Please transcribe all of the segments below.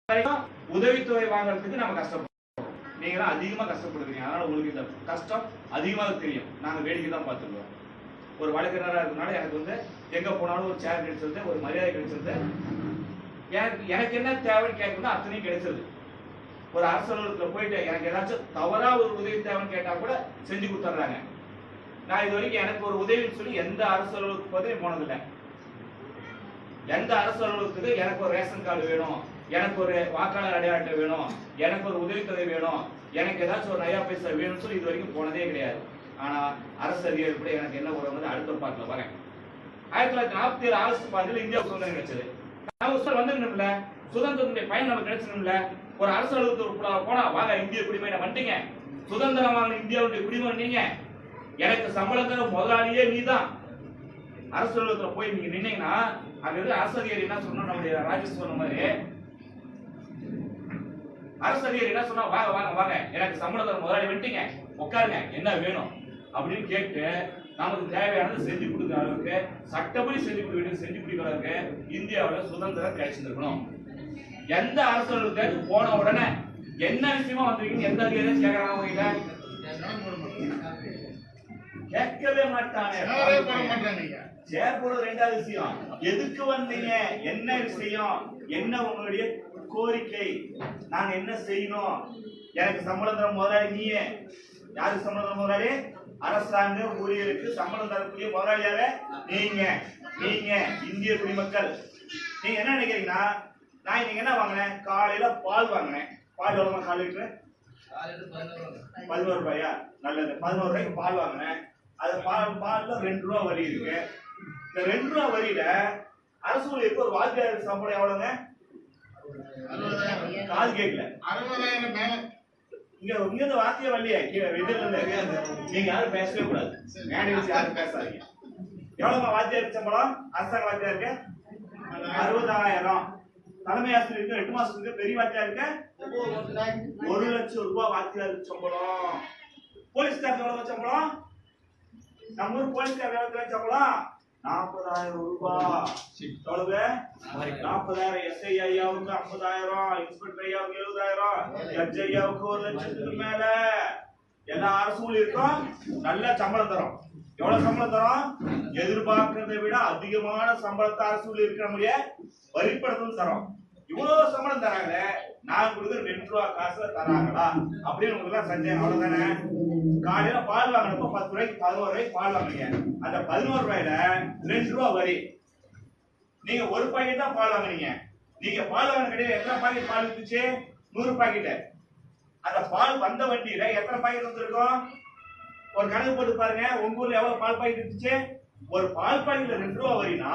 உதவித்தொகை வாங்குறதுக்கு நம்ம கஷ்டப்படுறோம். நீங்க தான் அதிகமா கஷ்டப்படுறீங்க. அதனால உங்களுக்கு இந்த கஷ்டம் அதிகமாக தெரியும். நாங்க வேடிக்கை தான் பார்த்துருக்கோம். ஒரு வழக்கறிஞராக இருக்கிறதுனால எனக்கு வந்து எங்க போனாலும் ஒரு சேர் கிடைச்சிருது, ஒரு மரியாதை கிடைச்சிருது. எனக்கு என்ன தேவைன்னு கேட்கணும் அத்தனையும் கிடைச்சிருது. ஒரு அரசு அலுவலகத்தில் போயிட்டு எனக்கு ஏதாச்சும் தவறா ஒரு உதவி தேவைன்னு கேட்டா கூட செஞ்சு கொடுத்துட்றாங்க. நான் இது வரைக்கும் எனக்கு ஒரு உதவின்னு சொல்லி எந்த அரசு அலுவலகத்துக்கு போதே போனதில்லை. எந்த அரசு அலுவலகத்துக்கு எனக்கு ஒரு ரேஷன் கார்டு வேணும், எனக்கு ஒரு வாக்காளர் அடையாள அட்டை வேணும், எனக்கு ஒரு உதவித்தொகை வேணும், எனக்கு ஏதாச்சும் ஒரு நயா பைசா வேணும்னு சொல்லி இது வரைக்கும் போனதே கிடையாது. ஆனா அரசு அதிகாரி கூட எனக்கு என்ன உறவு அடுத்த பாட்டில் வரேன். 1947 ஆகஸ்ட் 10 இந்தியா சுதந்திரம் கிடைச்சது. நம்ம வந்துடணும்ல, சுதந்திரத்துடைய பயன் நமக்கு கிடைச்சணும்ல. ஒரு அரசு அலுவலகத்துக்கு போனா வாங்க இந்திய குடிமையை வந்துட்டீங்க, சுதந்திரம் வாங்கின இந்தியாவுடைய குடிமை நீங்க, எனக்கு சம்பளம் தர முதலாளியே நீதான். அரசு அலுவலகத்துல போய் நீங்க நின்னீங்கன்னா அங்க இருந்து அரசு அதிகாரி என்ன சொன்னா, நம்முடைய ராஜேஷ் சொன்ன மாதிரி அரசு அதிகாரி என்ன சொன்னா, வாங்க வாங்க வாங்க எனக்கு சம்பளம் தர முதலாளி வந்துட்டீங்க, உட்காருங்க என்ன வேணும் அப்படின்னு கேட்டு நமக்கு தேவையானது செஞ்சு கொடுக்குற அளவுக்கு, சட்டப்படி செஞ்சு கொடுக்க செஞ்சு கொடுக்குற அளவுக்கு இந்தியாவில் சுதந்திரம் கிடைச்சிருக்கணும். எந்த அரசு அலுவலகத்துக்கு போன உடனே என்ன விஷயமா வந்திருக்கீங்க எந்த அதிகாரியும் கேட்கறாங்க, கேட்கவே மாட்டாங்க. சேர் போடுறது ரெண்டாவது விஷயம். எதுக்கு வந்தீங்க, என்ன விஷயம், என்ன உங்களுடைய கோரிக்கை, நான் என்ன செய்யணும், எனக்கு சம்பளம் தர முதலாளி நீயே. யாருக்கு சம்பளம் தர முதலாளி? அரசாங்க ஊழியருக்கு சம்பளம் தரக்கூடிய முதலாளி யாரு? நீங்க. நீங்க இந்திய குடிமக்கள். நீங்க என்ன நினைக்கிறீங்கன்னா, நான் இன்னைக்கு என்ன வாங்கினேன், காலையில பால் வாங்கினேன். பால் எவ்வளவு கால் லிட்டர்? 11 ரூபாயா? நல்லது. 11 ரூபாய்க்கு பால் வாங்கினேன். அது பால்ல 2 ரூபா வரி இருக்கு. இந்த 2 ரூபா வரியில அரசு ஊழியருக்கு ஒரு வாத்தியார் சம்பளம் எவ்வளவுங்க? காது கேட்கல. 60,000 மேல. இங்க இந்த வாத்தியம் வரலையே, நீங்க யாரும் பேசவே கூடாது, மேனேஜர் யாரும் பேசாதீங்க. எவ்வளவு வாத்தியார் சம்பளம் அரசாங்க வாத்தியாருக்கு? 60,000. தலைமை ஆசிரியருக்கு 8 மாசத்துக்கு, பெரிய வாத்தியாருக்கு 1 லட்சம் ரூபாய் வாத்தியாருக்கு சம்பளம். போலீஸ்காரருக்கு எவ்வளவு சம்பளம்? நம்ம ஊர் போலீஸ்காரர் எவ்வளவு சம்பளம்? 40,000 ரூபாய். எவ்வளவு? 40,000. எஸ்ஐ ஐயாவுக்கு 50,000, இன்ஸ்பெக்டர் ஐயாவுக்கு 70,000, ஜட்ஜ் ஐயாவுக்கு 1 லட்சத்துக்கு மேல. எல்லா அரசு ஊழியருக்கும் நல்ல சம்பளம் தரும். எவ்வளவு சம்பளம் தரும்? எதிர்பார்க்கிறதை விட அதிகமான சம்பளத்தை அரசு ஊழியருக்கு நம்முடைய வரிப்படத்தில் தரும். இவ்வளவு சம்பளம் தராங்களே, நான் கொடுக்குற 2 ரூபா காசுல தராங்களா அப்படின்னு உங்களுக்கு சந்தேகம். அவ்வளவுதானே. காலையில பால் வாங்கினப்போ 10 ரூபாய்க்கு 11 ரூபாய்க்கு பால் வாங்குறீங்க. அந்த 11 ரூபாயில 2 ரூபா வரி. நீங்க ஒரு பாக்கெட் தான் பால் வாங்குறீங்க. நீங்க பால் வாங்கின கடையில எத்தனை பாக்கெட் பால் வித்துச்சு? 100 பாக்கெட். அந்த பால் வந்த வண்டியில எத்தனை பாக்கெட் வந்திருக்கும்? ஒரு கணக்கு போட்டு பாருங்க. உங்க ஊர்ல எவ்வளவு பால் பாக்கெட் வித்துச்சு? ஒரு பால் பாக்கெட்ல 2 ரூபா வரினா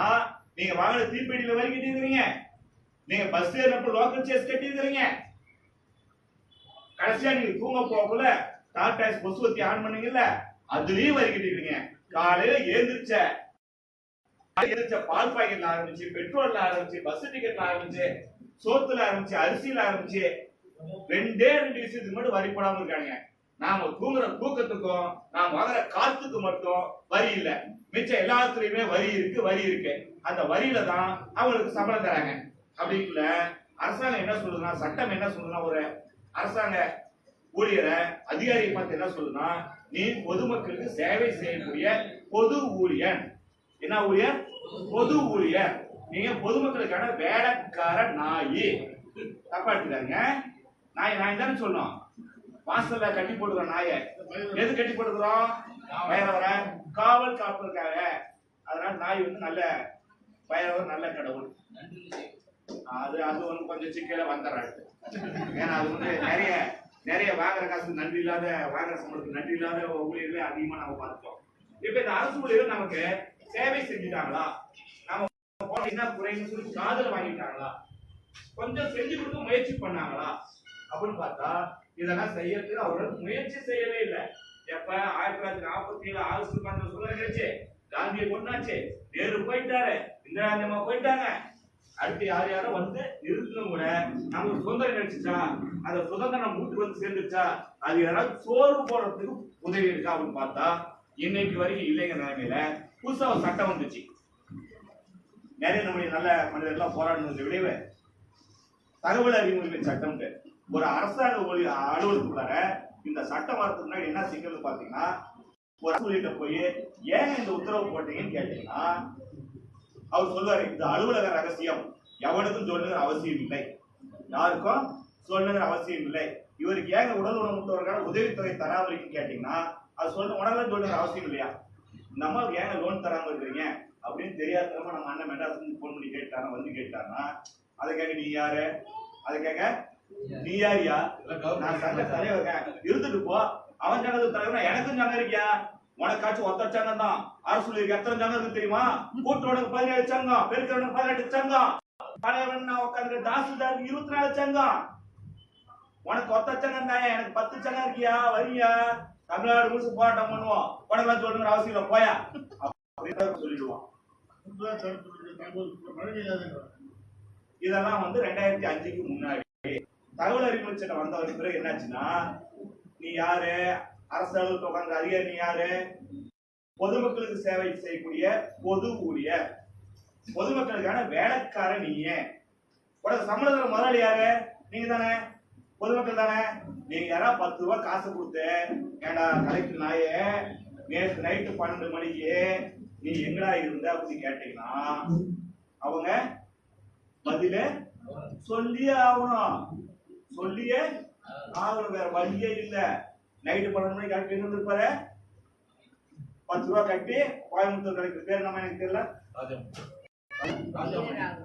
நீங்க வாங்கின தீப்பெட்டியில வரி கட்டிருக்கீங்க, நீங்க பஸ் ஏறினப்ப லோக்கல் சேஸ் கட்டிருக்கீங்க, கடைசியா நீங்க தூங்க போகல டாடா பசுவத்தி ஆன் பண்ணீங்கல்ல அதுலயும் வரி கட்டிருக்கீங்க. காலையில எழுந்திரிச்ச பால் பாக்கெட்ல ஆரம்பிச்சு, பெட்ரோல்ல ஆரம்பிச்சு, பஸ் டிக்கெட்ல ஆரம்பிச்சு, சோத்துல ஆரம்பிச்சு, அரிசியில ஆரம்பிச்சு, 2 விஷயத்துக்கு மட்டும் வரி போடாம இருக்காங்க. நாம தூங்குற தூக்கத்துக்கும் நாம் வாங்குற காத்துக்கு மட்டும் வரி இல்ல, மிச்சம் எல்லாத்துலயுமே வரி இருக்கு. வரி இருக்கு. அந்த வரியில தான் அவங்களுக்கு சம்பளம் தராங்க. அப்படிங்குள்ள அரசாங்கம் என்ன சொல்லுதுன்னா, சட்டம் என்ன சொல்லுதுன்னா, ஒரு அரசாங்க ஊழியரை அதிகாரியை பார்த்து என்ன சொல்லுதுன்னா, நீ பொதுமக்களுக்கு சேவை செய்யக்கூடிய பொது ஊழியர். என்ன ஊழியர்? பொது ஊழியர். நீங்க பொதுமக்களுக்கான வேலைக்கார நாயி. தப்பா எடுத்துக்காங்க. நாய் நாய் தானே சொல்லணும். வாசல்ல கட்டி போட்டுக்கிற நாயை எது கட்டி போட்டுக்கிறோம்? வயரவர காவல் காப்பதற்காக. அதனால நாய் வந்து நல்ல வயரவர், நல்ல கடவுள். அது வந்து கொஞ்சம் சிக்கல வந்துடுறாரு. ஏன்னா அது வந்து நிறைய வாங்குற காசுக்கு நன்றி இல்லாத, வாங்குற சம்பளத்துக்கு நன்றி இல்லாத ஊழியர்களே அதிகமா நம்ம பார்த்துட்டோம். இப்ப இந்த அரசு ஊழியர்கள் நமக்கு சேவை செஞ்சுட்டாங்களா, நம்ம என்ன குறைன்னு சொல்லி காதல வாங்கிட்டாங்களா, கொஞ்சம் செஞ்சு கொடுக்க முயற்சி பண்ணாங்களா அப்படின்னு பார்த்தா இதெல்லாம் செய்யறதுக்கு அவர்கள் முயற்சி செய்யவே இல்லை. எப்ப 1947 ஆகஸ்ட் 10 சுதந்திரம் கிடைச்சு, காந்தியை கொண்டாச்சு, நேரு போயிட்டாரு, இந்திரா காந்தி போயிட்டாங்க, அடுத்து யாரோ வந்து இருந்தும் கூட நமக்கு சுதந்திரம் கிடைச்சிச்சா, அந்த சுதந்திரம் வீட்டுக்கு வந்து சேர்ந்துச்சா, அது யாராவது சோறு போடுறதுக்கு உதவி இருக்கா அப்படின்னு பார்த்தா இன்னைக்கு வரைக்கும் இல்லைங்கிற நிலைமையில புதுசா ஒரு சட்டம் வந்துச்சு. நிறைய நம்முடைய நல்ல மனிதர்கள் போராடின விளைவு தகவல் அறியும் உரிமை சட்டம். ஒரு அரசாங்க அலுவலகத்துக்குள்ளார இந்த சட்டம் வரதுக்கு முன்னாடி என்ன சிக்கல் பாத்தீங்கன்னா, ஒரு அரசு போய் ஏன் இந்த உத்தரவு போட்டீங்கன்னு கேட்டீங்கன்னா அவர் சொல்லுவாரு, இந்த அலுவலக ரகசியம், எவனுக்கும் சொல்லுங்கிற அவசியம் இல்லை, யாருக்கும் சொல்லுங்கிற அவசியம் இல்லை. இவருக்கு ஏங்க உடல் ஊனமுற்றவர்களுக்கான உதவித்தொகை தராமல் இருக்குன்னு கேட்டீங்கன்னா அது உடனே சொல்லுங்கிற அவசியம் இல்லையா? இந்த அம்மாவுக்கு ஏங்க லோன் தராமல் இருக்கிறீங்க அப்படின்னு தெரியாதனமா நம்ம அண்ணன் மெட்ராஸ் போன் பண்ணி கேட்டாங்க, வந்து கேட்டாங்கன்னா அதை கேட்க நீ யாரு, அதை கேட்க நீ யாரியா, நான் சங்க தலைவர் இருந்துட்டு போ, அவன் சங்கத்துக்கு தலைவர் எனக்கும் சங்கம் இருக்கியா, உனக்காச்சும் ஒத்த சங்கம் தான், அரசு எத்தனை சங்கம் இருக்கு தெரியுமா, கூட்டுறவுக்கு 17 சங்கம், பெருக்கிறவனுக்கு 18 சங்கம், தலைவன் உட்காந்து தாசில்தாருக்கு 24 சங்கம், உனக்கு ஒத்த சங்கம் தான், எனக்கு 10 சங்கம் இருக்கியா, வரியா, தமிழ்நாடு முழுசு போராட்டம் பண்ணுவோம், உனக்கு சொல்லுங்கிற அவசியம் இல்லை, போயா அப்படின்னு சொல்லிடுவான். இதெல்லாம் 2005க்கு முன்னாடி. தகவல் அறிமுறை சட்டம் வந்த பிறகு என்னாச்சுன்னா, நீ யாரு, அரசு அலுவலகத்தில் உட்கார்ந்த அதிகாரி நீ யாரு, பொதுமக்களுக்கு சேவை செய்யக்கூடிய பொது ஊழியர், பொதுமக்களுக்கான வேலைக்காரன் நீயே, உனக்கு சம்பளத்துல முதலாளி யாரு, நீங்க தானே, பொதுமக்கள் தானே. நீங்க யாராவது 10 ரூபாய் காசு கொடுத்து, ஏண்டா கலெக்டர் நாயே நேற்று நைட்டு 12 மணிக்கு நீ எங்கடா இருந்த அப்படின்னு கேட்டீங்கன்னா அவங்க பதில சொல்லியே ஆகணும், சொல்லியே ஆகணும், வேற வழியே இல்ல. நைட்டு 12 மணிக்கு கலெக்டர் எங்க இருப்பாரு, 10 ரூபாய் கட்டி கோயம்புத்தூர் கலெக்டர் பேர் நம்ம எனக்கு தெரியல,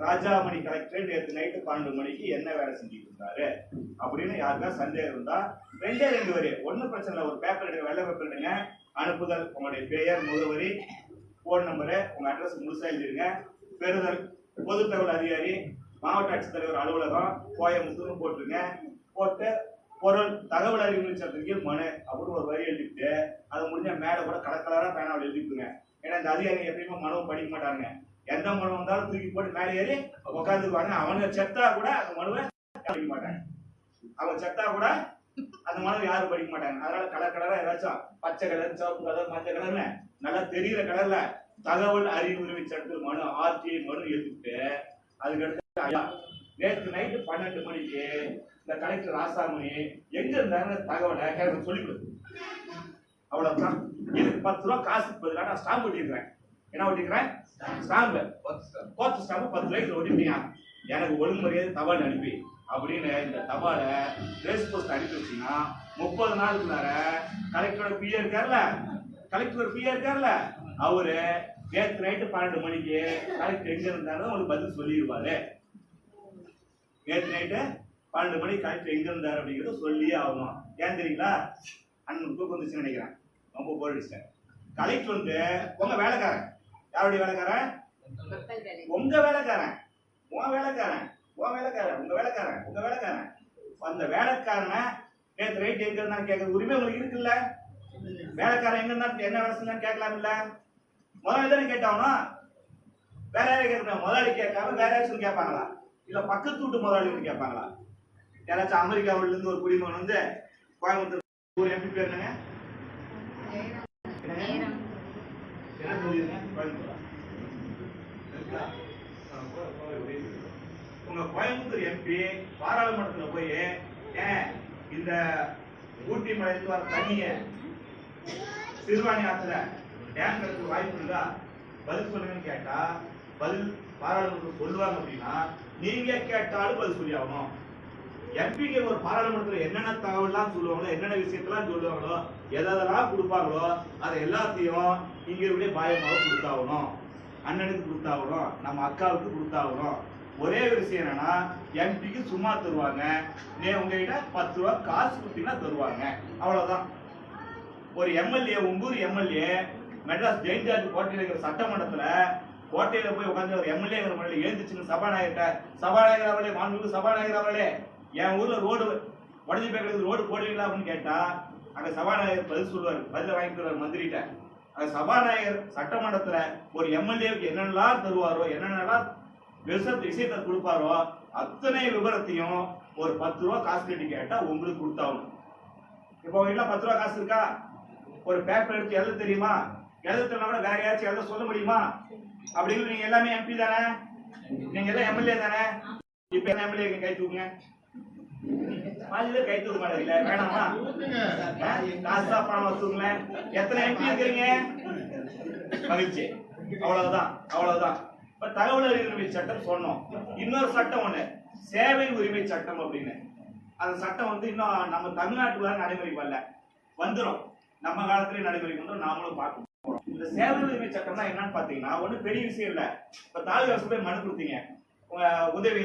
ராஜாமணி கலெக்டர் நேற்று நைட்டு 12 மணிக்கு என்ன வேலை செஞ்சுட்டு இருந்தாரு அப்படின்னு யாருக்கா சந்தேகம் இருந்தா 2 வரி, ஒன்னும் பிரச்சனை இல்லை, ஒரு பேப்பர் எடுங்க, வெள்ளை பேப்பர் எடுங்க, அனுப்புதல், உங்களுடைய பெயர், முகவரி, போன் நம்பரு, உங்க அட்ரஸ் முழுசா எழுதிருங்க, பெறுதல் பொது தகவல் அதிகாரி மாவட்ட ஆட்சித்தலைவர் அலுவலகம் கோயம்புத்தூர் போட்டுருங்க, போட்டு பொருள் தகவல் அறிமுறை சட்டத்தின் மனு அப்படின்னு ஒரு வரி எழுதிட்டு அது முடிஞ்ச மேல கூட கலக்கலரா பேனாவில் எழுதிட்டுங்க. ஏன்னா இந்த அதிகாரி எப்பயுமே மனுவை படிக்க மாட்டாங்க, எந்த மனு வந்தாலும் தூக்கி போட்டு மேலே ஏறி உட்காந்துக்குவாங்க, அவனுக்கு செத்தா கூட அந்த மனுவை படிக்க மாட்டாங்க, அவங்க செத்தா கூட அந்த மனுவை யாரும் படிக்க மாட்டாங்க. அதனால கலர் கலரா ஏதாச்சும் பச்சை கலர், சிவப்பு கலர், மஞ்சள் கலர்னு நல்லா தெரிகிற கலர்ல தகவல் அறிவு உரிமை சட்டத்தில் மனு ஆர்டிஐ மனு எழுதிட்டு அதுக்கடுத்து நேற்று நைட்டு 12 மணிக்கு இந்த கலெக்டர் ராசாமணி எங்க இருந்தாங்க தகவலை எனக்கு சொல்லிக் கொடு, அவ்வளவுதான். இதுக்கு 10 ரூபாய் காசுக்கு பதிலாக நான் ஸ்டாம்ப் ஒட்டிக்கிறேன், என்ன ஒட்டிக்கிறேன், ஸ்டாம்பு, போஸ்ட் ஸ்டாம்பு 10 ரூபாய்க்கு ஒட்டிப்பீங்க, எனக்கு ஒழுங்குமுறையாக தபால் அனுப்பி அப்படின்னு இந்த தபாலை ரேஸ் போஸ்ட் அனுப்பி வச்சீங்கன்னா 30 நாளுக்குள்ளார கலெக்டரோட பிஏ இருக்காருல்ல, கலெக்டர் பிஏ இருக்காருல்ல, அவரு நேற்று நைட்டு 12 மணிக்கு கலெக்டர் எங்க இருந்தாலும் உங்களுக்கு பதில் சொல்லிடுவாரு. நேற்று நைட்டு 12 மணிக்கு கலெக்டர் எங்க இருந்தாரு அப்படிங்கிறத சொல்லியே ஆகணும். ஏன் தெரியுங்களா, அண்ணன் தூக்கம் வந்துச்சுன்னு நினைக்கிறேன், ரொம்ப போர் அடிச்சிட்டேன். கலெக்டர் உங்க வேலைக்காரன், யாருடைய வேலைக்காரன், உங்க வேலைக்காரன், உன் வேலைக்காரன், உன் வேலைக்காரன், உங்க வேலைக்காரன், உங்க வேலைக்காரன், அந்த வேலைக்காரனை நேற்று நைட்டு எங்க இருந்தாலும் கேட்கற உரிமை உங்களுக்கு இருக்குல்ல, வேலைக்காரன் எங்க இருந்தாலும் என்ன வேலை செஞ்சாலும் கேட்கலாம் இல்ல, முதலாளி தானே கேட்டாங்கன்னா வேற யாரும் கேட்கணும், முதலாளி கேட்காம வேற யாராச்சும் கேட்பாங்களா, இல்ல பக்கத்து வீட்டு முதலாளி கேட்பாங்களா, யாராச்சும் அமெரிக்காவில இருந்து ஒரு குடிமகன் வந்து கோயம்புத்தூர் ஒரு எம்பி பேர் என்னங்க, என்ன சொல்லிருங்க, உங்க கோயம்புத்தூர் எம்பி பாராளுமன்றத்துல போய் ஏன் இந்த ஊட்டி மலையிலிருந்து வர தண்ணிய சிறுவாணி ஆத்துல டேங்க் எடுத்து வாய்ப்பு இருந்தா பதில் சொல்லுங்கன்னு கேட்டா பதில் பாராளுமன்றத்தில் சொல்லுவாங்க அப்படின்னா நீங்க கேட்டாலும் பதில் சொல்லி ஆகணும். எம்பிக்கு ஒரு பாராளுமன்றத்தில் என்னென்ன தகவல்லாம் சொல்லுவாங்களோ, என்னென்ன விஷயத்தெல்லாம் சொல்லுவாங்களோ, எதெல்லாம் கொடுப்பாங்களோ அதை எல்லாத்தையும் இங்க இருக்க பாயமாக கொடுத்தாகணும், அண்ணனுக்கு கொடுத்தாகணும், நம்ம அக்காவுக்கு கொடுத்தாகணும். ஒரே விஷயம் என்னன்னா எம்பிக்கு சும்மா தருவாங்க, நீ உங்ககிட்ட 10 ரூபாய் காசு கொடுத்தீங்கன்னா தருவாங்க, அவ்வளவுதான். ஒரு எம்எல்ஏ, உங்கூர் எம்எல்ஏ மெட்ராஸ் ஜெயின் ஜார்ஜ் கோட்டையில் இருக்கிற சட்டமன்றத்துல கோட்டையில போய் உட்காந்து ஒரு எம்எல்ஏ எழுந்துச்சுங்க, சபாநாயகர் அவர்களே, மாண்புமிகு சபாநாயகர் அவர்களே, என் ஊர்ல ரோடு உடஞ்சி போய் ரோடு போடுவீங்களா அப்படின்னு கேட்டா அங்க சபாநாயகர் பதில் சொல்லுவார், பதில வாங்கிட்டு மந்திரிட்ட. அங்க சபாநாயகர் சட்டமன்றத்துல ஒரு எம்எல்ஏவுக்கு என்னென்னலாம் தருவாரோ, என்னென்னலாம் விஷயத்தை கொடுப்பாரோ அத்தனை விவரத்தையும் ஒரு 10 ரூபாய் காசு கட்டி கேட்டா உங்களுக்கு கொடுத்தாகணும். இப்போ உங்க 10 ரூபாய் காசு இருக்கா, ஒரு பேப்பர் எடுத்து எழுத தெரியுமா, எழுத தெரியல வேற யாராச்சும் எழுத சொல்ல முடியுமா, அப்படின்னு நீங்க எல்லாமே எம்பி தானே, நீங்க எல்லாம் எம்எல்ஏ தானே, இப்ப என்ன எம்எல்ஏ கை தூக்குங்க, பாதியில கை தூக்க மாட்டீங்களா? வேணாமா? காசா பணம் வசூங்களேன். எத்தனை எம்பி இருக்கிறீங்க? மகிழ்ச்சி. அவ்வளவுதான், அவ்வளவுதான். இப்ப தகவல் அறிவு உரிமை சட்டம் சொன்னோம். இன்னொரு சட்டம் ஒண்ணு, சேவை உரிமை சட்டம் அப்படின்னு. அந்த சட்டம் வந்து இன்னும் நம்ம தமிழ்நாட்டுல நடைமுறைக்கு வரல, வந்துடும். நம்ம காலத்திலேயே நடைமுறைக்கு வந்து நாமளும் பார்க்க போறோம். இந்த சேவை உரிமை சட்டம்னா என்னன்னு பாத்தீங்கன்னா ஒண்ணு பெரிய விஷயம் இல்ல. இப்ப தாலுகா ஆஃபீஸ் போய் மனு கொடுத்தீங்க, உதவி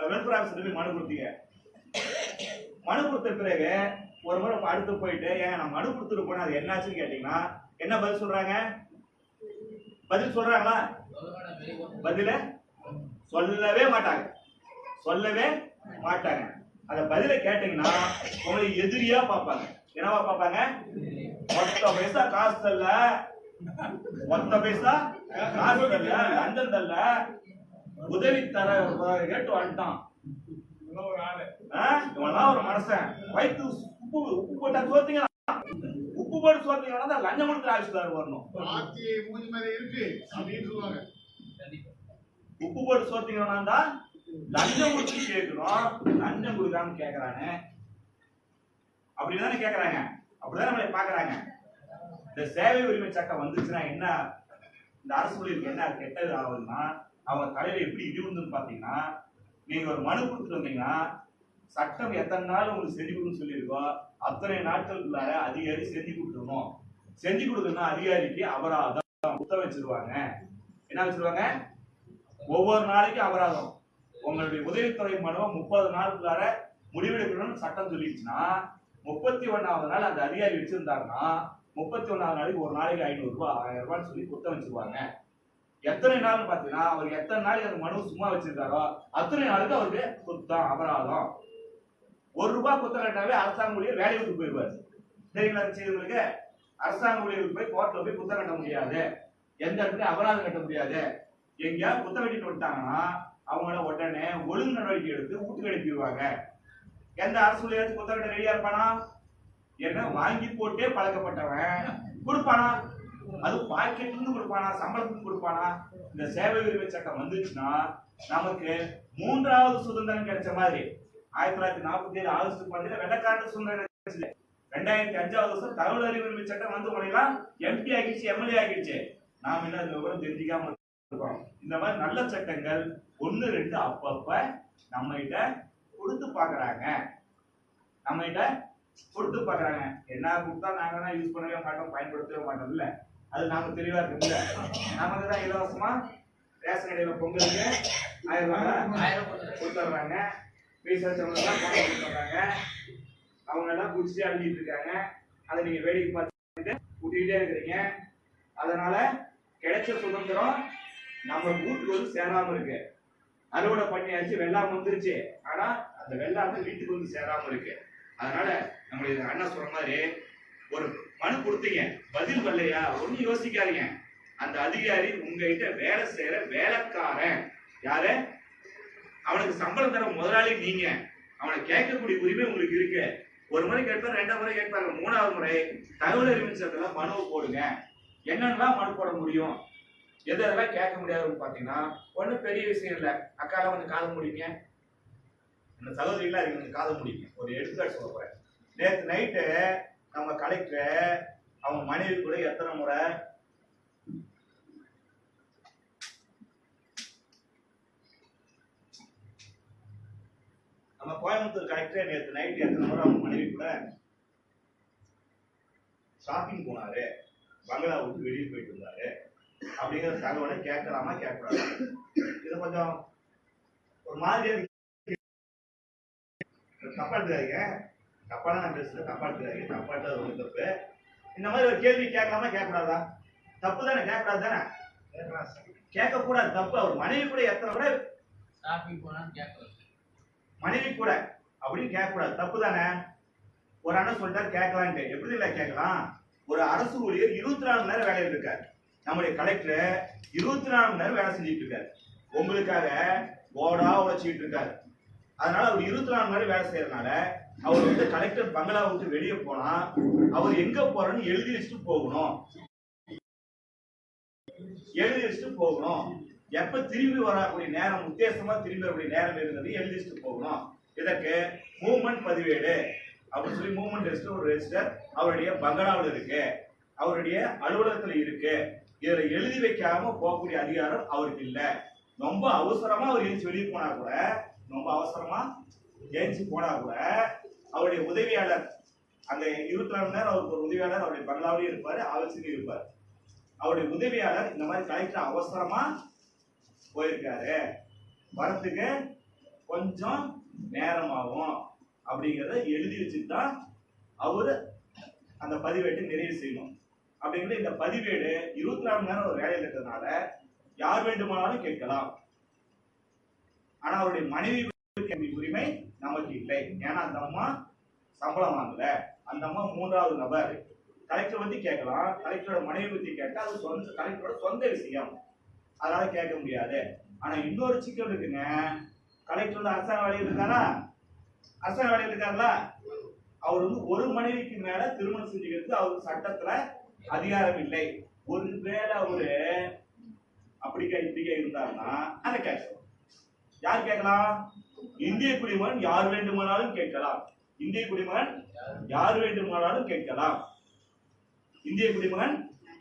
வெல்ஃபேர் ஆஃபீஸ் போய் மனு கொடுத்தீங்க. மனு கொடுத்த பிறகு ஒரு முறை அடுத்து போயிட்டு ஏன் நான் மனு கொடுத்துட்டு போனா அது என்னாச்சுன்னு கேட்டீங்கன்னா என்ன பதில் சொல்றாங்க? பதில் சொல்றாங்களா? பதில சொல்லவே மாட்டாங்க, சொல்லவே மாட்டாங்க. அந்த பதில கேட்டீங்கன்னா உங்களை எதிரியா பார்ப்பாங்க. என்னவா பார்ப்பாங்க? மொத்த பைசா காசு தரல, மொத்த பைசா காசு தரல, லண்டன் தரல, உதவி தர கேட்டு வந்துட்டான். இவெல்லாம் ஒரு மனுஷன். வயிற்று உப்பு போட்டா சோத்தீங்க, உப்பு போட்டு சோத்தீங்கன்னா லஞ்சம் கொடுத்து ஆட்சிதார் வரணும். உப்பு போட்டு சோத்தீங்கன்னா லஞ்சம் கொடுத்து கேட்கணும், லஞ்சம் கொடுக்காம கேட்கறானே. அப்படிதானே கேட்கறாங்க, அப்படிதான் நம்மளை பாக்குறாங்க. இந்த சேவை உரிமை சட்டம் வந்துச்சுன்னா என்ன, இந்த அரசு ஊழியருக்கு என்ன கெட்டது ஆகுதுன்னா அவங்க தலையில எப்படி இடிவுன்னு பாத்தீங்கன்னா, நீங்க ஒரு மனு கொடுத்துட்டு வந்தீங்கன்னா சட்டம் எத்தனை நாள் உங்களுக்கு செஞ்சு கொடுன்னு சொல்லியிருக்கோ அத்தனை நாட்களுக்குள்ளார அதிகாரி செஞ்சு கொடுத்துடணும். செஞ்சு கொடுக்கணும் அதிகாரிக்கு அபராதம் குத்த வச்சிருவாங்க. என்ன வச்சிருவாங்க? ஒவ்வொரு நாளைக்கும் அபராதம். உங்களுடைய உதவித்துறை மனுவை 30 நாளுக்குள்ளார முடிவெடுக்கணும்னு சட்டம் சொல்லிடுச்சுன்னா 31வது நாள் அந்த அதிகாரி வச்சிருந்தாருன்னா 31வது நாளைக்கு ஒரு நாளைக்கு 500 ரூபாய் 1000 ரூபான்னு சொல்லி குத்த வச்சிருவாங்க. எத்தனை நாள்னு பாத்தீங்கன்னா அவர் எத்தனை நாளைக்கு அந்த மனு சும்மா வச்சிருக்காரோ அத்தனை நாளுக்கு அவருக்கு குத்தம் அபராதம். 1 ரூபாய் குத்தம் கட்டாவே அரசாங்க ஊழியர் வேலையை விட்டு போயிடுவாரு. சரிங்களா? செய்தவங்களுக்கு அரசாங்க ஊழியருக்கு போய் கோர்ட்ல போய் குத்தம் கட்ட முடியாது, எந்த இடத்துலயும் அபராதம் கட்ட முடியாது. எங்கேயாவது குத்தம் கட்டிட்டு விட்டாங்கன்னா அவங்கள உடனே ஒழுங்கு நடவடிக்கை எடுத்து வீட்டுக்கு அனுப்பிடுவாங்க. எந்த அரசு ஊழியர் குத்தம் கட்ட ரெடியா இருப்பானா? என்ன வாங்கி போட்டே பழக்கப்பட்டவன் கொடுப்பானா? அது பாக்கெட்ல இருந்து கொடுப்பானா, சம்பளத்துக்கு கொடுப்பானா? இந்த சேவை உரிமை சட்டம் வந்துச்சுன்னா நமக்கு 3வது சுதந்திரம் கிடைச்ச மாதிரி. 1947 ஆகஸ்ட் 15 வெள்ளக்காரனுக்கு சுதந்திரம் கிடைச்சது. 2005வது வருஷம் தகவல் அறிவு உரிமை சட்டம் வந்து உங்களெல்லாம் எம்பி ஆகிடுச்சு, எம்எல்ஏ ஆகிடுச்சு. நாம் என்ன விவரம் தெரிஞ்சுக்காம இருக்கோம். இந்த மாதிரி நல்ல சட்டங்கள் 1, 2 அப்பப்ப நம்ம கிட்ட கொடுத்து பாக்குறாங்க, நம்ம கிட்ட கொடுத்து பாக்குறாங்க. என்ன கொடுத்தா நாங்க யூஸ் பண்ணவே மாட்டோம், பயன்படுத்தவே மாட்டோம். இல்ல, அது நாம தெளிவா இருக்குல்ல. நமக்கு தான் இலவசமா ரேஷன் கடையில பொங்கலுக்கு 1000 ரூபாய் கொடுத்துட்றாங்க. கொடுத்துட்றாங்க. அவங்க எல்லாம் குடிச்சு அழிஞ்சிட்டு இருக்காங்க. அதை நீங்க வேடிக்கை பார்த்துட்டு கூட்டிகிட்டே இருக்கிறீங்க. அதனால கிடைச்ச சுதந்திரம் நம்ம வீட்டுக்கு வந்து சேராம இருக்கு. அறுவடை பண்ணியாச்சு, வெள்ளாம வந்துருச்சு, ஆனா அந்த வெள்ளாம வீட்டுக்கு வந்து சேராம இருக்கு. அதனால நம்மளுடைய அண்ணா சொல்ற மாதிரி ஒரு மனு கொடுத்தீங்க, பதில் வரலையா ஒன்னும் யோசிக்காதீங்க. அந்த அதிகாரி உங்ககிட்ட வேலை செய்யற வேலைக்காரன் யாரு, அவனுக்கு சம்பளம் தர முதலாளி நீங்க. அவனை கேட்கக்கூடிய உரிமை உங்களுக்கு இருக்கு. ஒரு முறை கேட்பாரு, 2வது முறை கேட்பாரு, 3வது முறை தகவல் அறிவு சட்டத்துல மனுவை போடுங்க. என்னென்னலாம் மனு போட முடியும், எதெல்லாம் கேட்க முடியாதுன்னு பாத்தீங்கன்னா ஒன்னும் பெரிய விஷயம் இல்லை. அக்கால வந்து காது முடிங்க, இந்த சகோதரிகளா இருக்கு காது முடிங்க. ஒரு எடுத்துக்காட்டு சொல்ல போறேன். நேற்று நைட்டு நம்ம கலெக்டர் அவங்க மனைவி கூட எத்தனை முறை நம்ம கோயம்புத்தூர் கலெக்டர் நேற்று நைட்டு எத்தனை முறை அவங்க மனைவி கூட ஷாப்பிங் போனாரு, பங்களா விட்டு வெளியே போயிட்டு இருந்தாரு அப்படிங்கிற தகவலை கேட்கலாமா கேட்கக்கூடாது? இது கொஞ்சம் ஒரு மாதிரியா தப்பா எடுத்துக்காதீங்க. தப்பான நான் பேசுறது தப்பா எடுத்துக்காதீங்க. தப்பா எடுத்தது ஒண்ணு தப்பு. இந்த மாதிரி ஒரு கேள்வி கேட்கலாமா கேட்கக்கூடாதா? தப்பு தானே, கேட்கக்கூடாது தானே? கேட்கக்கூடாது, தப்பு. அவர் மனைவி கூட எத்தனை கூட ஷாப்பிங் போனான்னு கேட்கலாம், மனைவி கூட அப்படின்னு கேட்கக்கூடாது, தப்பு தானே? ஒரு அண்ணன் சொல்லிட்டாரு கேட்கலான்ட்டு. எப்படி இல்லை கேட்கலாம்? ஒரு அரசு ஊழியர் 24 மணி நேரம் வேலையில் இருக்காரு. நம்முடைய கலெக்டர் 24 மணி நேரம் வேலை செஞ்சுட்டு இருக்காரு, உங்களுக்காக ஓடா உழைச்சிட்டு இருக்காரு. அதனால அவர் 24 மணி நேரம் வேலை செய்யறதுனால அவர் வந்து கலெக்டர் பங்களா விட்டு வெளியே போனா அவர் எங்க போறன்னு எழுதி வச்சுட்டு போகணும், எழுதி வச்சுட்டு போகணும். எப்ப திரும்பி வரக்கூடிய நேரம், உத்தேசமா திரும்பி வரக்கூடிய நேரம் இருந்தது எழுதிட்டு போகணும். இதற்கு மூவ்மெண்ட் பதிவேடு அப்படின்னு சொல்லி மூவ்மெண்ட் ரெஜிஸ்டர் ஒரு ரெஜிஸ்டர் அவருடைய பங்களாவில் இருக்கு, அவருடைய அலுவலகத்துல இருக்கு. இதுல எழுதி வைக்காம போகக்கூடிய அதிகாரம் அவருக்கு இல்ல. ரொம்ப அவசரமா அவர் எழுந்து வெளியே போனா கூட, ரொம்ப அவசரமா எழுந்து போனா கூட அவருடைய உதவியாளர் அங்க 24 மணி நேரம் அவருக்கு ஒரு உதவியாளர் அவருடைய பங்களாவிலேயே இருப்பாரு, ஆலோசனையும் இருப்பார். அவருடைய உதவியாளர் இந்த மாதிரி கலெக்டர் அவசரமா போயிருக்காரு, வரத்துக்கு கொஞ்சம் நேரம் ஆகும் அப்படிங்கிறத எழுதி வச்சுட்டா அவரு அந்த பதிவேட்டை நிறைவு செய்யணும். அப்படிங்கிற இந்த பதிவேடு 24 மணி நேரம் ஒரு வேலையில் இருக்கிறதுனால யார் வேண்டுமானாலும் கேட்கலாம். ஆனா அவருடைய மனைவி உரிமை நமக்கு இல்லை. ஏன்னா அந்த அம்மா சம்பளம் வாங்கல, அந்த அம்மா 3வது நபர். கலெக்டர் பத்தி கேட்கலாம், கலெக்டரோட மனைவி பத்தி கேட்டா அது சொந்த கலெக்டரோட சொந்த விஷயம், அதனால கேட்க முடியாது. ஆனா இன்னொரு சிக்கல் இருக்குங்க. கலெக்டர் அரசாங்க வேலையில் இருக்காரா? அரசாங்க வேலையில் இருக்காங்களா? அவர் ஒரு மனைவிக்கு மேல திருமணம் செஞ்சுக்கிறதுக்கு அவருக்கு சட்டத்துல அதிகாரம் இல்லை. ஒருவேளை அவரு அப்படிக்கா இப்படிக்கா இருந்தாருன்னா அதை கேட்கலாம். யார் கேட்கலாம்? இந்திய குடிமகன் யார் வேண்டுமானாலும் கேட்கலாம். இந்திய குடிமகன் யார் வேண்டுமானாலும் கேட்கலாம். இந்திய குடிமகன்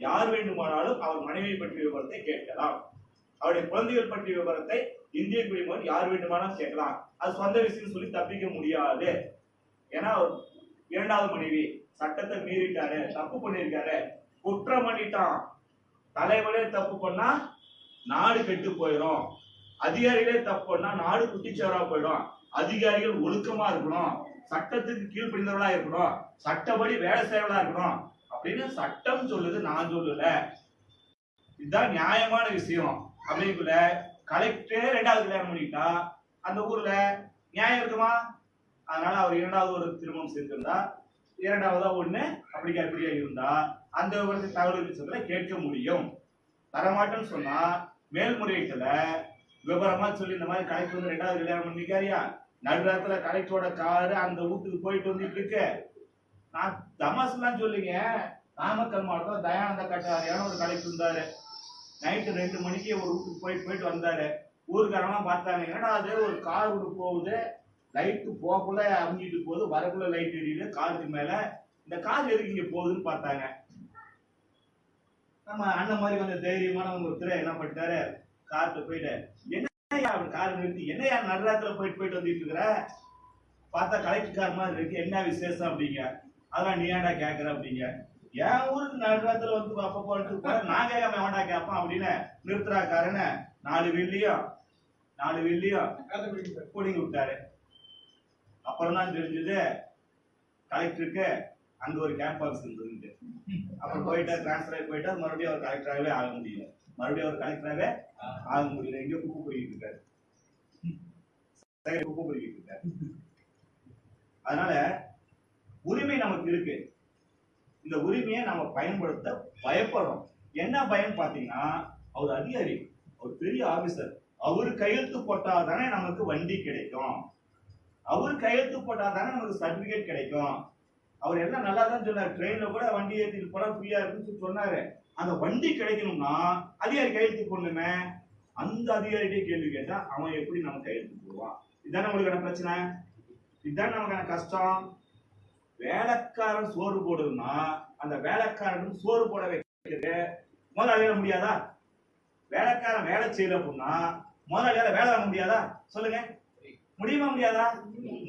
யார் வேண்டுமானாலும் அவர் மனைவியை பற்றிய விவரத்தை கேட்கலாம். அவருடைய குழந்தைகள் பற்றிய விவரத்தை இந்திய குடிமகன் யார் வேண்டுமானாலும் கேட்கலாம். அது சொந்த விஷயம் சொல்லி தப்பிக்க முடியாது. ஏன்னா அவர் 2வது மனைவி சட்டத்தை மீறிட்டாரு, தப்பு பண்ணிருக்காரு, குற்றம் பண்ணிட்டான். தலைவரே தப்பு பண்ணா நாடு கெட்டு போயிடும், அதிகாரிகளே தப்பு பண்ணா நாடு குட்டிச்சவரா போயிடும். அதிகாரிகள் ஒழுக்கமா இருக்கணும், சட்டத்துக்கு கீழ்ப்படிந்தவர்களா இருக்கணும், சட்டப்படி வேலை செய்யறவர்களா இருக்கணும் அப்படின்னு சட்டம் சொல்லுது, நான் சொல்லல. இதுதான் நியாயமான விஷயம். அப்படிங்குள்ள கலெக்டரே 2வது கல்யாணம் பண்ணிட்டா அந்த ஊர்ல நியாயம் இருக்குமா? அதனால அவர் 2வது ஒரு திருமணம் செஞ்சிருந்தா, 2வதா ஒண்ணு அப்படிக்கா இப்படியா இருந்தா அந்த விவரத்தை தகவல் கேட்க முடியும். தரமாட்டேன்னு சொன்னா மேல்முறையீட்டுல விவரமா சொல்லி இந்த மாதிரி கலெக்டர் வந்து 2வது கல்யாணம் பண்ணிக்காரியா, நடுராத்துல கலெக்டரோட காரு அந்த வீட்டுக்கு போயிட்டு வந்துட்டு இருக்கு. நான் தமாசுலாம் சொல்லிங்க, நாமக்கல் மாவட்டம் தயானந்த கட்டாரியான ஒரு கலெக்டர் இருந்தாரு. நைட்டு 2 மணிக்கு ஒரு வீட்டுக்கு போயிட்டு வந்தாரு. ஊருக்காரங்களாம் பார்த்தாங்க, என்னடா அது ஒரு கார் விட்டு போகுது, லைட்டு போக்குள்ள அமைஞ்சிட்டு போகுது, வரக்குள்ள லைட் எரியுது காருக்கு மேல, இந்த கார் எதுக்கு இங்க போகுதுன்னு பார்த்தாங்க. நம்ம அண்ணன் மாதிரி கொஞ்சம் தைரியமானவங்க ஒருத்தர் என்ன பண்ணிட்டாரு, கார்ட்டு போயிட்டு என்னையா கார் நிறுத்தி என்னையா நடுராத்துல போயிட்டு வந்துட்டு இருக்கிற, பார்த்தா கலெக்டர் கார் மாதிரி இருக்கு, என்ன விசேஷம் அப்படிங்க. அதெல்லாம் நீ ஏன்டா கேட்கற அப்படிங்க. என் ஊருக்கு நடுராத்துல வந்து அப்ப போட்டு நான் கேட்காம வேண்டா கேட்பான் அப்படின்னு நிறுத்துறாக்காருன்னு 4 வெள்ளியும் பிடிங்கி விட்டாரு. அப்புறம் தான் தெரிஞ்சது கலெக்டருக்கு அங்க ஒரு கேம்ப் ஆஃபீஸ் இருந்தது. அப்புறம் போயிட்டார், டிரான்ஸ்பர் ஆகி போயிட்டார். மறுபடியும் அவர் கலெக்டராகவே ஆக முடியல. எங்க குப்பு பொறிக்கிட்டு இருக்காரு. அதனால உரிமை நமக்கு இருக்கு. இந்த உரிமையை நம்ம பயன்படுத்த பயப்படுறோம். என்ன பயம் பாத்தீங்கன்னா, அவர் அதிகாரி, அவர் பெரிய ஆபீசர், அவரு கையெழுத்து போட்டாதானே நமக்கு வண்டி கிடைக்கும், அவர் கையெழுத்து போட்டாதானே நமக்கு சர்டிபிகேட் கிடைக்கும். அவர் எல்லாம் நல்லா தான் சொன்னார், ட்ரெயின்ல கூட வண்டி ஏற்றிட்டு போனா ஃப்ரீயா இருக்குன்னு சொன்னாரு. அந்த வண்டி கிடைக்கணும்னா அதிகாரி கையெழுத்து போடணுமே. அந்த அதிகாரிகிட்டே கேள்வி கேட்டா அவன் எப்படி நம்ம கையெழுத்து போடுவான்? இதுதானே உங்களுக்கான பிரச்சனை, இதுதான் நமக்கான கஷ்டம். வேலைக்காரன் சோறு போடுதுன்னா அந்த வேலைக்காரன் சோறு போட வைக்கிறது முதலாளியால முடியாதா? வேலைக்காரன் வேலை செய்யல அப்படின்னா முதலாளியால வேலை வாங்க முடியாதா? சொல்லுங்க, முடியுமா? முடியாதா?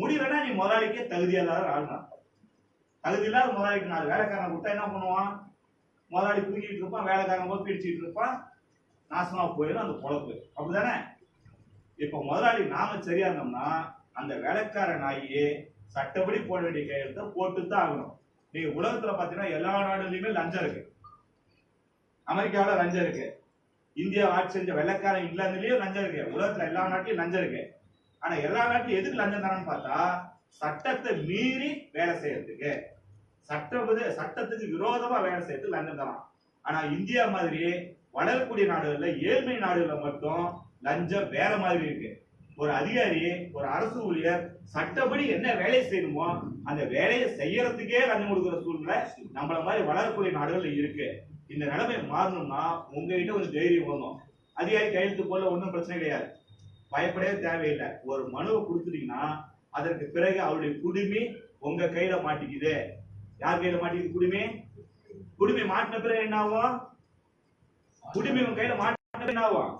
முடியலன்னா நீ முதலாளிக்கே தகுதி இல்லாத ஆள்தான். தகுதி இல்லாத முதலாளிக்கு 4 வேலைக்காரன் கொடுத்தா என்ன பண்ணுவான்? முதலாளி தூக்கிட்டு இருப்பான், வேலைக்காரன் போய் பிடிச்சிட்டு இருப்பான், நாசமா போயிடும் அந்த பொழப்பு. அப்படிதானே? இப்ப முதலாளி நாம சரியா இருந்தோம்னா அந்த வேலைக்கார நாயே சட்டப்படி போட வேண்டிய கையெழுத்தை போட்டுதான் ஆகணும். நீங்க உலகத்துல பாத்தீங்கன்னா எல்லா நாடுலயுமே லஞ்சம் இருக்கு. அமெரிக்காவில லஞ்சம் இருக்கு, இந்தியா ஆட்சி செஞ்ச வெள்ளைக்காரன் இங்கிலாந்துலயும் லஞ்சம் இருக்கு, உலகத்துல எல்லா நாட்டிலும் லஞ்சம் இருக்கு. ஆனா எல்லா நாட்டிலும் எதுக்கு லஞ்சம் தரான்னு பார்த்தா சட்டத்தை மீறி வேலை செய்யறதுக்கு, சட்டத்துக்கு விரோதமா வேலை செய்யறதுக்கு லஞ்சம் தரான். ஆனா இந்தியா மாதிரி வளரக்கூடிய நாடுகள்ல, ஏழ்மை நாடுகள்ல மட்டும் லஞ்சம் வேற மாதிரி இருக்கு. ஒரு அதிகாரி, ஒரு அரசு ஊழியர் சட்டப்படி என்ன வேலை செய்யணுமோ அந்த வேலையை செய்யறதுக்கே லஞ்சம் கொடுக்கிற சூழ்நிலை நம்மள மாதிரி வளரக்கூடிய நாடுகள்ல இருக்கு. இந்த நிலைமை மாறணும்னா உங்ககிட்ட ஒரு தைரியம் வரணும். அதிகாரி கையெழுத்து போல ஒன்றும் பிரச்சனை கிடையாது, பயப்படவே தேவையில்லை. ஒரு மனுவை கொடுத்துட்டீங்கன்னா அதற்கு பிறகு அவருடைய குடிமை உங்க கையில மாட்டிக்குது. யார் கையில மாட்டிக்குது? குடிமை மாட்டின பிறகு என்ன ஆகும்? குடிமை உங்க கையில மாட்டின என்ன ஆகும்?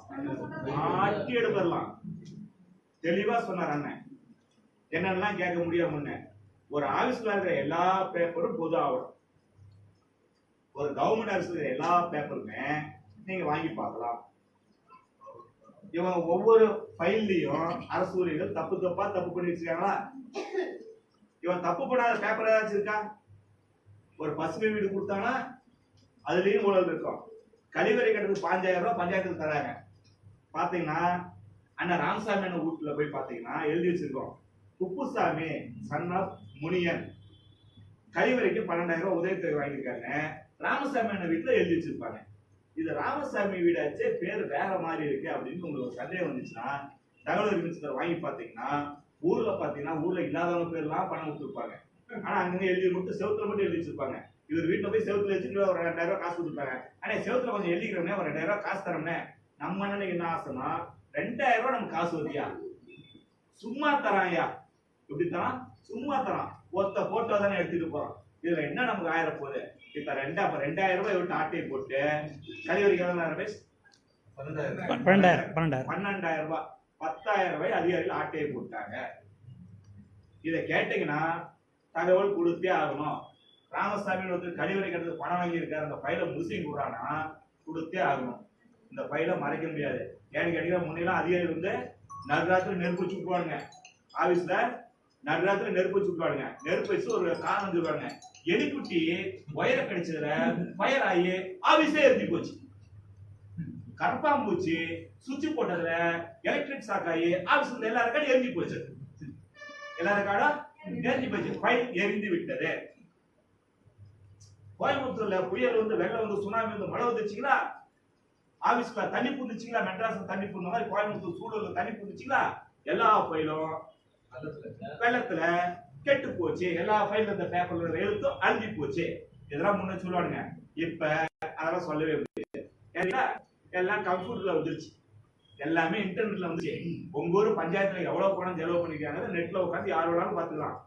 மாட்டி எடுத்துடலாம். தெளிவா சொன்னார் அண்ணன். என்னெல்லாம் கேட்க முடியாம ஒரு ஆபீஸ்ல இருக்கிற எல்லா பேப்பரும் பொது ஆகணும். ஒரு கவர்மெண்ட் ஆபீஸ்ல எல்லா பேப்பருமே நீங்க வாங்கி பார்க்கலாம். இவங்க ஒவ்வொரு ஃபைல்லையும் அரசு ஊழியர்கள் தப்பு பண்ணி வச்சிருக்காங்களா? இவன் தப்பு பண்ணாத பேப்பர் ஏதாச்சும் இருக்கா? ஒரு பசுமை வீடு கொடுத்தாங்கன்னா அதுலயும் ஊழல் இருக்கும். கழிவறை கட்டுறதுக்கு 5000 ரூபாய் பஞ்சாயத்துக்கு தராங்க. பாத்தீங்கன்னா அண்ணன் ராமசாமி அண்ணன் வீட்டுல போய் பாத்தீங்கன்னா எழுதி வச்சிருக்கோம், குப்புசாமி சன் ஆஃப் முனியன் கழிவறைக்கு 12000 ரூபாய் உதவித்தொகை வாங்கியிருக்காங்க. ராமசாமி அண்ணன் வீட்டுல எழுதி வச்சிருப்பாங்க. இது ராமசாமி வீடாச்சு, பேர் வேற மாதிரி இருக்கு அப்படின்னு உங்களுக்கு ஒரு சந்தேகம் வந்துச்சுன்னா தகவல் அறிவிச்சதை வாங்கி பாத்தீங்கன்னா ஊர்ல இல்லாதவங்க பேர்லாம் பணம் கொடுத்துருப்பாங்க. ஆனா அங்க எழுதி மட்டும் செவத்துல மட்டும் எழுதி வச்சிருப்பாங்க. இவர் வீட்டுல போய் செவத்துல வச்சுட்டு ஒரு 2000 ரூபாய் காசு கொடுத்துருப்பாங்க. ஆனா செவத்துல கொஞ்சம் எழுதிக்கிறோம்னே ஒரு 2000 ரூபாய் காசு தரோம்னே. நம்ம அண்ணனுக்கு என்ன ஆசைனா 2000 ரூபாய் நமக்கு காசு வருதியா, சும்மா தரான்யா. எப்படி தரான்? சும்மா தரான். ஒத்த போட்டோ தானே எடுத்துட்டு போறோம். இதுல என்ன நமக்கு ஆயிரம் போகுது? இப்ப 2000 ரூபாய் விட்டு ஆட்டையை போட்டு கழிவறைக்கு 12,000 ரூபாய் 10,000 ரூபாய் அதிகாரிகள் ஆட்டையை போட்டாங்க. இதை கேட்டீங்கன்னா தகவல் கொடுத்தே ஆகணும். ராமசாமி ஒருத்தர் கழிவறை கட்டுறது பணம் வாங்கி இருக்காரு, அந்த பையில முஸ்லீம் கூடானா கொடுத்தே ஆகணும். இந்த பையில மறைக்க முடியாது. ஏன்னு கேட்டீங்கன்னா முன்னெல்லாம் அதிகாரி நடுராத்திரி நெருப்பு வச்சு விட்டுவானுங்க. ஆபீஸ்ல நடுராத்திரி நெருப்பு வச்சு விட்டுவானுங்க. நெருப்பு வச்சு ஒரு காரணம் சொல்லுவாங்க, எலிக்குட்டி ஒயரை கடிச்சதுல ஃபயர் ஆகி ஆபீஸே எரிஞ்சு போச்சு. கரப்பாம்பூச்சி சுவிட்ச் போட்டதுல எலக்ட்ரிக் ஷாக் ஆகி ஆபீஸ்ல எல்லா ரெக்கார்டும் எரிஞ்சு போச்சு. எல்லா ரெக்கார்டும் எரிஞ்சு போச்சு. ஃபைல் எரிந்து விட்டது. கோயம்புத்தூர்ல புயல் வெள்ளம் சுனாமி மழை வந்துச்சுங்களா, ஆபீஸ்ல தண்ணி புந்துச்சுங்களா, மெட்ராஸ்ல தண்ணி புந்த மாதிரி கோயம்புத்தூர் சூழல்ல தண்ணி புந்துச்சுங்களா, எல்லா ஃபைலும் வெள்ளத்துல கெட்டு போச்சு. எல்லா ஃபைல்ல இந்த பேப்பர்ல எழுத்தும் அழிஞ்சு போச்சு. இதெல்லாம் முன்ன சொல்லுவானுங்க. இப்ப அதெல்லாம் சொல்லவே முடியாது. எல்லாம் கம்ப்யூட்டர்ல வந்துருச்சு, எல்லாமே இன்டர்நெட்ல வந்துச்சு. உங்க ஊர் பஞ்சாயத்துல எவ்வளவு பணம் செலவு பண்ணிருக்காங்க நெட்ல உட்காந்து யார் வேணாலும் பாத்துக்கலாம்,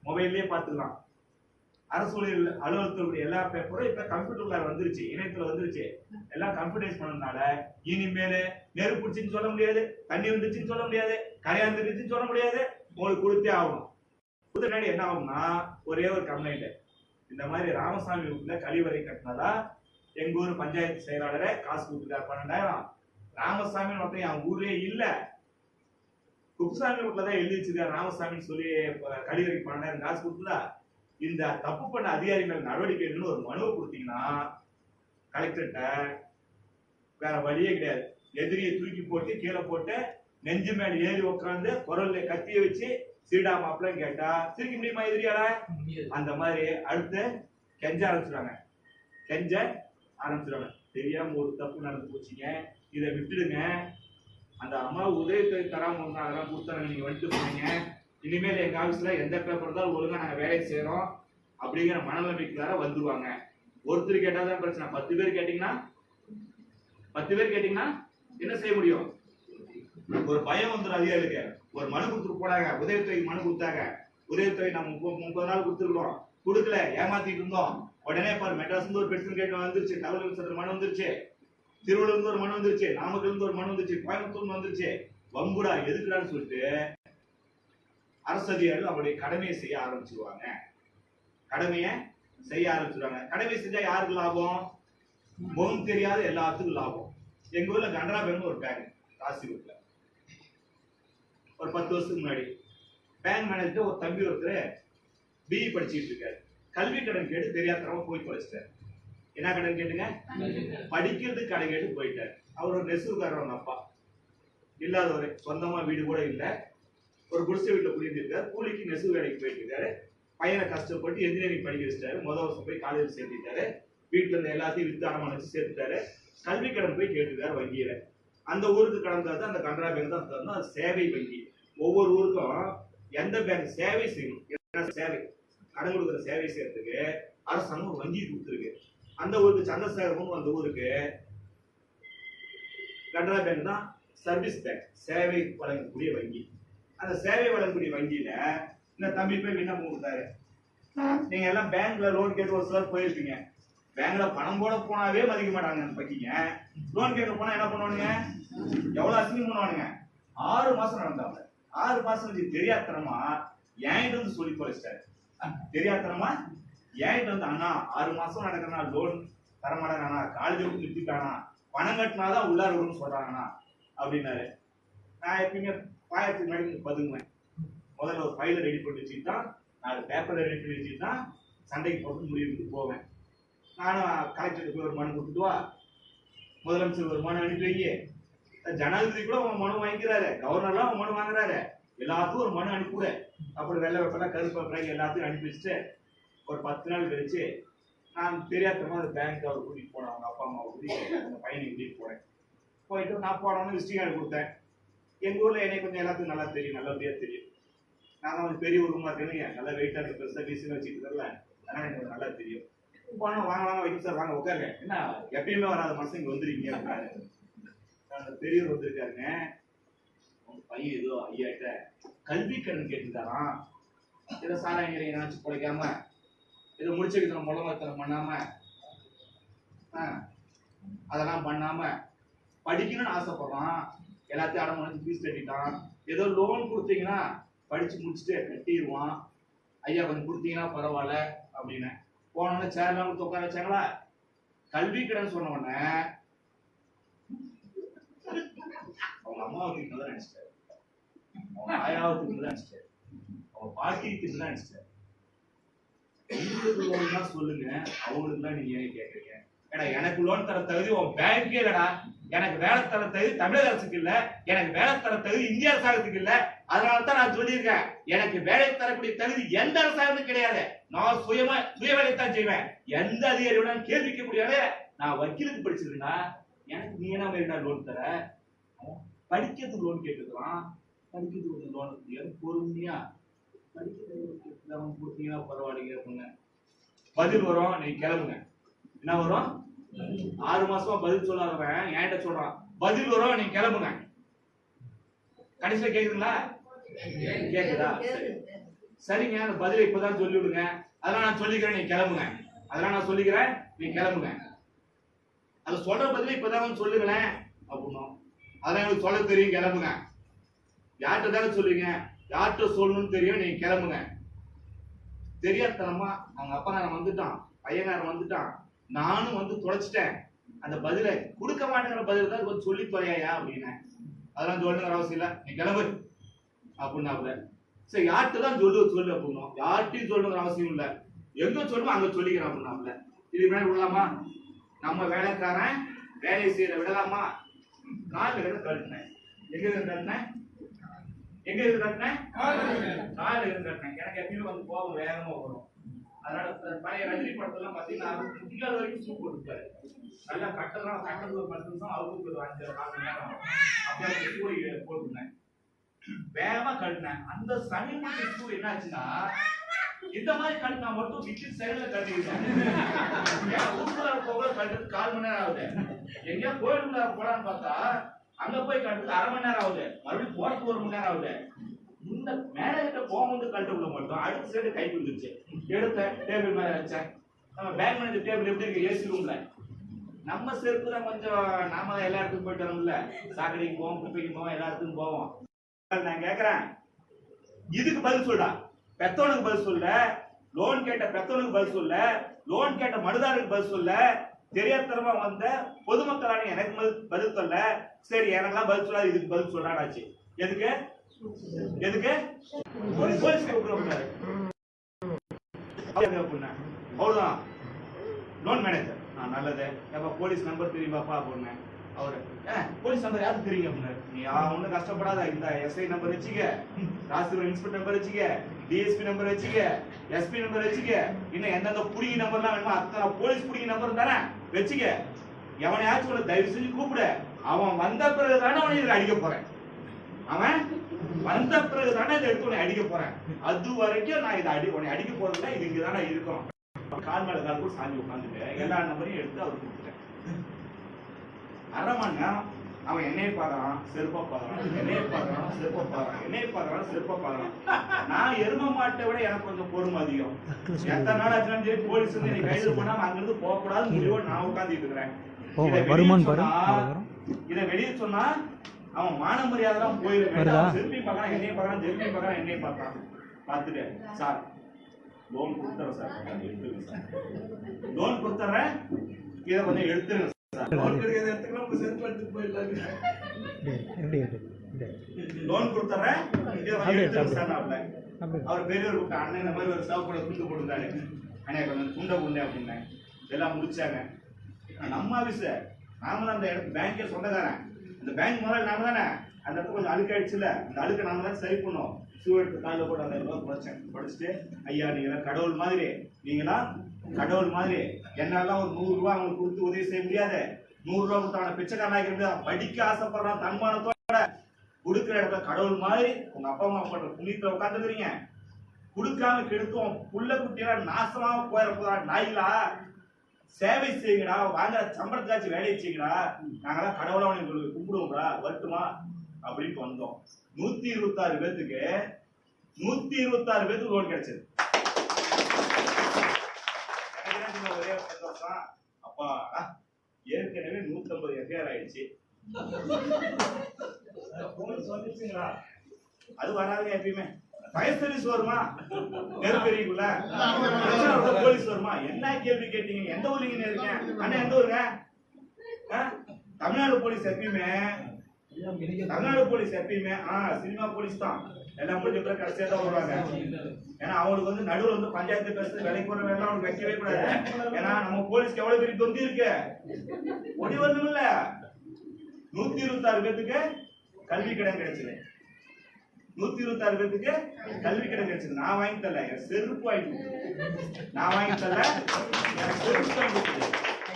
மொபைல்லயே பாத்துக்கலாம். அரசு அலுவலகத்துடைய எல்லா பேப்பரும் இப்ப கம்ப்யூட்டர்ல வந்துருச்சு, இணையத்துல வந்துருச்சு. எல்லாம் கம்ப்யூட்டரைஸ் பண்ணதுனால இனிமேல் நெருப்பு பிடிச்சுன்னு சொல்ல முடியாது, தண்ணி வந்துச்சுன்னு சொல்ல முடியாது, கரையாந்துருச்சுன்னு சொல்ல முடியாது. உங்களுக்கு கொடுத்தே ஆகணும். முன்னாடி என்ன ஆகும்னா ஒரே ஒரு கம்ப்ளைண்ட், இந்த மாதிரி ராமசாமி வீட்டுல கழிவறை கட்டினதா எங்க ஊர் பஞ்சாயத்து செயலாளரை காசு கொடுத்துட்டார் 12,000. ராமசாமி ஒருத்தன் என் ஊரே இல்ல, குப்புசாமி வீட்டுலதான் எழுதி வச்சிருக்காரு ராமசாமின்னு சொல்லி கழிவறைக்கு 12,000 காசு கொடுத்ததா. இந்த தப்பு பண்ண அதிகாரிகள் நடவடிக்கை எடுக்கணும்னு ஒரு மனுவை கொடுத்தீங்கன்னா கலெக்டர்கிட்ட வேற வழியே கிடையாது. எதிரியை தூக்கி போட்டு கீழே போட்டு நெஞ்சு மேல ஏறி உட்காந்து குரல்ல கத்திய வச்சு சீடா மாப்பிள்ளன்னு கேட்டா சிரிக்க முடியுமா எதிரியால? அந்த மாதிரி அடுத்து கெஞ்ச ஆரம்பிச்சுறாங்க. தெரியாம ஒரு தப்பு நடந்து போச்சுங்க, இதை விட்டுடுங்க. அந்த அம்மா உதவித்தொகை தராம அதெல்லாம் கொடுத்தாங்க, நீங்க வந்துட்டு போனீங்க. இனிமேல் எங்க ஆபீஸ்ல எந்த பேப்பர் இருந்தாலும் ஒழுங்கா நாங்க வேலையை செய்யறோம் அப்படிங்கிற மனநம்பிக்கையார வந்துருவாங்க. ஒருத்தர் கேட்டாதான் பிரச்சனை. 10 பேர் கேட்டீங்கன்னா என்ன செய்ய முடியும்? ஒரு பயம் வந்துடும் அதிகாரிகளுக்கு. ஒரு மனு கொடுத்துட்டு போனாங்க, உதவித்தொகை மனு கொடுத்தாங்க. உதவித்தொகை நம்ம 30 நாள் கொடுத்துருக்கோம், கொடுக்கல, ஏமாத்திட்டு இருந்தோம். உடனே பாரு மெட்ராஸ் ஒரு பெட்ரோல் கேட் வந்துருச்சு, தகவல் மனு வந்துருச்சு, திருவள்ளூர்ல இருந்து ஒரு மனு வந்துருச்சு, நாமக்கல்ல இருந்து ஒரு மனு வந்துருச்சு, கோயம்புத்தூர்ல வந்துருச்சு. வம்புடா எதுக்குடான்னு சொல்லிட்டு அரசு அதிகாரிகள் அவருடைய கடமையை செய்ய ஆரம்பிச்சிருவாங்க. கடமை செஞ்சா யாருக்கு லாபம்? முகம் தெரியாத எல்லாத்துக்கும் லாபம். எங்க ஊர்ல கனரா பேங்க் ஒரு பேங்க் ராசிபுரத்துல ஒரு 10 வருஷத்துக்கு முன்னாடி பேங்க் மேனேஜர் ஒரு தம்பி ஒருத்தர் பிஇ படிச்சுட்டு இருக்காரு. கல்வி கடன் கேட்டு தெரியாதவங்க போய் தொலைச்சிட்டாரு. என்ன கடன் கேட்டுங்க? படிக்கிறதுக்கு கடன் கேட்டு போயிட்டாரு. அவர் ஒரு நெசவுக்காரர், அவங்க அப்பா இல்லாதவர், சொந்தமா வீடு கூட இல்லை, ஒரு குடிசை வீட்டுல குடியிருந்திருக்காரு. கூலிக்கு நெசவு வேலைக்கு போயிட்டு இருக்காரு. பையனை கஷ்டப்பட்டு இன்ஜினியரிங் படிக்க வச்சிட்டாரு. முதல் வருஷம் போய் காலேஜ் சேர்த்துட்டாரு. வீட்டுல இருந்து எல்லாத்தையும் வித்து அடமான வச்சு சேர்த்துட்டாரு. கல்வி கடன் போய் கேட்டுருக்காரு வங்கியில. அந்த ஊருக்கு கடன் தரது அந்த கனரா பேங்க் தான் தரணும். அது சேவை வங்கி. ஒவ்வொரு ஊருக்கும் எந்த பேங்க் சேவை செய்யணும், சேவை கடன் கொடுக்குற சேவை செய்யறதுக்கு அரசாங்கம் வங்கி கொடுத்துருக்கு. அந்த ஊருக்கு சந்திரசேகரமும் அந்த ஊருக்கு கனரா பேங்க் தான் சர்வீஸ் பேங்க், சேவை வழங்கக்கூடிய வங்கி. அந்த சேவை வழங்கக்கூடிய வங்கியில இந்த தம்பி போய் விண்ணப்பம் கொடுத்தாரு. நீங்க எல்லாம் பேங்க்ல லோன் கேட்டு ஒரு சிலர் போயிருப்பீங்க. பேங்க்ல பணம் போட போனாவே மதிக்க மாட்டாங்க அந்த பக்கிங்க. லோன் கேட்க போனா என்ன பண்ணுவானுங்க, எவ்வளவு அசிங்கம் பண்ணுவானுங்க. 6 மாசம் நடந்தாங்க. 6 மாசம் தெரியாதனமா என்கிட்ட வந்து சொல்லி தொலைச்சிட்டாரு. தெரியாதனமா என்கிட்ட வந்து, அண்ணா 6 மாசம் நடக்கிறனா லோன் தரமாட்டாங்கண்ணா, காலேஜ் விட்டு நிறுத்திட்டானா, பணம் கட்டினாதான் உள்ளார வரும்னு சொல்றாங்கண்ணா அப்படின்னாரு. நான் எப்பயுமே பாயத்துக்கு முன்னாடி பதுங்குவேன். முதல்ல ஒரு ஃபைலை ரெடி பண்ணி வச்சுட்டு தான், 4 பேப்பரை ரெடி பண்ணி வச்சுட்டு தான் சண்டைக்கு போட்டு முடிவுக்கு போவேன். நானும் கலெக்டருக்கு போய் ஒரு மனு கொடுத்துட்டு வா, முதலமைச்சர் ஒரு மனு அனுப்பி வைங்க, ஜனாதிபதி கூட அவன் மனு வாங்கிக்கிறாரு, கவர்னர்லாம் அவன் மனு வாங்குறாரு, எல்லாத்துக்கும் ஒரு மனு அனுப்பிவிட. அப்புறம் வெள்ளை வெப்பெல்லாம் கருப்பு பிறகு எல்லாத்தையும் அனுப்பி வச்சுட்டு ஒரு 10 நாள் கழிச்சு நான் தெரியாதமா அந்த பேங்க் அவர் கூட்டிட்டு போனேன். அவங்க அப்பா அம்மாவை கூட்டிட்டு அந்த பையனை கூட்டிட்டு போனேன். போயிட்டு நான் போனோன்னு விசிட்டிங் கார்டு கொடுத்தேன். எங்க ஊர்ல என்னை கொஞ்சம் எல்லாத்துக்கும் நல்லா தெரியும், நல்லபடியா தெரியும். நான் வந்து பெரிய ஊருமா இருக்கேன், நல்லா வெயிட்டா இருக்கு, பெருசா வீசி வச்சுட்டு தெரியல, அதனால எனக்கு நல்லா தெரியும். போனோம், வாங்க வாங்க வைக்கும் சார், வாங்க உட்காருங்க, என்ன எப்பயுமே வராத மனுஷன் இங்க வந்துருக்கீங்க அப்படின்னாரு. அந்த பெரியவர் வந்திருக்காருங்க, உங்க பையன் ஏதோ ஐயாட்ட கல்வி கடன் கேட்டுட்டாராம். ஏதோ சாராயங்கரை நினைச்சு பிழைக்காம, ஏதோ முடிச்சுக்கிற முழங்கத்தனம் பண்ணாம, அதெல்லாம் பண்ணாம படிக்கணும்னு ஆசைப்படுறான். எல்லாத்தையும் அடம் பண்ணி ஃபீஸ் கட்டிட்டான். ஏதோ லோன் கொடுத்தீங்கன்னா படிச்சு முடிச்சுட்டு கட்டிடுவான். ஐயா கொஞ்சம் கொடுத்தீங்கன்னா பரவாயில்ல அப்படின்னு போனோன்னு சேர்லாம் கொடுத்து உட்கார வச்சாங்களா. கல்வி கடன் சொன்ன உடனே அவங்க அம்மாவுக்கு தான் நினைச்சிட்டாரு, அவங்க ஆயாவுக்கு தான் நினைச்சிட்டாரு, அவங்க பாட்டிக்கு தான் நினைச்சிட்டாரு. உங்களுக்கு லோன் தான் சொல்லுங்க, அவங்களுக்கு தான் நீங்க ஏன் கேட்கறீங்க? ஏன்னா எனக்கு லோன் தர தகுதி உன் பேங்கே இல்லடா, எனக்கு வேலை தர தகுதி தமிழக அரசுக்கு இல்ல, எனக்கு வேலை தர தகுதி இந்திய அரசாங்கத்துக்கு இல்ல. அதனாலதான் நான் சொல்லியிருக்கேன், எனக்கு வேலை தரக்கூடிய தகுதி எந்த அரசாங்கத்துக்கும் கிடையாது. நான் சுய வேலைத்தான் செய்வேன். எந்த அதிகாரியோட கேள்விக்க முடியாது. நான் வக்கீலுக்கு படிச்சிருந்தா எனக்கு நீ என்ன மாதிரி லோன் தர? படிக்கிறதுக்கு லோன் கேட்டுக்கலாம், படிக்கிறதுக்கு லோன் பொறுமையா படிக்கிறதுக்கு கொடுத்தீங்கன்னா பரவாயில்லைங்க. பதில் வரும், நீ கிளம்புங்க. என்ன வரும்? 6 மாசமா பதில் சொல்லாதவன் என்கிட்ட சொல்றான், பதில் வரும், நீ கிளம்புங்க. கடைசியில கேக்குதுங்களா? கேக்குதா? சரிங்க, அந்த பதிலை இப்பதான் சொல்லி விடுங்க. அதெல்லாம் நான் சொல்லிக்கிறேன், நீ கிளம்புங்க. அதெல்லாம் நான் சொல்லிக்கிறேன், நீ கிளம்புங்க. அது சொல்ற பதில இப்பதான் சொல்லுங்களேன் அப்படின்னும். அதெல்லாம் எனக்கு சொல்ல தெரியும், கிளம்புங்க. யார்கிட்ட தானே சொல்லுவீங்க, யார்கிட்ட சொல்லணும்னு தெரியும், நீ கிளம்புங்க. தெரியாதனமா அவங்க அப்பா வந்துட்டான், பையனாரன் வந்துட்டான், நானும் வந்து தொலைச்சிட்டேன். அந்த பதிலை கொடுக்க மாட்டேங்கிற பதில் தான் கொஞ்சம் சொல்லி தொலையா அப்படின்னு. அதெல்லாம் சொல்லுங்கிற அவசியம் இல்லை, நீ கிளம்பு அப்படின்னாப்புல. சரி, யார்கிட்ட தான் சொல்லு அப்படின்னும். யார்கிட்டையும் சொல்லுங்கிற அவசியம் இல்லை, எங்க சொல்லுவோம் அங்க சொல்லிக்கிறேன் அப்படின்னாப்புல. இது முன்னாடி விடலாமா? நம்ம வேலைக்காரன் வேலை செய்யற விடலாமா? 4 இடத்துல கட்டினேன். எங்க இருந்து கட்டினேன்? எங்க இருந்து கட்டினேன்? 4 இருந்து கட்டினேன். எனக்கு எப்பயுமே வந்து கோபம் வேகமா வரும். அதனால பழைய ரஜினி படத்தெல்லாம் பாத்தீங்கன்னா முக்கிய வரைக்கும் சூப் போட்டுருக்காரு. நல்லா கட்டலாம், கட்டது ஒரு 10 நிமிஷம், அவுக்கு ஒரு 5-4 மணி நேரம் அப்படியே சூரிய போட்டுருந்தேன். வேகமா கட்டினேன். அந்த சனிமணி சூ என்ன ஆச்சுன்னா, இந்த மாதிரி கட்டினா மட்டும் விட்டு சைடுல கட்டிக்கிட்டேன். ஊருக்குள்ள போக கட்டுறது 4 மணி நேரம் ஆகுது. எங்கேயா கோயிலுக்குள்ள போலான்னு பார்த்தா அங்க போய் கட்டுறது 1/2 மணி நேரம் ஆகுது. மறுபடியும் போறதுக்கு 1 மணி நேரம் ஆகுது. இந்த மேனேஜர்கிட்ட போகும்போது கட்டுக்குள்ள மட்டும் அடுத்த சைடு கை வந்துருச்சு. எடுத்த டேபிள் மேல வச்சேன். நம்ம பேங்க் மேனேஜர் டேபிள் எப்படி இருக்கு? ஏசி ரூம்ல. நம்ம செருப்பு தான் கொஞ்சம், நாம தான் எல்லா இடத்துக்கும் போயிட்டு வரோம்ல, சாக்கடைக்கு போவோம், குப்பைக்கு போவோம், எல்லா இடத்துக்கும் போவோம். நான் கேக்குறேன், இதுக்கு பதில் சொல்றா. பெத்தவனுக்கு பதில் சொல்ல, லோன் கேட்ட பெத்தவனுக்கு பதில் சொல்ல, லோன் கேட்ட மனுதாரருக்கு பதில் சொல்ல, தெரியாதனமா வந்த பொதுமக்களான எனக்கு பதில் சொல்ல. சரி, எனக்கெல்லாம் பதில் சொல்லாது, இதுக்கு பதில் சொல்றாச்சு. எதுக்கு? எதுக்கு? போலீஸ் கூப்பிடுறாரு. அவ்வளவுதான். லோன் மேனேஜர் நல்லது, எப்ப போலீஸ் நம்பர் தெரியுமாப்பா அப்படின்னு. அவரு போலீஸ் நம்பர் யாருக்கு தெரியுங்க அப்படின்னாரு. நீ ஒன்னும் கஷ்டப்படாத, இந்த எஸ்ஐ நம்பர் வச்சுக்க, ராசிபுரம் இன்ஸ்பெக்டர் நம்பர் வச்சுக்க, டிஎஸ்பி நம்பர் வச்சுக்க, எஸ்பி நம்பர் வச்சுக்க, இன்னும் எந்தெந்த புடிங்கி நம்பர்லாம் வேணுமோ அத்தனை போலீஸ் புடிங்கி நம்பர் தானே வச்சுக்க. எவனையாச்சும் உன்னை தயவு செஞ்சு கூப்பிடு. அவன் வந்த பிறகுதானே அவனை இதுல அடிக்க போறேன். அவன் வந்த பிறகுதானே இதை எடுத்து உன்னை அடிக்க போறேன். அது வரைக்கும் நான் இதை உன்னை அடிக்க போறதுல இது இங்கதானே இருக்கும். கால் மேல கால் கூட சாஞ்சி உட்காந்துட்டு எல்லா நம்பரையும் எடுத்து அவர் கொடுத்துட்டேன். 1/2 மணி நேரம் அவன் என்னைய பார்க்கறான், செருப்ப பார்க்கறான், என்னைய பார்க்கறான், செருப்ப பார்க்கறான், என்னைய பார்க்கறான், செருப்ப பார்க்கறான். நான் எரும மாட்டை விட எனக்கு கொஞ்சம் பொறுமை அதிகம். எத்தனை நாள் ஆச்சுனாலும் சரி போலீஸ் வந்து என்னை கைது பண்ணாம அங்கிருந்து போகக்கூடாது முடிவோட நான் உட்கார்ந்துட்டு இருக்கிறேன். இதை வெளியே சொன்னா அவன் மான மரியாதை போயிடும். திருப்பி பார்க்கறான், என்னைய பார்க்கறான், திருப்பி பார்க்கறான், என்னைய பார்க்கறான். பார்த்துட்டு சார் லோன் கொடுத்துறேன் சார், எடுத்துருங்க சார், லோன் கொடுத்துறேன், இதை கொஞ்சம் எடுத்துருங்க சார். லோன் கிடைக்காத இடத்துக்கு நம்ம செருப்பு எடுத்துட்டு போயிடலாங்க. லோன் கொடுத்துறேன், இதை கொஞ்சம் எடுத்துருங்க சார். அவர் பெரியவர் கூப்பிட்டு அண்ணன் இந்த மாதிரி ஒரு சாப்பாடு துண்டு போட்டுருந்தாரு, அண்ணே கொஞ்சம் துண்டை புண்டை அப்படின்னேன். எல்லாம் முடிச்சாங்க. நம்ம ஆஃபீஸு நாம தான் அந்த இடத்துக்கு பேங்கே சொந்தக்காரன். அந்த பேங்க் முதல்ல நாம தானே, அந்த இடத்துல கொஞ்சம் அழுக்காயிடுச்சுல, அந்த அழுக்கை நாம தான் சரி பண்ணுவோம். ஷூ எடுத்து காலில் போட்டு அந்த படிச்சுட்டு ஐயா நீங்களாம் கடவுள் மாதிரி, நீங்களாம் கடவுள் மாதிரி, என்னாலாம் ஒரு 100 ரூபா அவங்களுக்கு கொடுத்து உதவி செய்ய முடியாது. 100 ரூபா கொடுத்தான பிச்சைக்காரனாக படிக்க ஆசைப்படுறான் தன்மானத்தோட, கொடுக்குற இடத்துல கடவுள் மாதிரி உங்க அப்பா அம்மா பண்ற புண்ணியத்துல உட்காந்துக்கிறீங்க. கொடுக்காம கெடுக்கும் புள்ள குட்டியெல்லாம் நாசமாக போயிடப்போதா நாய்களா, சேவை செய்யுங்கடா, வாங்குற சம்பளத்துக்காச்சும் வேலையை செய்யுங்கடா, நாங்களாம் கடவுளை அவனுக்கு கும்பிடுவோம்டா வருட்டுமா அப்படின்ட்டு வந்தோம். 126 பேத்துக்கு 126 பேத்துக்கு லோன் கிடைச்சது. ஒரே சந்தோஷம், அப்பா ஏற்கனவே 150 எஃப்ஐஆர் ஆயிடுச்சு. அது வராது எப்பயுமே. ஃபயர் சர்வீஸ் வருமா, நெருப்பெரிக்குள்ள போலீஸ் வருமா, என்ன கேள்வி கேட்டீங்க, எந்த ஊர்லீங்க இருக்கீங்க, அண்ணா எந்த ஊருங்க, தமிழ்நாடு போலீஸ் எப்பயுமே, தமிழ்நாடு போலீஸ் எப்பயுமே சினிமா போலீஸ் தான். எல்லாம் முடிஞ்ச பிறகு கடைசியா தான் வருவாங்க. ஏன்னா அவங்களுக்கு வந்து நடுவில் வந்து பஞ்சாயத்து பேசுறது வேலைக்கு போற வேலை அவனுக்கு வைக்கவே கூடாது. ஏன்னா நம்ம போலீஸ்க்கு எவ்வளவு பெரிய தொந்தி இருக்கு, ஒடி வரணும் இல்ல. 126 பேத்துக்கு கல்வி கடன் கிடைச்சது. 126 பேத்துக்கு கல்வி கடன் கிடைச்சது. நான் வாங்கி தரல, என் செருப்பு வாங்கி, நான் வாங்கி தரல, என் செருப்பு வாங்கி.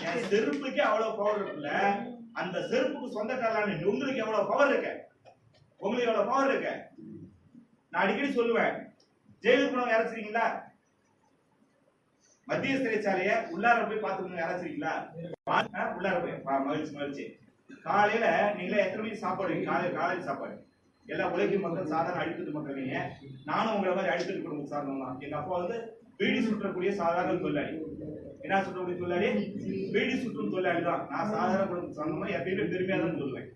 என் செருப்புக்கு அவ்வளவு பவர் இருக்குல்ல, அந்த செருப்புக்கு சொந்தக்காரன் உங்களுக்கு எவ்வளவு பவர் இருக்கு, உங்களுக்கு எவ்வளவு பவர் இருக்கு. நான் அடிக்கடி சொல்லுவேன், ஜெயிலுக்கு போனவங்க யாராச்சிருக்கீங்களா, மத்திய சிறைச்சாலைய உள்ளார போய் பாத்துக்கணும் யாராச்சிருக்கீங்களா, உள்ளார போய் மகிழ்ச்சி மகிழ்ச்சி. காலையில நீங்களே எத்தனை மணிக்கு சாப்பாடு, காலையில சாப்பாடு எல்லாம் உழைக்கும் மக்கள், சாதாரண அடித்தட்டு மக்கள். நீங்க நானும் உங்களை மாதிரி அடித்தட்டு குடும்பம் சார்ந்தோம் தான். எங்க அப்பா வந்து பீடி சுற்றக்கூடிய சாதாரண தொழிலாளி. என்ன சுற்றக்கூடிய தொழிலாளி, பீடி சுற்றும் தொழிலாளி தான். நான் சாதாரண குடும்பம் சார்ந்த மாதிரி எப்பயுமே பெருமையா தான் சொல்லுவேன்.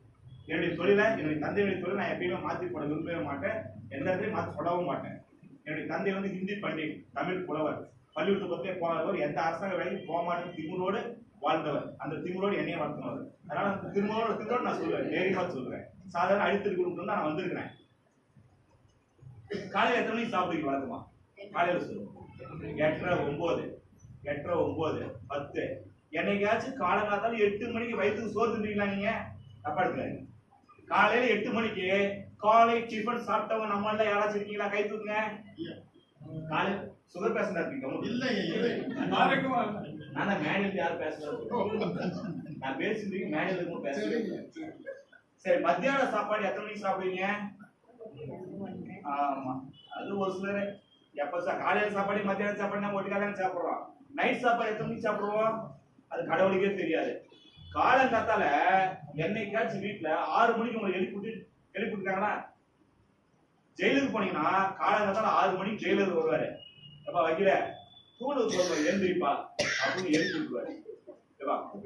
என்னுடைய தொழிலை, என்னுடைய தந்தையுடைய தொழில் நான் எப்பயுமே மாற்றி போட விரும்பவே மாட்டேன், எந்த இடத்துலையும் மாற்றி சொல்லவும் மாட்டேன். என்னுடைய தந்தை வந்து ஹிந்தி பண்டிட், தமிழ் புலவர், பள்ளிக்கூடத்தை பற்றியே போனவர், எந்த அரசாங்க வேலைக்கு போக மாட்டேன் திமுறோடு வாழ்ந்தவர். அந்த திமுறோடு என்னையே வளர்த்தினவர். அதனால அந்த திமுறோடு நான் சொல்லுவேன், தைரியமா சொல்றேன். சாதாரண அடித்தல் குடும்பம் தான் நான் வந்திருக்கிறேன். காலையில எத்தனை மணிக்கு சாப்பிடுவீங்க வழக்கமா, காலையில சொல்லுவோம் 8:30, 9, 8:30, 9, 10. என்னைக்காச்சும் காலங்காத்தாலும் 8 மணிக்கு வயிற்றுக்கு சோறு தின்றீங்களா நீங்க, தப்பா எடுத்துக்காங்க. காலையில 8 மணிக்கு காலை டிஃபன் சாப்பிட்டவங்க நம்ம எல்லாம் யாராச்சும் இருக்கீங்களா, கை தூக்குங்க. காலை சுகர் பேஷண்டா இருக்கீங்க இல்ல, நான் மேனேஜர் யாரும் பேசுறது, நான் பேசிட்டு மேனேஜர் பேசுறேன். சரி, மத்தியான சாப்பாடு எத்தனை மணிக்கு சாப்பிடுவீங்க? ஆமா, அது ஒரு சிலர் எப்ப காலையில சாப்பாடு மத்தியான சாப்பாடு நம்ம ஒட்டுக்காதான் சாப்பிடுறோம். நைட் சாப்பாடு எத்தனை மணிக்கு சாப்பிடுவோம் அது கடவுளுக்கே தெரியாது. காலங்காத்தால என்னைக்காச்சும் வீட்டுல 6 மணிக்கு உங்களை எழுப்பிட்டாங்கன்னா, ஜெயிலுக்கு போனீங்கன்னா காலங்காத்தால 6 மணிக்கு ஜெயிலர் வருவாரு. எப்ப வைக்கல தூணு சொல்லுவாரு, எழுந்திரிப்பா அப்படின்னு எழுப்பி விட்டுருவாரு.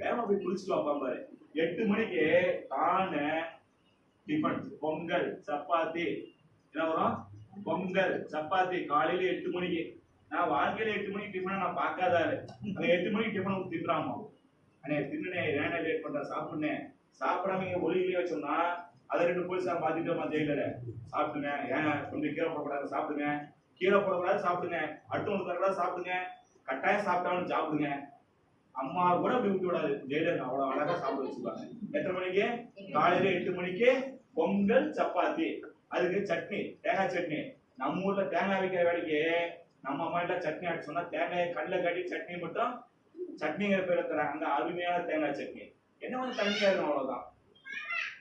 வேகமா போய் குளிச்சுட்டு வாப்பாரு. 8 மணிக்கு தானே டிஃபன், பொங்கல், சப்பாத்தி. என்ன வரும், பொங்கல், சப்பாத்தி. காலையில 8 மணிக்கு. நான் வாழ்க்கையில 8 மணிக்கு டிஃபன் நான் பார்க்காதாரு. அங்க 8 மணிக்கு டிஃபன் திட்டுறாமா, அண்ணே தின்னுனே ஏன்னா லேட் பண்ற, சாப்பிடுனேன். சாப்பிடாம இங்க ஒளியிலே வச்சோம்னா அதை 2 போலீஸா மாத்திட்டோமா ஜெயிலரை. சாப்பிடுங்க, ஏன் கொஞ்சம் கீரை போடக்கூடாது சாப்பிடுங்க, கீரை போடக்கூடாது சாப்பிடுங்க, அடுத்தவங்களுக்கு தரக்கூடாது சாப்பிடுங்க, கட்டாயம் சாப்பிட்டாலும் சாப்பிடுங்க. அம்மா கூட அப்படி விட்டு விடாது, ஜெயிலர் அவ்வளவு அழகா சாப்பிட வச்சுருவாங்க. எத்தனை மணிக்கு? காலையில 8 மணிக்கு பொங்கல், சப்பாத்தி, அதுக்கு சட்னி, தேங்காய் சட்னி. நம்ம ஊர்ல தேங்காய் வைக்கிற வேலைக்கு நம்ம அம்மா எல்லாம் சட்னி ஆட்டி சொன்னா தேங்காய் கண்ணில் கட்டி சட்னி மட்டும் சட்னிங்கிற பேர் தராங்க. அந்த அருமையான தேங்காய் சட்னி என்ன வந்து தண்ணியா இருக்கும், அவ்வளவுதான்.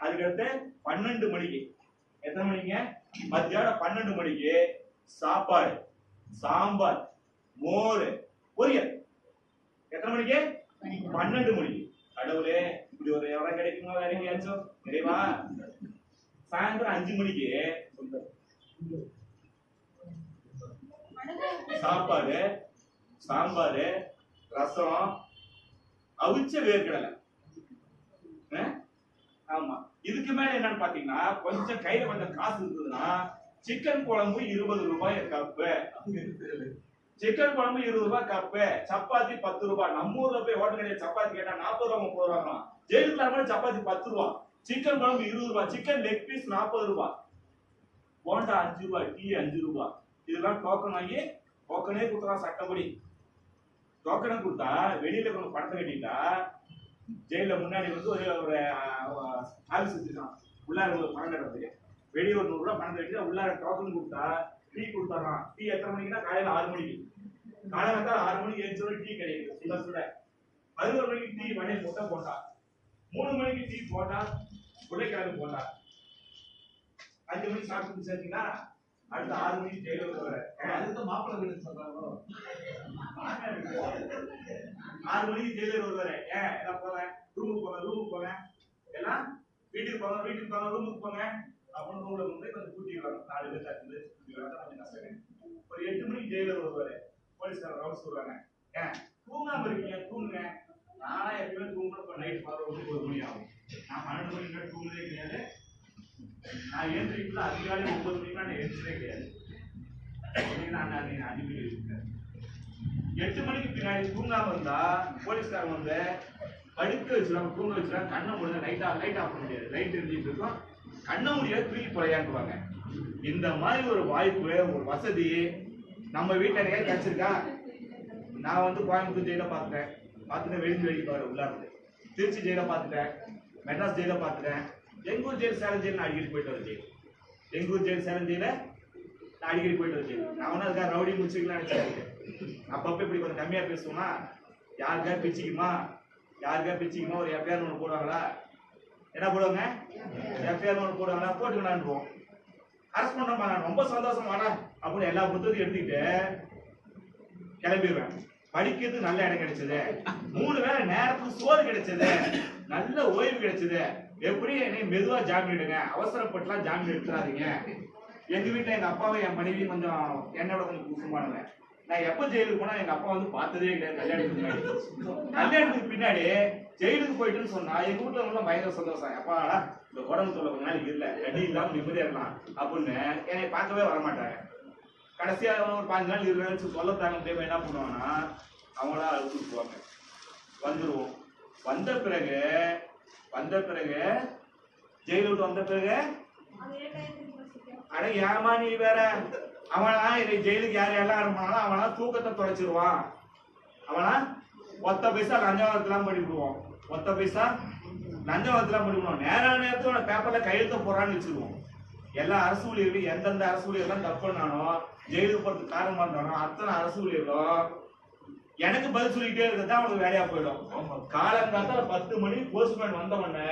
அதுக்கடுத்து 12 மணிக்கு, எத்தனை மணிங்க? மத்தியானம் 12 மணிக்கு சாப்பாடு, சாம்பார், மோர், பொரியல். எத்தனை மணிக்கு? 12 மணிக்கு. கடவுளே, இப்படி ஒரு எவ்வளவு கிடைக்குமா வேற எங்கேயாச்சும் நிறைவா? சாயந்தரம் 5 மணிக்கு சாப்பாடு, சாம்பார், ரசம், அவிச்ச வேர்க்கடலை. ஆமா, இதுக்கு மேல என்னன்னு பாத்தீங்கன்னா கொஞ்சம் கையில கொஞ்சம் காசு இருக்குதுன்னா சிக்கன் குழம்பு 20 ரூபாய் கப்பு, சிக்கன் குழம்பு 20 ரூபாய் கப்பு, சப்பாத்தி 10 ரூபாய். நம்ம ஊர்ல போய் ஹோட்டல் கடையில் சப்பாத்தி கேட்டா 40 ரூபாய் 30 ரூபாய். ஜெயிலுக்குள்ள சப்பாத்தி 10 ரூபாய், சிக்கன் குழம்பு 20 ரூபாய், சிக்கன் லெக் பீஸ் 40 ரூபாய், போண்டா 5 ரூபாய், டீ 5 ரூபாய். இதெல்லாம் டோக்கன் வாங்கி டோக்கனே கொடுத்துறான் சட்டப்படி. டோக்கனை கொடுத்தா வெளியில கொஞ்சம் பணத்தை கட்டிட்டா ஜெயில முன்னாடி வந்து ஒரு ஆபீஸ் வச்சிருக்கான், உள்ளார ஒரு பணம் கட்டுறதுக்கு. வெளியே ஒரு 100 ரூபாய் பணம் கட்டிட்டா உள்ளார டோக்கன் கொடுத்தா டீ கொடுத்தாரான். டீ எத்தனை மணிக்குன்னா காலையில 6 மணிக்கு. காலையில 6 மணிக்கு எழுந்து டீ கிடைக்குது சுட சுட. 11 மணிக்கு டீ மணிக்கு முட்டை போட்டா, 3 மணிக்கு டீ போட்டா உருளைக்கிழங்கு போட்டா, 5 மணிக்கு சாப்பிட்டு சேர்த்தீங்கன்னா அடுத்த 6 மணிக்கு ஜெயிலுக்கு வர. அதுக்கு மாப்பிள்ளை வீடு சொல்றாங்க 6 மணிக்கு ஜெயிலுக்கு வருவாரு. ஏன் எல்லாம் போவேன், ரூமுக்கு போவேன், எல்லாம் வீட்டுக்கு போங்க ரூமுக்கு போங்க அப்படின்னு ரூம்ல வந்து கொஞ்சம் கூட்டிடுவாங்க. 4 பேர் 10 பேர் கூட்டிடுவாங்க. கொஞ்சம் கஷ்டம். ஒரு 8 மணிக்கு ஜெயிலுக்கு வருவாரு. போலீஸ்காரர் ரவுண்ட்ஸ் வருவாங்க. ஏன் தூங்காம இருக்கீங்க, தூங்குங்க. நானா எப்பவுமே தூங்கணும். நைட் 11 மணி ஆகும். நான் 12 மணிக்கு மேலே தூங்குறதே கிடையாது. நான் எழுந்திரிக்கல அதிகாலை 9 மணிக்கு நான் எழுந்திரே கிடையாது. நான் அடிக்கடி இருக்கேன். 8 மணிக்கு பின்னாடி தூங்காம இருந்தா போலீஸ்காரன் வந்து படுக்க வச்சுருவாங்க, தூங்க வச்சுருவாங்க. கண்ணை முடிஞ்ச லைட் ஆஃப் பண்ண முடியாது, லைட் இருந்துட்டு இருக்கும். கண்ணை முடியாது, தூக்கி போலையாண்டுவாங்க. இந்த மாதிரி ஒரு வாய்ப்பு, ஒரு வசதி நம்ம வீட்டில் நிறைய கிடைச்சிருக்கா. நான் வந்து கோயம்புத்தூர் ஜெயில பார்த்துட்டேன், வெளியே பாரு உள்ளாரு. திருச்சி ஜெயில பார்த்துட்டேன், மெட்ராஸ் ஜெயில பார்த்துட்டேன். எங்கூர் ஜெயில் சேலம் ஜெயில் நான் அடிக்கடி போயிட்டு வர ஜெயில். எங்கூர் ஜெயில் சேலம் ஜெயில நான் அடிக்கடி போயிட்டு வர ஜெயில். நான் ஒன்றும் அதுக்காக ரவுடி முடிச்சுக்கலாம் நினைச்சேன். அப்பப்போ இப்படி கொஞ்சம் கம்மியா பேசுவோமா, யாருக்கா பிச்சுக்குமா ஒரு எஃப்ஐஆர் ஒன்று போடுவாங்களா? என்ன போடுவாங்க? எஃப்ஐஆர் ஒன்று போடுவாங்களா? போட்டுக்கலான்னுவோம். அரெஸ்ட் பண்றோமா, நான் ரொம்ப சந்தோஷமாடா அப்படின்னு எல்லா புத்தகத்தையும் எடுத்துக்கிட்டு கிளம்பிடுவேன். படிக்கிறதுக்கு நல்ல இடம் கிடைச்சது, 3 வேளை நேரத்துக்கு சோறு கிடைச்சது, நல்ல ஓய்வு கிடைச்சது. எப்படி என்னை மெதுவா ஜாமீன் எடுங்க, அவசரப்பட்டுலாம் ஜாமீன் எடுத்துறாதீங்க. எங்க வீட்டுல எங்க அப்பாவும் என் மனைவியும் கொஞ்சம் என்னோட கொஞ்சம் குசுமானவங்க. நான் எப்ப ஜெயிலுக்கு போனா எங்க அப்பா வந்து பார்த்ததே கிடையாது. கல்யாணத்துக்கு பின்னாடி ஜெயிலுக்கு போயிட்டுன்னு சொன்னா எங்க வீட்டுல உள்ள பயங்கர சந்தோஷம். அப்பாடா இந்த உடம்பு சொல்ல கொஞ்ச நாளைக்கு இல்ல, கட்டி இல்லாம நிம்மதியா இருக்கலாம் அப்படின்னு என்னை பார்க்கவே வரமாட்டாங்க. கடைசியா ஒரு 5 நாள் 20 நாள் சொல்ல தாங்க முடியாம என்ன பண்ணுவாங்கன்னா அவங்களா அழுத்துட்டு போவாங்க. வந்துருவோம். வந்த பிறகு ஜெயில விட்டு வந்த பிறகு அட ஏமா நீ வேற, அவனா ஜெயிலுக்கு யாரெல்லாம் இருப்பானோ அவனா தூக்கத்தை தொலைச்சிருவான். அவனா ஒத்த பைசா லஞ்சவாதத்தெல்லாம் பண்ணிவிடுவோம். நேரான நேரத்தோட பேப்பர்ல கையெழுத்த போறான்னு வச்சிருவோம். எல்லா அரசு ஊழியர்களும் எந்தெந்த அரசு ஊழியர்கள்லாம் தப்பு பண்ணானோ ஜெயிலுக்கு போறதுக்கு காரணமா இருந்தானோ அத்தனை அரசு ஊழியர்களும் எனக்கு பதில் சொல்லிக்கிட்டே இருக்கிறது அவனுக்கு வேலையா போயிடும். காலங்காத்தால 10 மணி போஸ்ட்மேன் வந்த உடனே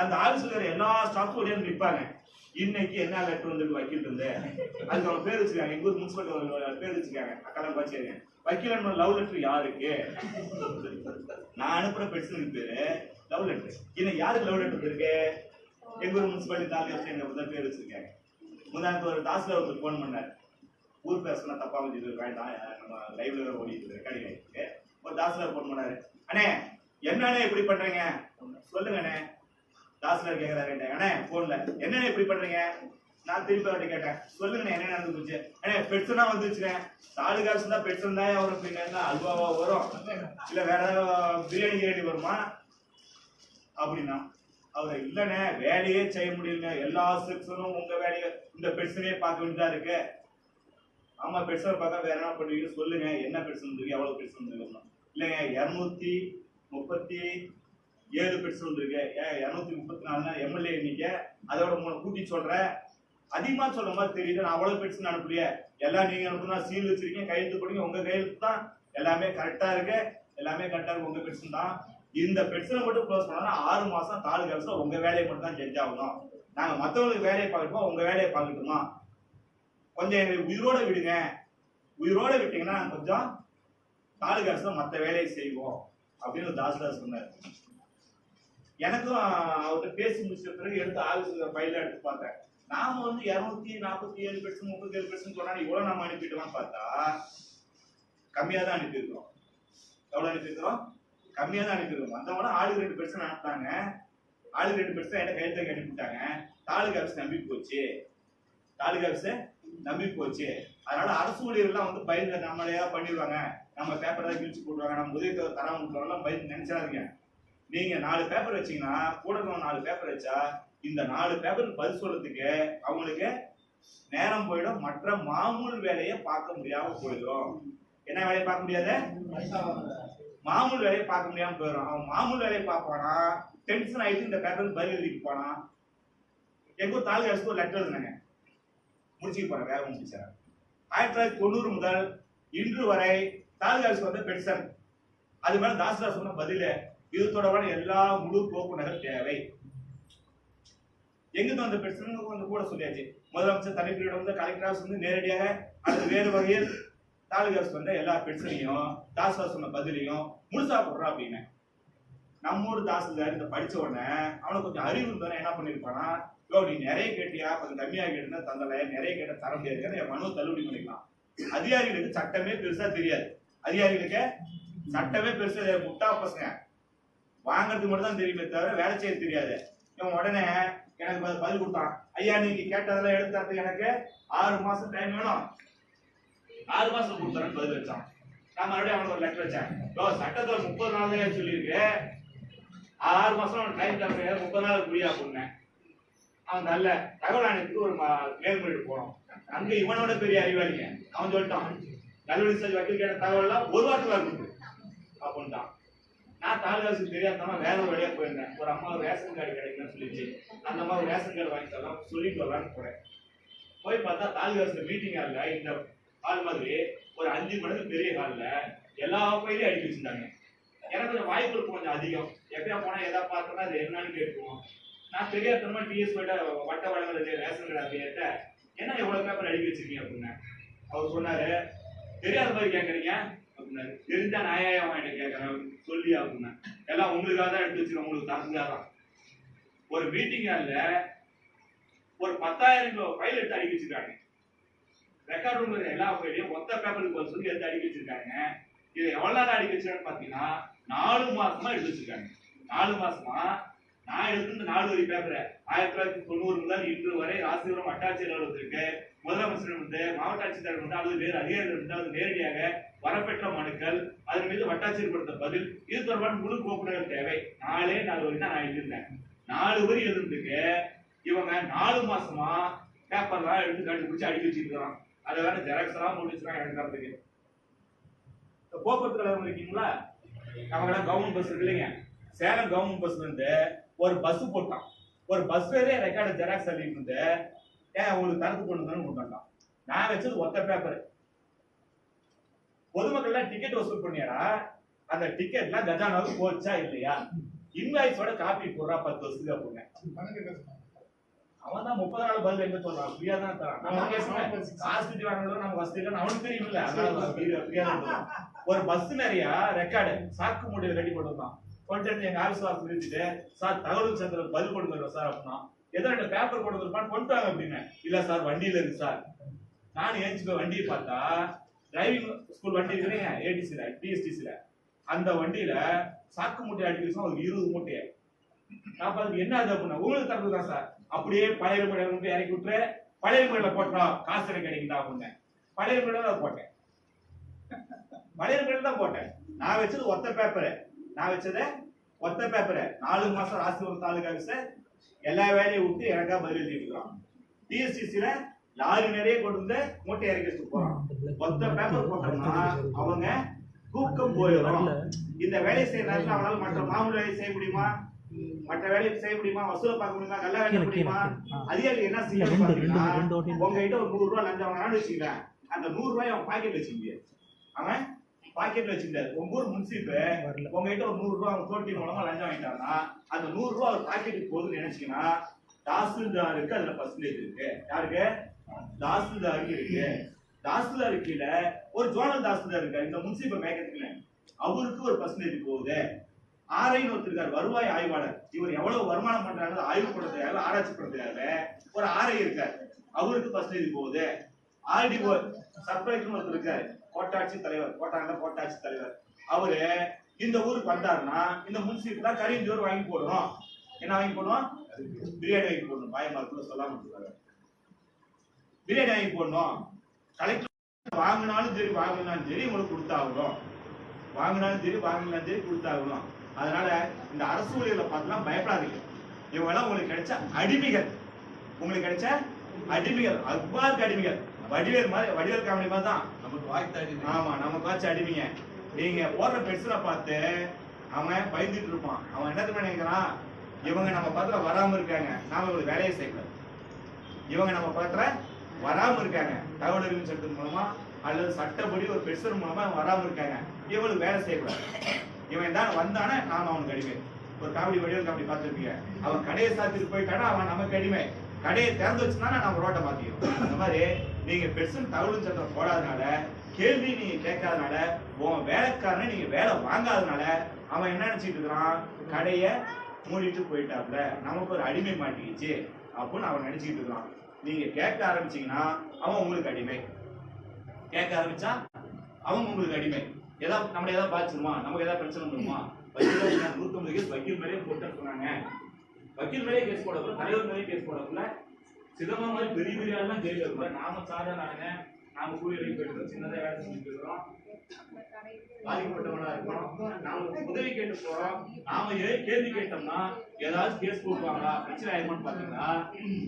அந்த ஆபீஸ்ல இருக்கிற எல்லா ஸ்டாஃப் ஊழியரும் நிற்பாங்க. இன்னைக்கு என்ன லெட்டர் வந்து வக்கீல் இருந்து அதுக்கு அவங்க பேர் வச்சிருக்காங்க. எங்க ஊர் முனிசிபாலிட்டி பேர் வச்சிருக்காங்க. அக்கெல்லாம் பாச்சிருங்க. வக்கீல் லவ் லெட்டர் யாருக்கு? நான் அனுப்புற பெட்சனுக்கு பேரு லவ் லெட்டர். இன்னும் யாருக்கு லவ் லெட்டர் இருக்கு? எங்க ஊர் முனிசிபாலிட்டி தாலுகா பேர் வச்சிருக்காங்க. முன்னாடி ஒரு தாசில் ஒருத்தர் போன் பண்ணாரு. ஊர் பேசணும் தப்பா வந்து நம்ம லைவ்ல ஓடிட்டு ரெக்கார்டிங் ஆயிருக்கு. ஒரு தாசிலர் போன் பண்ணாரு. அண்ணே என்னண்ணே இப்படி பண்றீங்க சொல்லுங்க அண்ணே. தாசிலர் கேட்கிறாரு அண்ணே போன்ல, என்னண்ணே இப்படி பண்றீங்க? நான் திருப்பி அவர்கிட்ட கேட்டேன், சொல்லுங்க என்ன நடந்து போச்சு? அண்ணே பெட்சனா வந்துச்சுனேன். தாலுகா இருந்தா பெட்சன் தான் வரும், பின்னா அல்வாவா வரும், இல்ல வேற ஏதாவது பிரியாணி வருமா அப்படின்னா அவரை இல்லண்ணே வேலையே செய்ய முடியல, எல்லா செக்ஷனும் உங்க வேலையை இந்த பெட்சனே பார்க்க வேண்டியதா இருக்கு. ஆமா பெட்சன் பார்த்தா வேற என்ன பண்ணுவீங்க சொல்லுங்க, என்ன பெட்சன் இருக்கு, எவ்வளவு பெட்சன் இருக்கு? இல்லைங்க 237 பெட்சன் இருக்கு. 234 எம்எல்ஏ எண்ணிக்கை, அதோட 3 கூட்டி சொல்றேன். அதிகமா சொல்ற மாதிரி தெரியுது. நான் அவ்வளவு பெட்சன் அனுப்புறிய, எல்லாம் நீங்க அனுப்புனா சீல் வச்சிருக்கீங்க, கையெழுத்து போடுங்க, உங்க கையெழுத்து தான் எல்லாமே கரெக்டா இருக்கு, உங்க பெட்சன் தான். இந்த பெட்சனை மட்டும் க்ளோஸ் பண்ணா 6 மாசம் தாலுகா ஆபீஸ்ல உங்க வேலையை மட்டும் தான் செஞ்சாகணும். நாங்க மற்றவங்களுக்கு வேலையை பார்க்கட்டுமா, உங்க வேலையை பார்க்கட்டுமா? கொஞ்சம் எங்களுக்கு உயிரோட விடுங்க, உயிரோட விட்டீங்கன்னா கொஞ்சம் தாலுகா ஆபீஸ்ல மற்ற வேலையை செய்வோம் அப்படின்னு தாசில்தார் சொன்னார். எனக்கும் அவர்கிட்ட பேசி முடிச்ச பிறகு எடுத்து ஆஃபீஸுக்கு ஃபைல எடுத்து பார்த்தேன். நாம வந்து 247 பெர்சன்ட் 37 பெர்சன்ட் சொன்னா இவ்வளவு நம்ம அனுப்பிட்டோம்னு பார்த்தா கம்மியா தான் அனுப்பியிருக்கிறோம். எவ்வளவு அனுப்பியிருக்கிறோம்? கம்மியா தான் அனுப்பியிருக்கோம். வந்தவங்க ஆளுக்கு 2% அனுப்பிட்டாங்க. ஆளுக்கு 2% என்ன கையெழுத்து அனுப்பிட்டாங்க. தாலுகா ஆஃபீஸ் நம்பி போச்சு. தாலுகா ஆஃபீஸ் நம்பி போச்சு. அதனால அரசு ஊழியர்கள்லாம் வந்து பயந்து நம்மளையா பண்ணிடுவாங்க, நம்ம பேப்பர் தான் கிழிச்சு போடுவாங்க, நம்ம உதவித்தொகை தராமலாம் பயந்து நினைச்சாதீங்க. நீங்க 4 பேப்பர் வச்சீங்கன்னா கூட 4 பேப்பர் வச்சா இந்த 4 பேப்பருக்கு பதில் சொல்றதுக்கு அவங்களுக்கு நேரம் போயிடும். மற்ற மாமூல் வேலையை பார்க்க முடியாம போயிடும். என்ன வேலையை பார்க்க முடியாது? மாமூல் வேலையை பார்க்க முடியாம போயிடும். அவன் மாமூல் வேலையை பார்ப்பானா டென்ஷன் ஆயிட்டு இந்த பேப்பருக்கு பதில் எழுதிட்டு போனா. எங்க தாலுகா ஆஃபீஸ்க்கு ஒரு லெட்டர் எழுதுனாங்க, முடிச்சுட்டு போறேன் வேலை முடிச்சார். 1990 முதல் இன்று வரை தாலுகா ஆஃபீஸ் வந்த பென்ஷன் அது மேல தாசில்தார் சொன்ன பதில இது தொடர்பான எல்லா முழு கோப்பு நகல் தேவை. எங்கிருந்து வந்த பென்ஷன் கொஞ்சம் கூட சொல்லியாச்சு. முதலமைச்சர் தலைப்பிரிடம் வந்து கலெக்டர் ஆஃபீஸ் வந்து நேரடியாக அல்லது வேறு வகையில் தாலுகா ஆஃபீஸ் வந்த எல்லா பென்ஷனையும் தாசில்தார் சொன்ன பதிலையும் முழுசா போடுறா அப்படின்னு. நம்ம ஊர் தாசில்தார் இந்த படிச்ச உடனே அவனுக்கு கொஞ்சம் அறிவு இருந்தானே என்ன பண்ணிருப்பானா, நீ நிறைய கேட்டியா கொஞ்சம் கம்மியா கேட்டா தந்தல, நிறைய கேட்ட தர முடியாது, என் மனு தள்ளுபடி பண்ணிக்கலாம். அதிகாரிகளுக்கு சட்டமே பெருசா தெரியாது. அதிகாரிகளுக்கு சட்டமே பெருசா முட்டா பசங்க வாங்கறதுக்கு மட்டும் தான் தெரியுமே தவிர வேலை செய்ய தெரியாது. இவன் உடனே எனக்கு பதில் கொடுத்தான், ஐயா நீங்க கேட்டதெல்லாம் எடுத்து எனக்கு 6 மாசம் டைம் வேணும், 6 மாசம் கொடுத்துறேன்னு பதில் வச்சான். நான் மறுபடியும் அவனுக்கு ஒரு லெட்டர் வச்சேன், சட்டத்துல 30 நாள் தான் சொல்லியிருக்கு, 6 மாசம் டைம் தர 30 நாள் முடியா அப்படின்னேன். அவன் நல்ல தகவல் ஆணையத்துக்கு ஒரு மேல்முறையீடு போனோம். அங்க இவனோட பெரிய அறிவாளிங்க அவன் சொல்லிட்டான், நல்ல வக்கீல் கேட்ட தகவல்லாம் ஒரு வாரத்துல இருக்கு அப்படின்ட்டான். நான் தாலுகா ஆஃபீஸுக்கு தெரியாதமா வேற ஒரு வழியா போயிருந்தேன். ஒரு அம்மா ரேஷன் கார்டு கிடைக்குன்னு சொல்லிச்சு, அந்த அம்மா ரேஷன் கார்டு வாங்கி தரலாம் சொல்லிட்டு வரலான்னு போறேன். போய் பார்த்தா தாலுகா ஆஃபீஸ் மீட்டிங் ஹால்ல இந்த ஹால் மாதிரி ஒரு 5 மடங்கு பெரிய ஹால்ல எல்லா பயிலையும் அடிக்க வச்சிருந்தாங்க. எனக்கு கொஞ்சம் வாய்ப்பு கொஞ்சம் அதிகம், எப்பயா போனா எதாவது பார்த்தோம்னா அது என்னன்னு கேட்போம். நான் தெரியாதமா டிஎஸ் வட்ட வழங்குறது ரேஷன் கார்டு அப்படின்ட்ட என்ன எவ்வளவு பேப்பர் அடிக்க வச்சிருக்கீங்க அப்படின்னு. அவர் சொன்னாரு, தெரியாத மாதிரி கேட்கறீங்க அப்படின்னாரு. தெரிஞ்சா நியாயம் எனக்கு கேட்கறேன் சொல்லி அப்படின்னா, எல்லாம் உங்களுக்காக தான் எடுத்து வச்சிருக்கோம், உங்களுக்கு தாசுக்காக தான். ஒரு மீட்டிங் ஹால்ல ஒரு 10,000 கிலோ ஃபைல் எடுத்து அடிக்க வச்சிருக்காங்க. ரெக்கார்ட் ரூம்ல எல்லா ஃபைலையும் மொத்த பேப்பருக்கு சொல்லி எடுத்து அடிக்க வச்சிருக்காங்க. இது எவ்வளவு நேரம் அடிக்க வச்சிருக்கான்னு பாத்தீங்கன்னா 4 மாசமா எடுத்து வச்சிருக்காங்க. 4 மாசமா நான் எடுத்து 4 வரி பேப்பரை 1990 முதல் இன்று வரை ராசிபுரம் வட்டாட்சியர் அலுவலகத்திற்கு முதலமைச்சர் வந்து மாவட்ட ஆட்சித்தலைவர் வந்து அல்லது வேறு அதிகாரிகள் வந்து அது நேரடியாக வரப்பெற்ற மனுக்கள் அதன் மீது வட்டாட்சியர் கொடுத்த பதில் இது தொடர்பான முழு கோப்புகள் தேவை. 4 வரி தான் நான் எழுதியிருந்தேன். 4 வரி எழுதுறதுக்கு இவங்க 4 மாசமா பேப்பர்லாம் எடுத்து கண்டுபிடிச்சு அடிக்க வச்சிருக்கிறான். அதை வேற ஜெராக்ஸ் எல்லாம் முடிச்சுதான் எடுக்கிறதுக்கு. போக்குவரத்து கழகம் இருக்கீங்களா, நமக்கு கவர்மெண்ட் பஸ் இருக்கு இல்லைங்க, சேலம் கவர்மெண்ட் பஸ்ல இருந்து ஒரு பஸ் போட்டான். ஒரு பஸ் ரெக்கார்டு ஜெராக்ஸ் அள்ளிட்டு இருந்து உங்களுக்கு தரப்பு கொண்டு வந்து கொடுத்தான். நான் வச்சது ஒத்த பேப்பர். பொதுமக்கள் டிக்கெட் வசூல் பண்ணியாரா, அந்த டிக்கெட்ல கஜானாவுக்கு போச்சா இல்லையா, இன்வாய்ஸோட காப்பி போடுறா 10 வருஷத்துக்கு அப்படின்னு. அவன் தான் 30 நாள் பதில் எங்க சொல்றான், ஃப்ரீயா தான் தரான். காசு வாங்கணும் நம்ம வசதி இல்லைன்னு அவனுக்கு தெரியும் இல்ல, அதனால ஒரு பஸ் நிறைய ரெக்கார்டு சாக்கு மூட்டையில ரெடி பண்ணுவான். கொண்டு எங்க ஆஃபீஸ் வாசல் நிறுத்திட்டு, சார் தகவல் சந்திரன் பதில் கொண்டு வருவோம் சார் அப்படின்னா, ஏதோ 2 பேப்பர் கொண்டு வந்துருப்பான்னு கொண்டு வாங்க அப்படின்னு. இல்ல சார் வண்டியில இருக்கு சார். நான் ஏஞ்சி போய் வண்டியை பார்த்தா டிரைவிங் ஸ்கூல் வண்டி இருக்குங்க ஏடிசில டிஎஸ்டிசில, அந்த வண்டியில சாக்கு மூட்டை அடிக்க வச்சா ஒரு 20 மூட்டையை. நான் பார்த்து என்ன அது அப்படின்னா, உங்களுக்கு தரது தான் சார். அப்படியே பழைய முறையில கொண்டு இறக்கி விட்டு பழைய முறையில போட்டா காசு கிடைக்குதா அப்படின்னு பழைய முறையில தான் போட்டேன். பழைய முறையில தான் போட்டேன். நான் வச்சது ஒத்த பேப்பரு. நான் வச்சது ஒத்த பேப்பரு. 4 மாசம் ராசிபுரம் தாலுகா ஆஃபீஸர் எல்லா வேலையும் விட்டு எனக்கா பதில் எழுதிருக்கான். டிஎஸ்டிசில லாரி நிறைய கொண்டு வந்து மூட்டை இறக்கி வச்சுட்டு போறான். ஒத்த பேப்பர் போட்டோம்னா அவங்க தூக்கம் போயிடும். இந்த வேலையை செய்யற நேரத்தில் அவனால மற்ற மாமூல் வேலையை செய்ய முடியுமா, மற்ற வேலையை செய்ய முடியுமா, வசூலை பார்க்க முடியுமா, கல்ல வேலை முடியுமா? அதிகாரி என்ன செய்யணும் பாத்தீங்கன்னா, உங்ககிட்ட ஒரு 100 ரூபாய் லஞ்சம் வாங்கினான்னு வச்சுக்கிறேன், அந்த 100 ரூபாய் அவன் பாக்கெட்ல வச்சுக்க முடியாது. அவன் பாக்கெட்ல வச்சிருந்தாரு. உங்க ஊர் முன்சிப்பு உங்ககிட்ட ஒரு 100 ரூபாய் தோட்டி மூலமா லஞ்சம் வாங்கிட்டாருன்னா அந்த 100 ரூபாய் ஒரு பாக்கெட்டுக்கு போகுதுன்னு நினைச்சீங்கன்னா தாசில்தாருக்கு அதுல பர்சன்டேஜ் இருக்கு. யாருக்கு? தாசில்தாருக்கு இருக்கு. தாசில்தார் கீழே ஒரு ஜோனல் தாசில்தார் இருக்காரு, இந்த முன்சிப்பை மேய்க்கிறதுக்கு அவருக்கு ஒரு பர்சன்டேஜ் போகுது. ஆர்ஐன்னு ஒருத்தர் இருக்காரு, வருவாய் ஆய்வாளர். இவர் எவ்வளவு வருமானம் பண்றாங்க ஆய்வு பண்றதுக்காக, ஆராய்ச்சி பண்றதுக்காக ஒரு ஆர்ஐ இருக்காரு. அவருக்கு ஃபர்ஸ்ட் இது போகுது. ஆர்டிஓ சர்ப்ரைஸ்னு ஒருத்தர் இருக்காரு, கோட்டாட்சி தலைவர், கோட்டாட்சி தலைவர். அவரு இந்த ஊருக்கு வந்தாருன்னா இந்த முன்சீப்ல கரிஞ்சோறு வாங்கி போடணும். என்ன வாங்கி போடணும்? பிரியாணி வாங்கி போடணும். பாயமார்க்குள்ள சொல்லாம இருக்காரு. பிரியாணி வாங்கி போடணும். கலெக்டர் வாங்கினாலும் சரி உங்களுக்கு கொடுத்தாகணும். வாங்கினாலும் சரி கொடுத்தாகணும். அதனால இந்த அரசு ஊழியர்களை பார்த்துலாம் பயப்படாதீங்க. இவங்க எல்லாம் உங்களுக்கு கிடைச்ச அடிமைகள். அக்பாருக்கு அடிமைகள். வடிவேல் காமெடி மாதிரி தான். ஆமா, நமக்கு வாச்ச அடிமைங்க. நீங்க போடுற பெருசுல பார்த்து அவன் பயந்துட்டு இருப்பான். அவன் என்ன நினைக்கிறான், இவங்க நம்ம பக்கத்துல வராம இருக்காங்க, நாம இவங்களுக்கு வேலையை செய்யக்கூடாது. இவங்க நம்ம பக்கத்துல வராம இருக்காங்க, தகவல் அறிவு சட்டத்தின் மூலமா அல்லது சட்டப்படி ஒரு பெருசர் மூலமா வராம இருக்காங்க, இவங்களுக்கு வேலை செய்யக்கூடாது. இவன் தான் வந்தானே நாம அவனுக்கு அடிமை. ஒரு காமெடி, வடிவேல் காமெடி பார்த்துருப்பீங்க. அவன் கடையை சாத்திட்டு போயிட்டானா அவன் நமக்கு அடிமை. கடையை திறந்து வச்சுதானே நம்ம ரோட்டை மாத்திக்கிறோம். அந்த மாதிரி நீங்க பெருசன் தகவல் சட்டம் போடாதனால, கேள்வி நீங்க கேட்காதனால, உன் வேலைக்காரனை நீங்க வேலை வாங்காதனால அவன் என்ன நினைச்சிட்டு இருக்கிறான், கடைய மூடிட்டு போயிட்டாப்ல, நமக்கு ஒரு அடிமை மாட்டிக்கிச்சு அப்படின்னு அவன் நினைச்சிட்டு இருக்கான். நீங்க கேட்க ஆரம்பிச்சீங்கன்னா அவன் உங்களுக்கு அடிமை. கேட்க ஆரம்பிச்சா அவங்க உங்களுக்கு அடிமை. ஏதாவது நம்மள ஏதாவது பாதிச்சிருமா, நமக்கு ஏதாவது பிரச்சனை வந்துருமா? 150 கேஸ் வக்கீல் மேலே போட்டு சொன்னாங்க. வக்கீல் மேலே கேஸ் போடக்குள்ள, தலைவர் மேலே கேஸ் போடக்குள்ள, சிதம்பரம் மாதிரி பெரிய ஆள்லாம் ஜெயில இருக்கக்கூடாது. நாம சாதாரண நாம கூலி வேலைக்கு போயிட்டு சின்னதாக வேலை செஞ்சுட்டு இருக்கிறோம், பாதிக்கப்பட்டவனா இருக்கோம். நாம உதவி கேட்டு போறோம். நாம கேள்வி கேட்டோம்னா ஏதாவது கேஸ் போடுவாங்களா, பிரச்சனை ஆயிருமான்னு பாத்தீங்கன்னா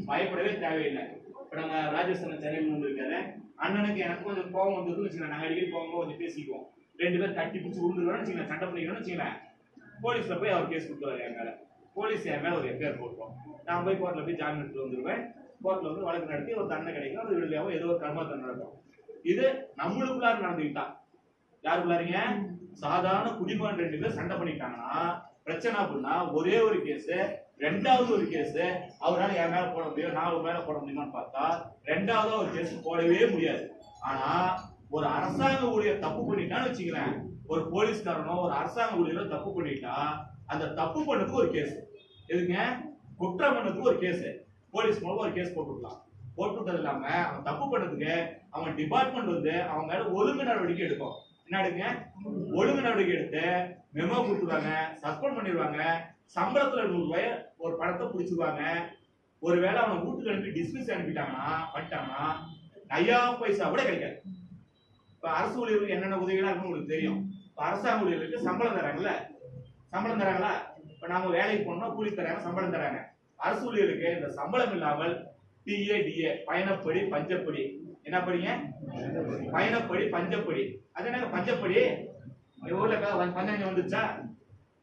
பயப்படவே தேவையில்லை. இப்ப நாங்க ராஜஸ்தான் சென்னையில் வந்திருக்காரு, அண்ணனுக்கு எனக்கு கொஞ்சம் கோபம் வந்ததுன்னு வச்சுக்கோங்க, நாங்க அடிக்கடி கோபம் கொஞ்சம் பேசிக்குவோம். 2 பேர் தட்டி பிடிச்சி உருண்டுறோம்னு வச்சுக்கோங்க, சண்டை பண்ணிக்கணும்னு வச்சுக்கோங்க, போலீஸ்ல போய் அவர் கேஸ் கொடுத்துருவாரு. என் மேல போலீஸ் என் மேல ஒரு எஃப்ஐஆர் போட்டுருவோம். நான் போய் கோர்ட்ல போய் ஜாமீன் எடுத்து வந்துருவேன். கோர்ட்ல வந்து வழக்கு நடத்தி ஒரு தண்டனை கிடைக்கும், அது விடுதலையாவோ ஏதோ ஒரு கர்மா தண்டனை நடக்கும். இது நம்மளுக்குள்ளார நடந்துக்கிட்டா, யாருக்குள்ளாரீங்க, சாதாரண குடிமகன் 2 பேர் சண்டை பண்ணிட்டாங்கன்னா பிரச்சனை அப்படின்னா ஒரே ஒரு கேஸ், ரெண்டாவது ஒரு கேஸ் அவரால் என் மேல போட முடியும், நான் ஒரு மேல போட முடியுமான்னு பார்த்தா ரெண்டாவது ஒரு கேஸ் போடவே முடியாது. ஆனா ஒரு அரசாங்க ஊழியர் தப்பு பண்ணிட்டான்னு வச்சுக்கிறேன், ஒரு போலீஸ்காரனோ ஒரு அரசாங்க ஊழியரோ தப்பு பண்ணிட்டா அந்த தப்பு பண்ணதுக்கு ஒரு கேஸ், எதுங்க, குற்றம் பண்ணதுக்கு ஒரு கேஸ், போலீஸ் மூலமா ஒரு கேஸ் போட்டுக்கலாம். போட்டுட்டது இல்லாம அவன் தப்பு பண்ணதுக்கு அவன் டிபார்ட்மெண்ட் வந்து அவன் மேல ஒழுங்கு நடவடிக்கை எடுக்கும். என்ன எடுங்க, ஒழுங்கு நடவடிக்கை எடுத்து மெமோ கொடுத்துருவாங்க, சஸ்பெண்ட் பண்ணிடுவாங்க, சம்பளத்துல 100 ரூபாய் ஒரு பணத்தை பிடிச்சிருவாங்க. ஒருவேளை அவனை வீட்டுக்கு அனுப்பி டிஸ்மிஸ் பண்ணிட்டாங்கன்னா 5 பைசா கூட கிடைக்காது. இப்ப அரசு ஊழியர்களுக்கு என்னென்ன உதவிகளா இருக்குன்னு உங்களுக்கு தெரியும். இப்ப அரசாங்க ஊழியர்களுக்கு சம்பளம் தராங்கல்ல, சம்பளம் தராங்களா? இப்ப நாம வேலைக்கு போனோம்னா கூலி தராங்க, சம்பளம் தராங்க. அரசு ஊழியர்களுக்கு இந்த சம்பளம் இல்லாமல் TADA பயணப்படி பஞ்சப்படி, என்ன படிங்க, பயணப்படி பஞ்சப்படி, அது என்ன பஞ்சப்படி, ஊர்ல பஞ்சம் வந்துச்சா?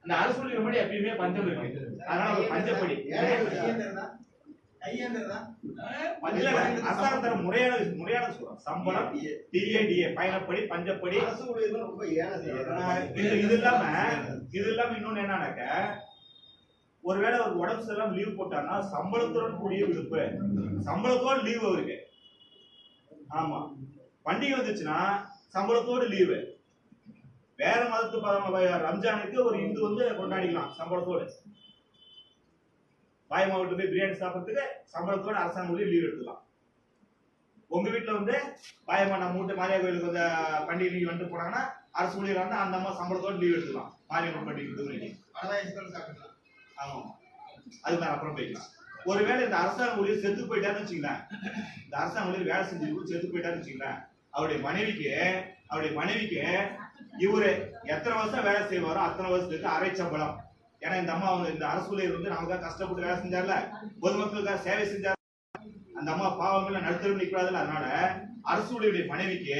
அந்த அரசு ஊழியர் முன்னாடி எப்பயுமே பஞ்சம் இருக்கு, அதனால ஒரு பஞ்சப்படி. அரசாங்கத்தர முறையான சம்பளம் TADA பயணப்படி பஞ்சப்படி. இது இல்லாம இன்னொன்னு என்னன்னாக்க, ஒருவேளை ஒரு உடம்பு சரியில்லாம லீவ் போட்டான்னா சம்பளத்துடன் கூடிய விடுப்பு, சம்பளத்தோட லீவ் அவருக்கு. ஆமா, பண்டிகை வந்துச்சுன்னா சம்பளத்தோடு லீவு. வேற மதத்து ரம்ஜானுக்கு ஒரு இந்து வந்து கொண்டாடிக்கலாம் சம்பளத்தோடு. பாய் மாவட்டத்துக்கு போய் பிரியாணி சாப்பிட்றதுக்கு சம்பளத்தோட அரசாங்க ஊழியர் லீவ் எடுத்துக்கலாம். உங்க வீட்டுல வந்து பாயம்மா நம்ம வீட்டு மாரியா கோயிலுக்கு வந்து பண்டிகை லீவ் வந்துட்டு போனாங்கன்னா அரசு ஊழியர் வந்து அந்த அம்மா சம்பளத்தோட லீவ் எடுத்துக்கலாம். மாரியம்மன் பண்டிகை. ஆமா, அது மாதிரி அப்புறம் போய்க்கலாம். ஒருவேளை இந்த அரசாங்க ஊழியர் செத்து போயிட்டாருன்னு வச்சுங்களேன், இந்த அரசாங்க ஊழியர் வேலை செஞ்சு செத்து போயிட்டாருன்னு வச்சுங்களேன், அவருடைய மனைவிக்கு இவரு எத்தனை வருஷம் வேலை செய்வாரோ அத்தனை வருஷத்துக்கு அரை சம்பளம். ஏன்னா இந்த அம்மா இந்த அரசு ஊழியர் வந்து நமக்காக கஷ்டப்பட்டு வேலை செஞ்சார்ல, பொதுமக்களுக்காக சேவை செஞ்சார், அந்த அம்மா பாவங்கள நடுத்தரும் நிற்கிறாதுல, அதனால அரசு ஊழியருடைய மனைவிக்கு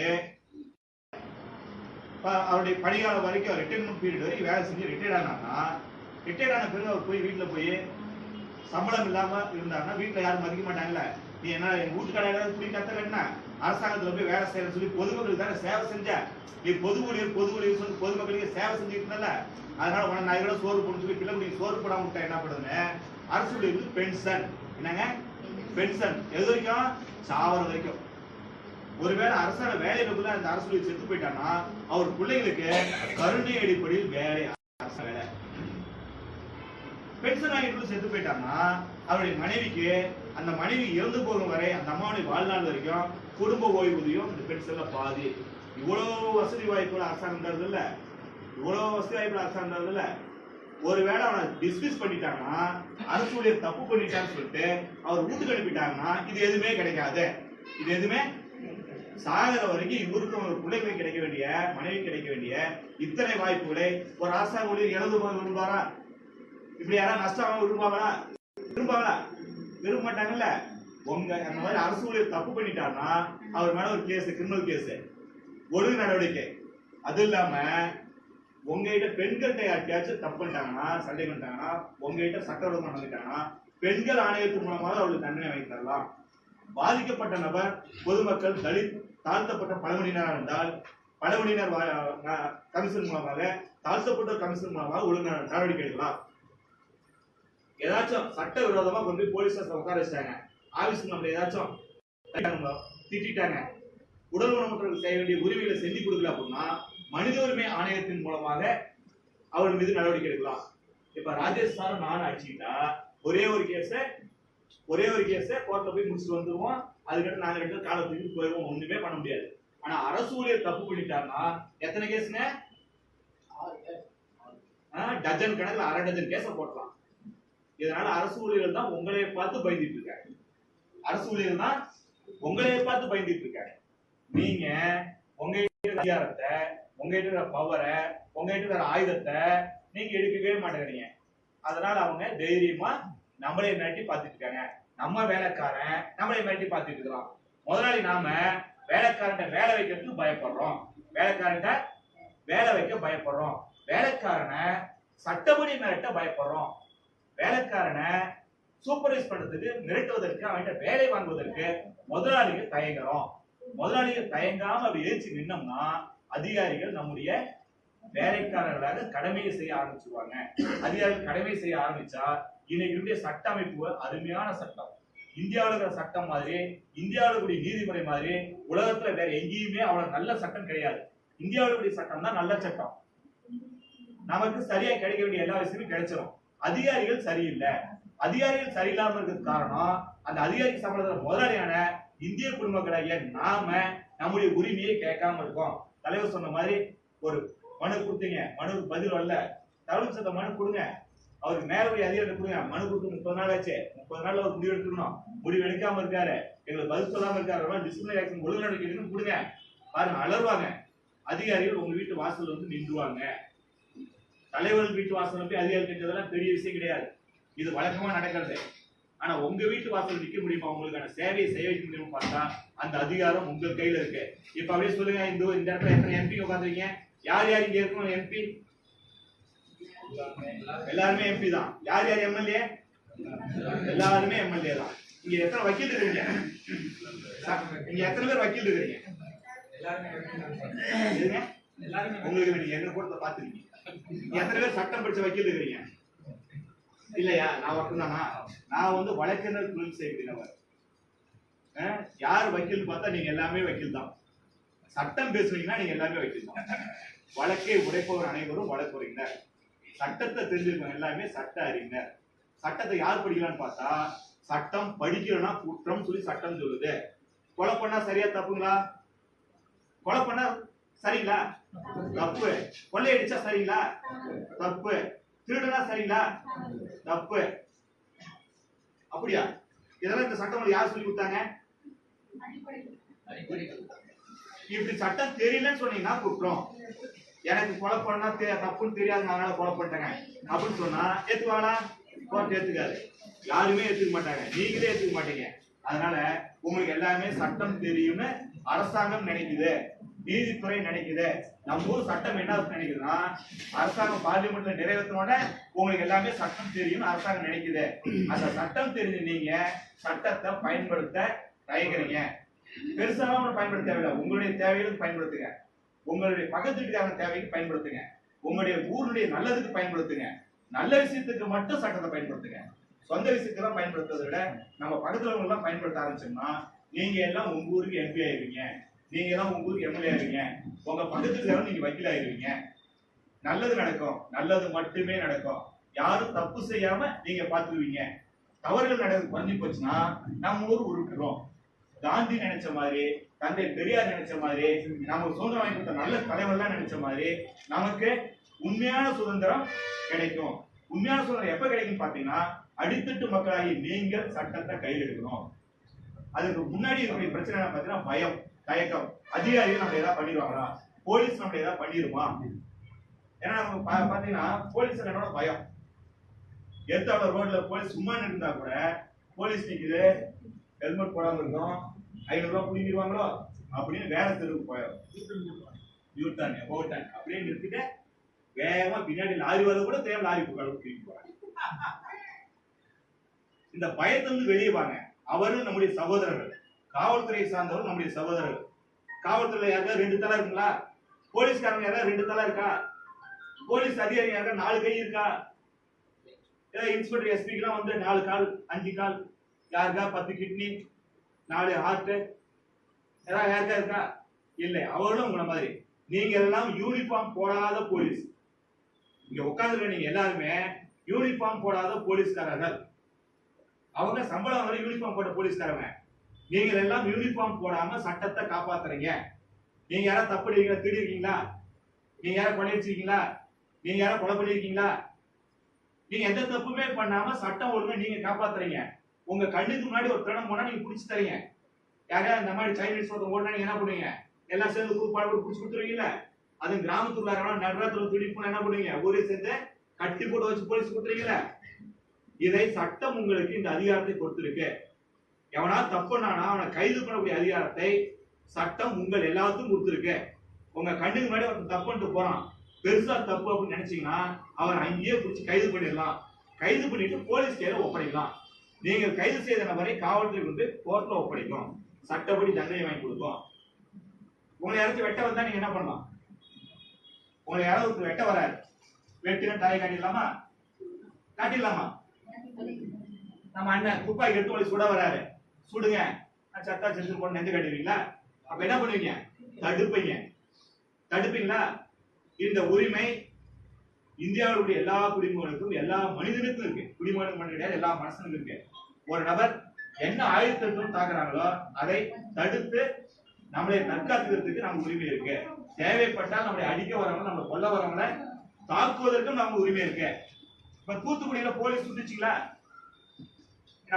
அவருடைய பணியாளர் வரைக்கும் ரிட்டைர்மெண்ட் பீரியட் வரைக்கும் வேலை செஞ்சு ரிட்டையர்ட் ஆனாங்கன்னா, ரிட்டையர்ட் ஆன பிறகு அவர் போய் வீட்டுல போய் சம்பளம் இல்லாம இருந்தாருன்னா வீட்டுல யாரும் மதிக்க மாட்டாங்கல்ல. நீ என்ன எங்க வீட்டுக்கார சொல்லி கத்தல, அரசாங்கத்துல போய் வேலை செய்ய சொல்லி பொதுமக்களுக்கு தானே சேவை செஞ்ச, நீ பொது ஊழியர் சொல்லி பொதுமக்களுக்கு சேவை செஞ்சுட்டு இருந்தால, அதனால உன நான் இதோட சோறு போட சொல்லி பிள்ளை சோறு போடாம விட்டா என்ன பண்ணுதுன்னு அரசு ஊழியருக்கு பென்ஷன். என்னங்க பென்ஷன்? எது வரைக்கும்? சாவர வரைக்கும். ஒருவேளை அரசாங்க வேலையில அந்த அரசு ஊழியர் செத்து போயிட்டான்னா அவர் பிள்ளைங்களுக்கு கருணை அடிப்படையில் வேலை, அரசு வேலை. பென்ஷன் வாங்கிட்டு செத்து போயிட்டாங்கன்னா அவருடைய மனைவிக்கு அந்த மனைவி இறந்து போகும் வரை அந்த அம்மாவுடைய வாழ்நாள் வரைக்கும் குடும்ப ஓய்வூதியம் இந்த பென்ஷன்ல பாதி. இவ்வளவு வசதி வாய்ப்புகள் அரசாங்கம் தருது இல்ல, இவ்வளவு வசதி வாய்ப்புகள் அரசாங்கம் தருது இல்ல. ஒருவேளை அவனை டிஸ்மிஸ் பண்ணிட்டாங்கன்னா, அரசு ஊழியர் தப்பு பண்ணிட்டான்னு சொல்லிட்டு அவர் வீட்டுக்கு அனுப்பிட்டாங்கன்னா இது எதுவுமே கிடைக்காது. இது எதுவுமே சாகிற வரைக்கும் இவருக்கும் ஒரு பிள்ளைகளுக்கு கிடைக்க வேண்டிய, மனைவி கிடைக்க வேண்டிய இத்தனை வாய்ப்புகளை ஒரு அரசாங்க ஊழியர் இழந்து போக விரும்புவாரா? இப்படி யாராவது நஷ்டம் விரும்புவாங்களா? விரும்புவாங்களா? விரும்ப மாட்டாங்கல்ல. உங்க அந்த மாதிரி அரசு ஊழியர் தப்பு பண்ணிட்டாருன்னா அவர் மேல ஒரு கேஸ், கிரிமினல் கேஸ், ஒழுங்கு நடவடிக்கை. அது இல்லாம உங்ககிட்ட பெண்கள்கிட்ட யார்கிட்டயாச்சும் தப்பு பண்ணிட்டாங்கன்னா, சண்டை பண்ணிட்டாங்கன்னா, உங்ககிட்ட சட்டவிரோதம் நடந்துட்டாங்கன்னா பெண்கள் ஆணையத்தின் மூலமாக அவர்களுக்கு தண்டனை வாங்கி தரலாம். பாதிக்கப்பட்ட நபர் பொதுமக்கள், தலித், தாழ்த்தப்பட்ட பழங்குடியினராக இருந்தால் பழங்குடியினர் கமிஷன் மூலமாக, தாழ்த்தப்பட்ட கமிஷன் மூலமாக ஒழுங்கு நடவடிக்கை எடுக்கலாம். ஏதாச்சும் சட்ட விரோதமா கொண்டு போய் போலீஸ் உட்கார வச்சிட்டாங்க, ஆபீஸ் நம்மள ஏதாச்சும் திட்டாங்க, உடல் ஊனமுற்றவர்களுக்கு செய்ய வேண்டிய உரிமைகளை செஞ்சு கொடுக்கல அப்படின்னா மனித உரிமை ஆணையத்தின் மூலமாக அவர் மீது நடவடிக்கை எடுக்கலாம். இப்ப ராஜேஷ் சார் நானும் அடிச்சுக்கிட்டா ஒரே ஒரு கேஸ கோர்ட்ல போய் முடிச்சுட்டு வந்துருவோம். அதுக்கடுத்து நாங்க ரெண்டு காலத்துக்கு போயிடுவோம், ஒண்ணுமே பண்ண முடியாது. ஆனா அரசு ஊழியர் தப்பு பண்ணிட்டாருன்னா எத்தனை கேஸுங்க? டஜன் கணக்குல, அரை டஜன் கேஸ போட்டலாம். இதனால அரசு ஊழியர்கள் தான் உங்களை பார்த்து பயந்துட்டு இருக்காங்க. அரசு ஊழியர்கள் தான் உங்களை பார்த்து பயந்துட்டு இருக்காங்க. நீங்க உங்க அதிகாரத்தை, உங்ககிட்ட பவரை, உங்ககிட்ட ஆயுதத்தை நீங்க எடுக்கவே மாட்டேங்கிறீங்க. அதனால அவங்க தைரியமா நம்மளே மிரட்டி பார்த்துட்டு இருக்காங்க. நம்ம வேலைக்காரன் நம்மளே மிரட்டி பார்த்துட்டு இருக்கிறோம். முதலாளி நாம வேலைக்காரன் வேலை வைக்கிறதுக்கு பயப்படுறோம், வேலைக்காரன் வேலை வைக்க பயப்படுறோம், வேலைக்காரனை சட்டப்படி மிரட்ட பயப்படுறோம், வேலைக்காரனை சூப்பர்வைஸ் பண்றதுக்கு, மிரட்டுவதற்கு, அவன்கிட்ட வேலை வாங்குவதற்கு முதலாளிகள் தயங்குறோம். முதலாளிகள் தயங்காம அப்படி எழுச்சி நின்னோம்னா அதிகாரிகள் நம்முடைய வேலைக்காரர்களாக கடமையை செய்ய ஆரம்பிச்சுருவாங்க. அதிகாரிகள் கடமை செய்ய ஆரம்பிச்சா இன்னைக்கு சட்ட அமைப்பு அருமையான சட்டம். இந்தியாவில் இருக்கிற சட்டம் மாதிரி, இந்தியாவில் கூடிய நீதிமுறை மாதிரி உலகத்துல வேற எங்கேயுமே அவ்வளவு நல்ல சட்டம் கிடையாது. இந்தியாவில் கூடிய சட்டம் தான் நல்ல சட்டம். நமக்கு சரியா கிடைக்க வேண்டிய எல்லா விஷயமும் கிடைச்சிடும். அதிகாரிகள் சரியில்லை. அதிகாரிகள் சரியில்லாம இருக்கிறது காரணம் அந்த அதிகாரி சம்பளத்துல முதலாளியான இந்திய குடிமக்களாகிய நாம நம்முடைய உரிமையை கேட்காம இருக்கோம். தலைவர் சொன்ன மாதிரி ஒரு மனு கொடுத்தீங்க, மனுக்கு பதில் வரல, தலைவர் சத்த மனு கொடுங்க, அவருக்கு மேலபடி அதிகாரம் கொடுங்க. மனு கொடுத்து 30 நாள் ஆச்சு, 30 நாள்ல அவர் முடிவு எடுத்துக்கணும். முடிவு எடுக்காம இருக்காரு, எங்களுக்கு பதில் சொல்லாம இருக்காரு, டிசிப்ளினரி ஆக்ஷன் ஒழுங்கு நடவடிக்கை கொடுங்க. பாருங்க, அலறுவாங்க. அதிகாரிகள் உங்க வீட்டு வாசல் வந்து நின்றுவாங்க. தலைவர்கள் வீட்டு வாசல் போய் அதிகாரி நின்றதெல்லாம் பெரிய விஷயம் கிடையாது, இது வழக்கமா நடக்கிறது. ஆனா உங்க வீட்டு வாசல் நிக்க முடியுமா? உங்களுக்கான சேவையை செய்ய வைக்க முடியுமா பார்த்தா அந்த அதிகாரம் உங்க கையில இருக்கு. இப்ப அப்படியே சொல்லுங்க, இந்த இடத்துல எத்தனை எம்பி உட்காந்துருக்கீங்க? யார் யார் இங்க இருக்கணும் எம்பி? எல்லாருமே எம்பி தான். யார் யார் எம்எல்ஏ? எல்லாருமே எம்எல்ஏ தான். இங்க எத்தனை வக்கீல் இருக்கீங்க? இங்க எத்தனை பேர் வக்கீல் இருக்கீங்க? உங்களுக்கு நீங்க என்ன கூடத்தை பாத்துருக்கீங்க. எத்தனை பேர் சட்டம் படிச்ச வக்கீல் இருக்கிறீங்க? இல்லையா? நான் மட்டும்தானா? நான் வந்து வழக்கறிஞர் தொழில் செய்கிறவர். யார் வக்கீல் பார்த்தா நீங்க எல்லாமே வக்கீல் தான். சட்டம் பேசுவீங்கன்னா நீங்க எல்லாமே வக்கீல் தான். வழக்கை உடைப்பவர் அனைவரும் வழக்குரைஞர். சட்டத்தை தெரிஞ்சிருக்கவங்க எல்லாமே சட்ட அறிஞர். சட்டத்தை யார் படிக்கலான்னு பார்த்தா சட்டம் படிக்கிறோம்னா குற்றம் சொல்லி சட்டம் சொல்லுது. கொலை பண்ணா சரியா தப்புங்களா? கொலை பண்ணா சரிங்களா? தப்பு. கொள்ளையடிச்சா சரிங்களா? தப்பு. திருடனா சரிங்களா? தப்பு. அப்படியா? இதெல்லாம் இந்த சட்டம் யார் சொல்லி கொடுத்தாங்க? இப்படி சட்டம் தெரியலன்னு சொன்னீங்கன்னா குற்றம். எனக்கு கொலை பண்ணா தப்புன்னு தெரியாது, அதனால கொலை பண்ணிட்டேங்க அப்படின்னு சொன்னா ஏத்துவாங்களா? கோர்ட் ஏத்துக்காது, யாருமே ஏத்துக்க மாட்டாங்க, நீங்களே ஏத்துக்க மாட்டீங்க. அதனால உங்களுக்கு எல்லாமே சட்டம் தெரியும்னு அரசாங்கம் நினைக்குது, நீதித்துறை நினைக்குது. நம்ம ஊர் சட்டம் என்ன நினைக்குதுன்னா அரசாங்கம் பார்லிமெண்ட்ல நிறைவேற்றினோட உங்களுக்கு எல்லாமே சட்டம் தெரியும் அரசாங்கம் நினைக்குது. அந்த சட்டம் தெரிஞ்சு நீங்க சட்டத்தை பயன்படுத்த தயங்குறீங்க. பெருசாக பயன்படுத்த தேவையில்லை, உங்களுடைய தேவைகளுக்கு பயன்படுத்துங்க, உங்களுடைய பக்கத்து வீட்டுக்காரங்க தேவைக்கு பயன்படுத்துங்க, உங்களுடைய ஊருடைய நல்லதுக்கு பயன்படுத்துங்க. நல்ல விஷயத்துக்கு மட்டும் சட்டத்தை பயன்படுத்துங்க. சொந்த விஷயத்தான் பயன்படுத்துறதை விட நம்ம பக்கத்துல எல்லாம் பயன்படுத்த ஆரம்பிச்சோம்னா நீங்க எல்லாம் உங்க ஊருக்கு எம்பி ஆயிருவீங்க, நீங்க எல்லாம் உங்க ஊருக்கு எம்எல்ஏ ஆயிருவீங்க, உங்க பக்கத்துல நீங்க வக்கீல் ஆயிருவீங்க. நல்லது நடக்கும், நல்லது மட்டுமே நடக்கும். யாரும் தப்பு செய்யாம நீங்க பாத்துக்குவீங்க. தவறுகள் நடந்து குறைஞ்சு போச்சுன்னா நம்ம ஊர் உருட்டுறோம். காந்தி நினைச்ச மாதிரி, தந்தை பெரியார் நினைச்ச மாதிரி, நமக்கு சுதந்திரம் வாங்கி கொடுத்த நல்ல தலைவர்லாம் நினைச்ச மாதிரி நமக்கு உண்மையான சுதந்திரம் கிடைக்கும். உண்மையான சுதந்திரம் எப்ப கிடைக்கும் பாத்தீங்கன்னா, அடித்தட்டு மக்களாகி நீங்கள் சட்டத்தை கையில் எடுக்கணும். அதுக்கு முன்னாடி இருக்கக்கூடிய பிரச்சனை என்ன பாத்தீங்கன்னா, பயம், தயக்கம். அதிகாரிகள் நம்ம ஏதாவது பண்ணிடுவாங்களா, போலீஸ் நம்ம ஏதாவது பண்ணிடுமா? ஏன்னா நமக்கு பாத்தீங்கன்னா போலீஸ் என்னோட பயம். எத்தால ரோட்ல போலீஸ் சும்மா நின்றா கூட, போலீஸ் நிக்குது, ஹெல்மெட் போடாம இருக்கும், 500 ரூபாய் பிடிங்கிடுவாங்களோ அப்படின்னு வேற தெருவுக்கு போயிடும். யூட்டான் போட்டான் அப்படியே நிறுத்திட்டு வேகமா பின்னாடி லாரி வர கூட தேவை லாரி தூக்கிட்டு போறாங்க. இந்த பயத்திலிருந்து வெளியே வாங்க. அவரும் நம்முடைய சகோதரர்கள், காவல்துறையை சார்ந்தவர்கள் நம்முடைய சகோதரர்கள். காவல்துறையில யாருக்கா 2 தலை இருக்குங்களா? போலீஸ்காரங்க யாரா 2 தலை இருக்கா? போலீஸ் அதிகாரி யாரா 4 கை இருக்கா? இன்ஸ்பெக்டர் எஸ்பிக்கெல்லாம் வந்து 4 கால் 5 கால், யாருக்கா 10 கிட்னி 4 ஹார்ட் ஏதாவது யாருக்கா இருக்கா? இல்லை. அவர்களும் உங்களை மாதிரி. நீங்க எல்லாம் யூனிஃபார்ம் போடாத போலீஸ். இங்க உட்கார்ந்து நீங்க எல்லாருமே யூனிஃபார்ம் போடாத போலீஸ்காரர்கள். அவங்க சம்பளம் வரை யூனிஃபார்ம் போட்ட போலீஸ்காரங்க. நீங்க எல்லாம் யூனிஃபார்ம் போடாம சட்டத்தை காப்பாத்துறீங்க. நீங்க யாராவது தப்பு இருக்கீங்களா? திருடி இருக்கீங்களா? நீங்க யாரும் கொலைச்சிருக்கீங்களா? நீங்க யாரும் கொலை பண்ணிருக்கீங்களா? நீங்க எந்த தப்புமே பண்ணாம சட்டம் ஒழுங்கா நீங்க காப்பாத்துறீங்க. உங்க கண்ணுக்கு முன்னாடி ஒரு திருடம் போனா நீங்க பிடிச்சு தரீங்க. யாரையா இந்த மாதிரி சைனீஸ் ஓடனா நீங்க என்ன பண்ணுவீங்க? எல்லாம் சேர்ந்து குரூப் பாடு பிடிச்சு கொடுத்துருவீங்கல்ல? அது கிராமத்துல நடுராத்துல துடிப்பு என்ன பண்ணுவீங்க? ஊரே சேர்ந்து கட்டி போட்டு வச்சு போலீஸ் கொடுத்துறீங்கல்ல? இதை சட்டம் உங்களுக்கு இந்த அதிகாரத்தை கொடுத்திருக்கு. எவனா தப்புனானா அவனை கைது பண்ணக்கூடிய அதிகாரத்தை சட்டம் உங்கள் எல்லாத்துக்கும் கொடுத்திருக்கு. உங்க கண்ணுக்கு முன்னாடி ஒருத்தன் தப்பு பண்ணிட்டு போறான், பெருசா தப்பு அப்படின்னு நினைச்சீங்கன்னா அவன் அங்கேயே பிடிச்சி கைது பண்ணிடலாம். கைது பண்ணிட்டு போலீஸ் கையில ஒப்படைக்கலாம். நீங்கள் கைது செய்த நபரை காவல்துறை கொண்டு கோர்ட்ல ஒப்படைக்கும். சட்டப்படி தண்டனை வாங்கி கொடுக்கும். உங்களை யாராச்சும் வெட்ட வந்தா நீங்க என்ன பண்ணலாம்? உங்களை யாராவது வெட்ட வராரு, வெட்டுன்னு தலையை காட்டிடலாமா? காட்டிடலாமா? நம்ம அண்ணன் துப்பாக்கி எடுத்து உங்களை சுட வராரு, சுடுங்க சத்தா செஞ்சு போன நெஞ்சு காட்டிடுவீங்களா? அப்ப என்ன பண்ணுவீங்க? தடுப்பீங்க. தடுப்பீங்களா? இந்த உரிமை இந்தியாவுடைய எல்லா குடிமகனுக்கும் எல்லா மனிதனுக்கும் இருக்கு. குடிமகனுக்கு மட்டும் கிடையாது, எல்லா மனுஷனுக்கும் இருக்கு. ஒரு நபர் என்ன ஆயுதத்துடன் தாக்குறாங்களோ அதை தடுத்து நம்மளை தற்காத்துக்கிறதுக்கு நமக்கு உரிமை இருக்கு. தேவைப்பட்டால் நம்மளை அடிக்க வரவங்க, நம்மளை கொல்ல வரவங்களை தாக்குவதற்கும் நமக்கு உரிமை இருக்கு. இப்ப தூத்துக்குடியில போலீஸ் சுட்டுச்சுங்களா?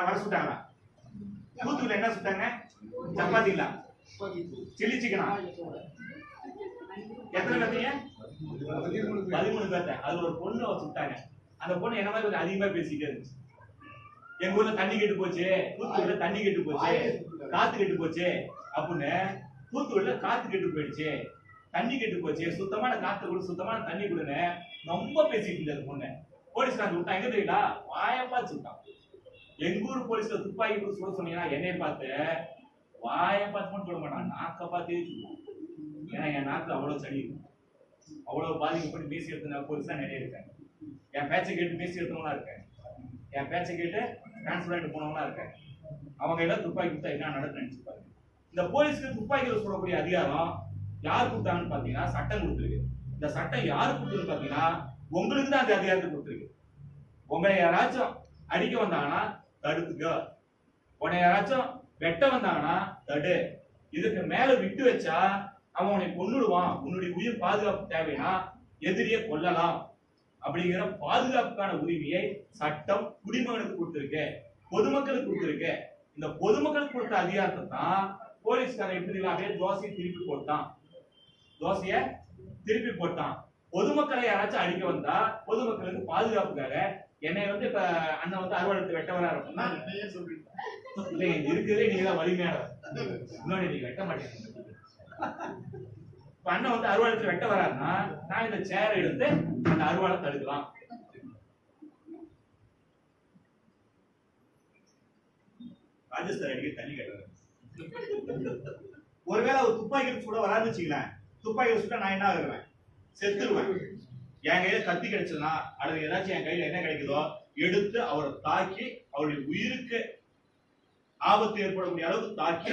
வர சுட்டாங்களா? தூத்துக்குடியில என்ன சுட்டாங்க? சப்பாத்திங்களா? சில்லி சிக்கனா? எத்தனை பேர்த்தீங்க? 13 பேர்த்த. அது ஒரு பொண்ணு சுட்டாங்க. அந்த பொண்ணு என்ன மாதிரி கொஞ்சம் அதிகமா பேசிட்டே இருந்துச்சு. எங்க ஊர்ல தண்ணி கெட்டு போச்சு, தூத்துக்குடியில தண்ணி கெட்டு போச்சு, காத்து கெட்டு போச்சு அப்படின்னு. தூத்துக்குடியில காத்து கெட்டு போயிடுச்சு, தண்ணி கெட்டு போச்சு, சுத்தமான காத்து கொடு, சுத்தமான தண்ணி கொடுன்னு ரொம்ப பேசிட்டு இருந்தது பொண்ணு. போலீஸ்காரன் விட்டா எங்க தெரியல, வாயப்பா சுட்டான். எங்க ஊர் போலீஸ்ல துப்பாக்கி சுட சொன்னீங்கன்னா என்னைய பார்த்து வாயப்பா சொல்ல மாட்டான், நாக்க பார்த்தே சொல்லுவான். ஏன்னா என் நாக்கு அவ்வளவு சளி இருக்கும், அவ்வளவு பாதிக்கப்பட்டு பேசி எடுத்த போலீஸ் தான் நிறைய இருக்காங்க. என் பேச்சை கேட்டு பேசி எடுத்தவங்களா இருக்கேன், என் பேச்சை கேட்டு டிரான்ஸ்பர் ஆகிட்டு போனவங்களா இருக்கேன். அவங்க எல்லாம் துப்பாக்கி கொடுத்தா என்ன நடக்குன்னு நினைச்சுப்பாரு. இந்த போலீஸ்க்கு துப்பாக்கியில் சொல்லக்கூடிய அதிகாரம் யார் கொடுத்தாங்கன்னு பாத்தீங்கன்னா சட்டம் கொடுத்துருக்கு. இந்த சட்டம் யாரு கொடுத்துருக்கு பாத்தீங்கன்னா உங்களுக்கு தான் அந்த அதிகாரத்தை கொடுத்துருக்கு. உங்களை யாராச்சும் அடிக்க வந்தாங்கன்னா தடுத்துக்க, உன்னை யாராச்சும் வெட்ட வந்தாங்கன்னா தடு. இதுக்கு மேல விட்டு வச்சா அவன் உன்னை கொன்னுடுவான், உன்னுடைய உயிர் பாதுகாப்பு தேவைன்னா எதிரியை கொல்லலாம் அப்படிங்கிற பாதுகாப்புக்கான உரிமையை சட்டம் குடிமகனுக்கு கொடுத்திருக்கு, பொதுமக்களுக்கு கொடுத்திருக்கு. இந்த பொதுமக்களுக்கு கொடுத்த அதிகாரத்தை தான் போலீஸ்காரன் எப்படி அப்படியே தோசையை திருப்பி போட்டான், தோசைய திருப்பி போட்டான். பொதுமக்களை யாராச்சும் அடிக்க வந்தா பொதுமக்களுக்கு பாதுகாப்புக்காக என்னை வந்து இப்ப அண்ணன் வந்து அறுவாளத்தை வெட்ட வரா இருக்குன்னா இருக்கிறதே நீங்க தான் வலிமையான, இன்னொன்னு நீங்க வெட்ட மாட்டேங்க. இப்ப அண்ணன் வந்து அறுவாளத்தை வெட்ட வராருன்னா நான் இந்த சேரை எடுத்து அந்த அறுவாளை தடுக்கலாம். ராஜஸ்தான் அடிக்க தண்ணி கட்டுறாரு. ஒருவேளை ஒரு துப்பாக்கி சுட வராதுச்சுங்களேன், துப்பாக்கி சுட்டா நான் என்ன ஆகுவேன்? செத்துருவேன். என் கையில கத்தி கிடைச்சதுன்னா அல்லது ஏதாச்சும் என் கையில என்ன கிடைக்குதோ எடுத்து அவரை தாக்கி அவருடைய உயிருக்கு ஆபத்து ஏற்படக்கூடிய அளவுக்கு தாக்கி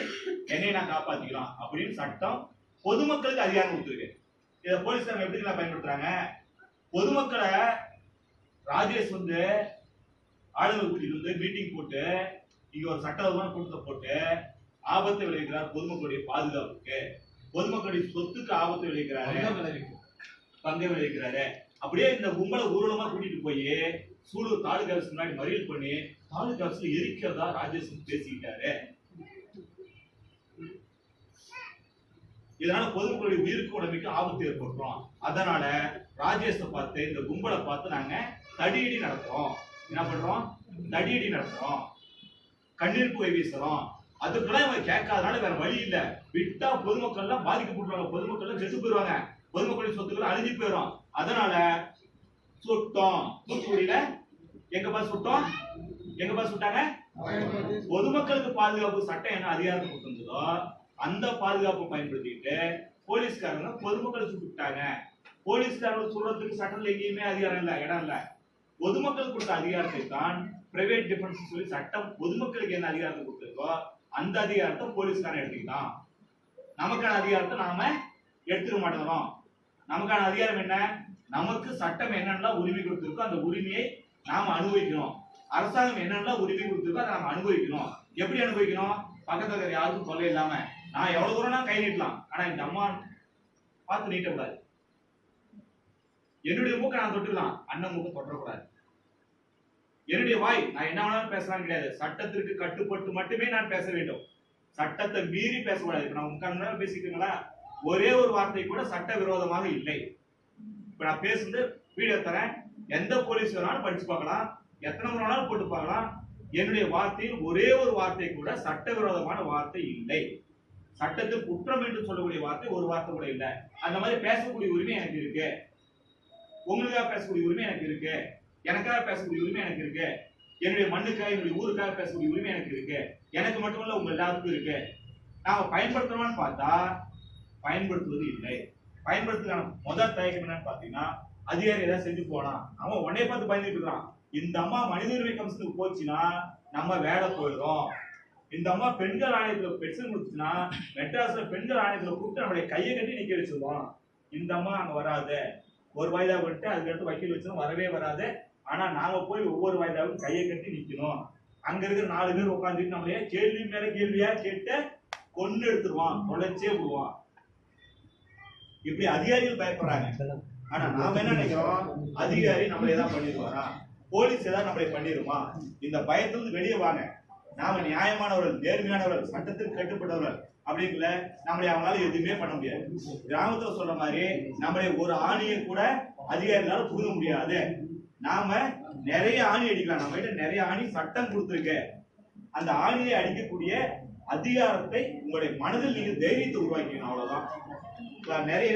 என்னை நான் காப்பாத்திக்கலாம் அப்படின்னு சட்டம் பொதுமக்களுக்கு அதிகாரம் கொடுத்துருக்கு. இதை போலீஸ்காரங்க எப்படி பயன்படுத்துறாங்க? பொதுமக்களை ராஜேஷ் வந்து ஆளுநர் கூட்டிட்டு வந்து மீட்டிங் போட்டு இங்க ஒரு சட்டவிரோதமான கூட்டத்தை போட்டு ஆபத்தை விளைவிக்கிறார் பொதுமக்களுடைய பாதுகாப்புக்கு, பொதுமக்களுடைய சொத்துக்கு ஆபத்து விளைவிக்கிறாரு, பங்கை விளைவிக்கிறாரு. அப்படியே இந்த கும்பலை ஊர்வலமா கூட்டிட்டு போய் சூலூர் தாலுகா ஆஃபீஸ் முன்னாடி மறியல் பண்ணி தாலுகா ஆஃபீஸ்ல எரிக்கிறதா ராஜேஷ் பேசிக்கிட்டாரு. இதனால பொதுமக்களுடைய உயிருக்கு உடம்புக்கு ஆபத்து ஏற்படுறோம். அதனால ராஜேஷ பார்த்து இந்த கும்பலை பார்த்து நாங்க தடியடி நடத்துறோம். என்ன பண்றோம்? தடியடி நடத்துறோம், கண்ணீர் புகை வீசுறோம். அதுக்கெல்லாம் இவங்க கேட்காதனால வேற வழி இல்ல. விட்டா பொதுமக்கள் எல்லாம் பாதிக்கப்பட்டுருவாங்க, பொதுமக்கள் எல்லாம் செத்து போயிருவாங்க, பொதுமக்களின் சொத்துக்கள் அழிஞ்சு போயிடும். அதனால சுட்டோம். தூத்துக்குடியில எங்க பாஸ் சுட்டோம், எங்க பாஸ் சுட்டாங்க. பொதுமக்களுக்கு பாதுகாப்பு சட்டம் என்ன அதிகாரத்தை கொடுத்திருந்ததோ அந்த பாதுகாப்பை பயன்படுத்திட்டு போலீஸ்காரங்க பொதுமக்களை சுட்டுட்டாங்க. போலீஸ்காரங்க சொல்றதுக்கு சட்டத்துல எங்கேயுமே அதிகாரம் இல்ல, இடம் இல்ல. பொதுமக்கள் கொடுத்த அதிகாரத்தை தான் பிரைவேட் டிஃபென்ஸ் சொல்லி சட்டம் பொதுமக்களுக்கு என்ன அதிகாரத்தை கொடுத்திருக்கோ அந்த அதிகாரத்தை போலீஸ்காரன் எடுத்துக்கிட்டான். நமக்கான அதிகாரத்தை நாம எடுத்துக்க மாட்டேங்கிறோம். நமக்கான அதிகாரம் என்ன? நமக்கு சட்டம் என்னென்ன உரிமை கொடுத்திருக்கோ அந்த உரிமையை நாம அனுபவிக்கணும். அரசாங்கம் என்னென்ன உரிமை கொடுத்திருக்கோ அதை நாம அனுபவிக்கணும். எப்படி அனுபவிக்கணும்? பக்கத்துல யாருக்கும் தொல்லை இல்லாம. நான் எவ்வளவு தூரம்னா கை நீட்டலாம், ஆனா இந்த அம்மா பார்த்து நீட்டக்கூடாது. என்னுடைய மூக்க நான் தொட்டுக்கலாம், அண்ணன் மூக்க தொட்டக்கூடாது. என்னுடைய வாய் நான் என்ன வேணாலும் பேசலாம் கிடையாது. சட்டத்திற்கு கட்டுப்பட்டு மட்டுமே நான் பேச வேண்டும். சட்டத்தை மீறி பேசக்கூடாது. இப்ப நான் 3/4 மணி நேரம் பேசிட்டீங்களா, ஒரே ஒரு வார்த்தை கூட சட்ட விரோதமாக இல்லை. இப்ப நான் பேசுறது வீடியோ தரேன், எந்த போலீஸ் வேணாலும் படிச்சு பார்க்கலாம், எத்தனை முறை வேணாலும் போட்டு பார்க்கலாம். என்னுடைய வார்த்தையில் ஒரே ஒரு வார்த்தை கூட சட்டவிரோதமான வார்த்தை இல்லை. சட்டத்தில் குற்றம் என்று சொல்லக்கூடிய வார்த்தை ஒரு வார்த்தை கூட இல்லை. அந்த மாதிரி பேசக்கூடிய உரிமை எனக்கு இருக்கு. உங்களுக்காக பேசக்கூடிய உரிமை எனக்கு இருக்கு. எனக்காக பேசக்கூடிய உரிமை எனக்கு இருக்கு. என்னுடைய மண்ணுக்காக என்னுடைய ஊருக்காக பேசக்கூடிய உரிமை எனக்கு இருக்கு. எனக்கு மட்டுமல்ல உங்க எல்லாருக்கும் இருக்கு. நாம பயன்படுத்தணும்னு பார்த்தா பயன்படுத்துவது இல்லை. பயன்படுத்துக்கான முதல் தயக்கம் என்னன்னு பாத்தீங்கன்னா, அதிகாரி ஏதாவது செஞ்சு போனா அவன் உடனே பார்த்து பயந்துட்டு இருக்கான். இந்த அம்மா மனித உரிமை கமிஷனுக்கு போச்சுன்னா நம்ம வேலை போயிடும். இந்த அம்மா பெண்கள் ஆணையத்துல பென்ஷன் கொடுத்துச்சுன்னா மெட்ராஸ்ல பெண்கள் ஆணையத்துல கூப்பிட்டு நம்மளுடைய கையை கட்டி நிக்க வச்சிருவோம். இந்த அம்மா அங்க வராது, ஒரு வாய்தா பண்ணிட்டு அதுக்கடுத்து வக்கீல் வச்சு வரவே வராது. ஆனா நாம போய் ஒவ்வொரு வாய்தாவும் கையை கட்டி நிக்கணும். அங்க இருக்கிற 4 பேர் உட்காந்துட்டு நம்மளையே கேள்வி மேல கேள்வியா கேட்டு கொண்டு எடுத்துருவான், தொலைச்சே விடுவான். இப்படி அதிகாரிகள் பயப்படுறாங்க. ஆனா நாம என்ன நினைக்கிறோம்? அதிகாரி நம்மள ஏதாவது பண்ணிடுவாரா, போலீஸ் ஏதாவது நம்மளை பண்ணிடுமா? இந்த பயத்திலிருந்து வெளியே வாங்க. நாம நியாயமானவர்கள், நேர்மையானவர்கள், சட்டத்திற்கு கட்டுப்பட்டவர்கள் அப்படிங்கல நம்மளை அவங்களால எதுவுமே பண்ண முடியாது. கிராமத்துல சொல்ற மாதிரி நம்மளை ஒரு ஆணியை கூட அதிகாரிகளால புடுங்க முடியாது. நாம நிறைய ஆணி அடிக்கலாம். நம்ம கிட்ட நிறைய ஆணி சட்டம் கொடுத்துருக்கு. அந்த ஆணியை அடிக்கக்கூடிய அதிகாரத்தை உங்களுடைய மனதில் நீங்க தைரியத்தை உருவாக்கிக்கணும். அவ்வளவுதான். நிறைய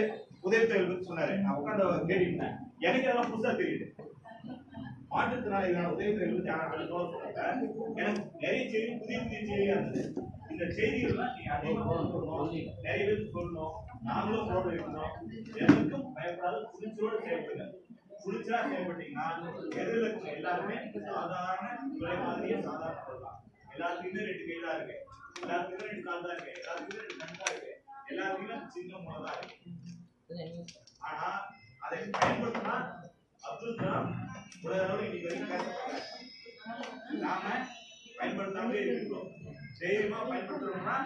உதவித்தொகைகள் சொன்னாரு, நான் உட்காந்து கேட்டேன். எனக்கு அதெல்லாம் புதுசா தெரியுது. மாற்றுத்திறனாளிகளான உதவித்தொகைகள் எனக்கு நிறைய செய்தி, புதிய புதிய செய்தியா இருந்தது. இந்த செய்திகள்லாம் நீங்க அதிகமாக சொல்லணும், நிறைய பேருக்கு சொல்லணும். நாங்களும் போட வைக்கணும். எதற்கும் பயப்படாத துணிச்சலோடு செயல்படுங்க. துணிச்சலா செயல்பட்டீங்கன்னா எதிரில் இருக்க எல்லாருமே சாதாரண விலை மாதிரியே சாதாரண சொல்லலாம். எல்லாத்துக்குமே 2 கை தான் இருக்கு, எல்லாத்துக்குமே 2 கால் தான் இருக்கு, எல்லாத்துக்குமே 2 கண் தான் இருக்கு, எல்லாத்துக்குமே சின்ன முறை தான் இருக்கு. ஆனா அதை பயன்படுத்தினா அப்துல் கலாம் உலகளவில் இன்னைக்கு வரைக்கும் பேசப்படுறாங்க. நாம பயன்படுத்தாமலே இருக்கிறோம். தைரியமா பயன்படுத்துறோம்னா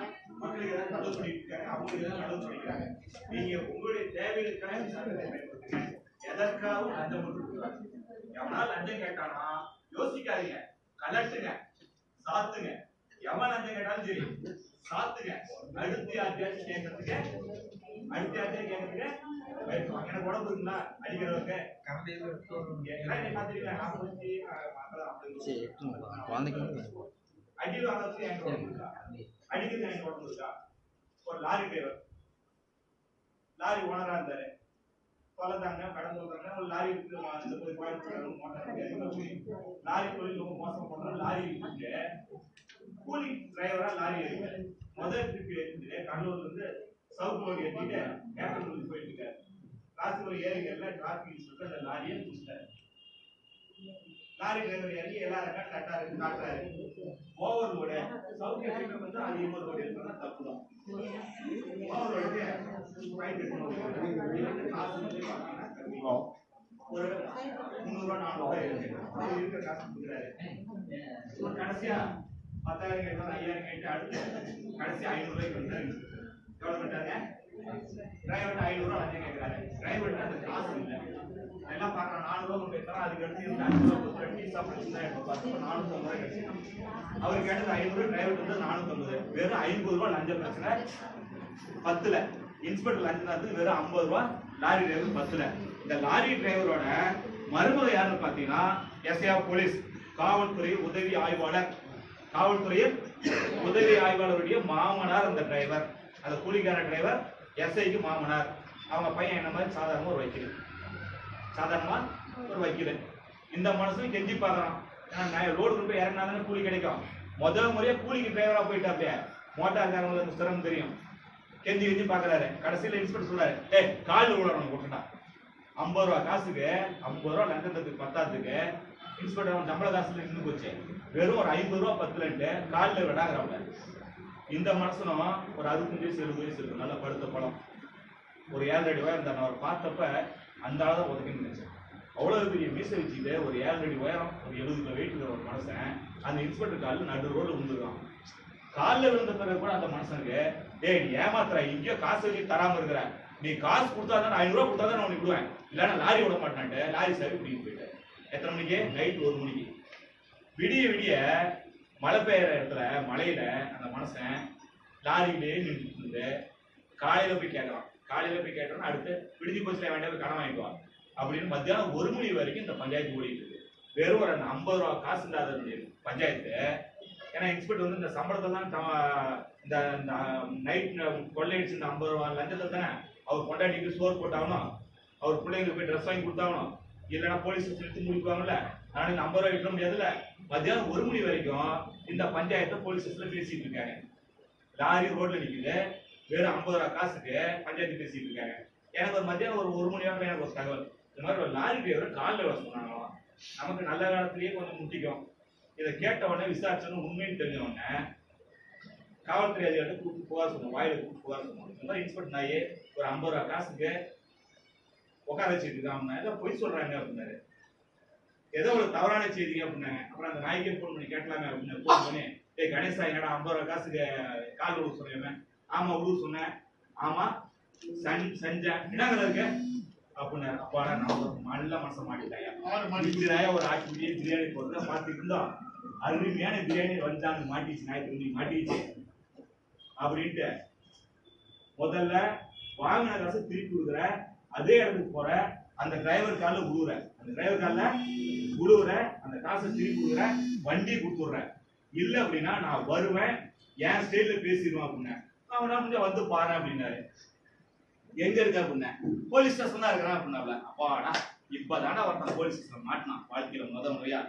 மக்களுக்கு ஏதாவது நல்லது பண்ணிட்டு இருக்காங்க, அவங்களுக்கு ஏதாவது நல்லது பண்ணிக்கிறாங்க. நீங்க உங்களுடைய தேவைகளுக்காக சட்டத்தை பயன்படுத்துங்க. எதற்காகவும் லஞ்சம் கொடுத்துருக்காங்க. எவனால லஞ்சம் கேட்டானா யோசிக்காதீங்க, கலட்டுங்க, சாத்துங்க. எவன் லஞ்சம் கேட்டாலும் சரி சாத்துங்க. அடுத்து யார்கிட்டயாச்சும் கேட்கறதுக்கு எனக்கு உடம்பு இருக்குங்களா அடிக்கிறவங்க அடி வாங்கிறதுக்கு எனக்கு உடம்பு இருக்கா, அடிக்கிறது எனக்கு உடம்பு இருக்கா? ஒரு லாரி டிரைவர், லாரி ஓனரா இருந்தாரு, தொலைதாங்க கடன் சொல்றாங்க. ஒரு லாரி இருக்கு, லாரி தொழில் ரொம்ப மோசம் பண்றோம். லாரி இருக்கு, கூலி டிரைவரா லாரி இருக்கு. முதல் ட்ரிப் எடுத்துட்டு கடலூர்ல இருந்து சவுத் ரோடு ஏற்றிட்டு கேப்டன் போயிட்டு இருக்காரு. ராசிபுரம் ஏரிகள்ல டிராபிக் சொல்லிட்டு அந்த லாரியை முடிச்சிட்டாரு. லாரி டிரைவர் இறங்கி எல்லாரும் கரெக்டா இருக்கு காட்டுறாரு. ஓவர் லோடு சவுத் ஏரியா வந்து அதிகமா லோடு எடுத்தா தப்பு தான். ஓவர் லோடு ஃபைன் கட்டணும். காசு வந்து பாத்தீங்கன்னா ஒரு 300 ரூபாய் 400 ரூபாய் இருக்கிற காசு கொடுக்குறாரு. கடைசியா 10,000 கேட்டா 5,000 கேட்டு அடுத்து கடைசி 500 ரூபாய்க்கு வந்தாரு. எவ்வளவு கேட்டாங்க? டிரைவர் 500 ரூபாய் லஞ்சம் கேட்கிறாரு. டிரைவர் அந்த காசு இல்லை, எல்லாம் பாக்குறான். 400 ரூபாய் கொண்டு போய் அதுக்கு அடுத்து 500 ரூபாய் கொடுத்து டீ சாப்பிட்டு 450 ரூபாய் கிடைச்சிடும். அவர் கேட்டது 500, டிரைவர் வந்து 450. வெறும் 50 ரூபாய் லஞ்ச பிரச்சனை 10ல. இன்ஸ்பெக்டர் லஞ்சம் தான் வெறும் 50 ரூபாய், லாரி டிரைவர் 10ல. இந்த லாரி டிரைவரோட மருமக யாருன்னு பாத்தீங்கன்னா எஸ்ஐ போலீஸ், காவல்துறை உதவி ஆய்வாளர். காவல்துறையில் உதவி ஆய்வாளருடைய மாமனார் அந்த டிரைவர். அந்த கூலிக்கார டிரைவர் எஸ்ஐக்கு மாமனார். அவங்க பையன் என்ன மாதிரி சாதாரணமா ஒரு வக்கீல், சாதாரணமா ஒரு வக்கீல். இந்த மனசும் கெஞ்சி பாக்குறான். ஏன்னா லோடு கொண்டு போய் இறங்கினாதானே கூலி கிடைக்கும். முதல் முறையா கூலிக்கு டிரைவரா போயிட்டா அப்படியே மோட்டார் சிரமம் தெரியும். கெஞ்சி கெஞ்சி பாக்குறாரு. கடைசியில இன்ஸ்பெக்டர் சொல்றாரு, ஏய் காலில் விடணும் போட்டுட்டா 50 ரூபா காசுக்கு 50 ரூபா லஞ்சத்துக்கு பத்தாதுக்கு இன்ஸ்பெக்டர் சம்பள காசுல நின்று போச்சு. வெறும் ஒரு 50 ரூபா 10லன்ட்டு காலில் விடாங்கிறவங்க. இந்த மனசனும் ஒரு 65 வயசு 70 வயசு இருக்கு, நல்லா படுத்த பழம். ஒரு 7 அடி உயரம் தான். அவர் பார்த்தப்ப அந்த ஆள் தான் ஒதுக்கின்னு இருந்துச்சு. அவ்வளவு பெரிய மீசை வச்சுக்கிட்டு ஒரு 7 அடி உயரம், ஒரு 70 கிலோ வெயிட் இருக்கிற ஒரு மனுஷன் அந்த இன்ஸ்பெக்டர் காலில் நடு ரோடு விழுந்துருக்கான். காலில் விழுந்த பிறகு கூட அந்த மனுஷனுக்கு, டேய் நீ ஏமாத்துற, இங்கேயோ காசு வச்சு தராம இருக்கிற, நீ காசு கொடுத்தாதான் 500 ரூபா கொடுத்தாதான் நான் உனக்கு விடுவேன், இல்லைன்னா லாரி விட மாட்டான்ட்டு லாரி சரி பிடிக்கிட்டு போயிட்டேன். எத்தனை மணிக்கு? நைட் 1 மணிக்கு. விடிய விடிய மழை பெய்யற இடத்துல மழையில அந்த மனுஷன் லாரியிலேயே நின்றுட்டு இருந்து காலையில போய் கேட்கறான். காலையில போய் கேட்டோம்னா அடுத்து விடுதி போச்சுல வேண்டிய கடன் வாங்கிக்குவான் அப்படின்னு மத்தியானம் 1 மணி வரைக்கும் இந்த பஞ்சாயத்து ஓடிட்டு இருக்கு. வெறும் ஒரு 50 ரூபா காசு இல்லாத பஞ்சாயத்து. ஏன்னா இன்ஸ்பெக்டர் வந்து இந்த சம்பளத்தை தான் இந்த நைட் கொள்ளையடிச்சு இந்த 50 ரூபா லஞ்சத்தை தானே அவர் கொண்டாடிக்கு சோறு போட்டாகணும், அவர் பிள்ளைங்களுக்கு போய் ட்ரெஸ் வாங்கி கொடுத்தாகணும், இல்லைன்னா போலீஸ் எடுத்து முடிப்பாங்கல்ல. ஆனால் இந்த 50 ரூபாய் விட்ட முடியாதுல்ல. மத்தியானம் 1 மணி வரைக்கும் இந்த பஞ்சாயத்தை போலீஸ் ஸ்டேஷன்ல பேசிட்டு இருக்காங்க. லாரி ரோட்ல நிக்குது, வெறும் 50 ரூபா காசுக்கு பஞ்சாயத்து பேசிட்டு இருக்காங்க. எனக்கு ஒரு மத்தியானம் ஒரு 1 மணி நேரம் எனக்கு ஒரு தகவல், இந்த மாதிரி ஒரு லாரி டிரைவர் காலில் விட சொன்னாங்களாம். நமக்கு நல்ல காலத்திலேயே கொஞ்சம் முட்டிக்கும். இதை கேட்ட உடனே விசாரிச்சோன்னு உண்மைன்னு தெரிஞ்ச உடனே காவல்துறை அதிகாரிட்ட கூப்பிட்டு புகார் சொன்னோம், வாயில கூப்பிட்டு புகார் சொன்னோம். இந்த மாதிரி இன்ஸ்பெக்டர் நாயே ஒரு 50 ரூபா காசுக்கு உட்கார வச்சுட்டு இருக்காங்க, ஏதோ பொய் சொல்றாங்க அப்படின்னாரு. ஏதோ ஒரு தவறான செய்தி அப்படின்னாங்க. அப்புறம் அந்த நாய்க்கே போன் பண்ணி கேட்கலாமே அப்படின்னு போன் பண்ணி, ஏய் கணேசா என்னடா 50 ரூபா காசுக்கு கால் விழுவு சொன்னேன். ஆமா விழுவு சொன்னேன். ஆமா செஞ்சேன். என்னங்க இருக்கு அப்படின்னாரு. அப்பாடா நான் நல்ல மனசை மாட்டிட்டாயா. ஒரு ஆக்கி பிரியாணி போடுறத பார்த்துட்டு இருந்தோம். அருமையான பிரியாணி வந்தாங்க மாட்டிச்சு, நாய் திரும்பி மாட்டிச்சு அப்படின்ட்டு முதல்ல வாங்கின காசு திருப்பி கொடுக்குற, அதே இடத்துக்கு போற, அந்த டிரைவர் காலில் விழுவுற, அந்த டிரைவர் காலில் விழுவுற, அந்த காசை திருப்பி கொடுக்குற, வண்டியை கொடுத்துடுற. இல்லை அப்படின்னா நான் வருவேன், என் ஸ்டைல பேசிடுவேன் அப்படின்னேன். அவனா கொஞ்சம் வந்து பாரு அப்படின்னாரு. எங்க இருக்க அப்படின்னேன். போலீஸ் ஸ்டேஷன் தான் இருக்கிறான் அப்படின்னாப்ல. அப்பாடா இப்பதானே ஒருத்தன் போலீஸ் ஸ்டேஷன் மாட்டினான் வாழ்க்கையில முறையா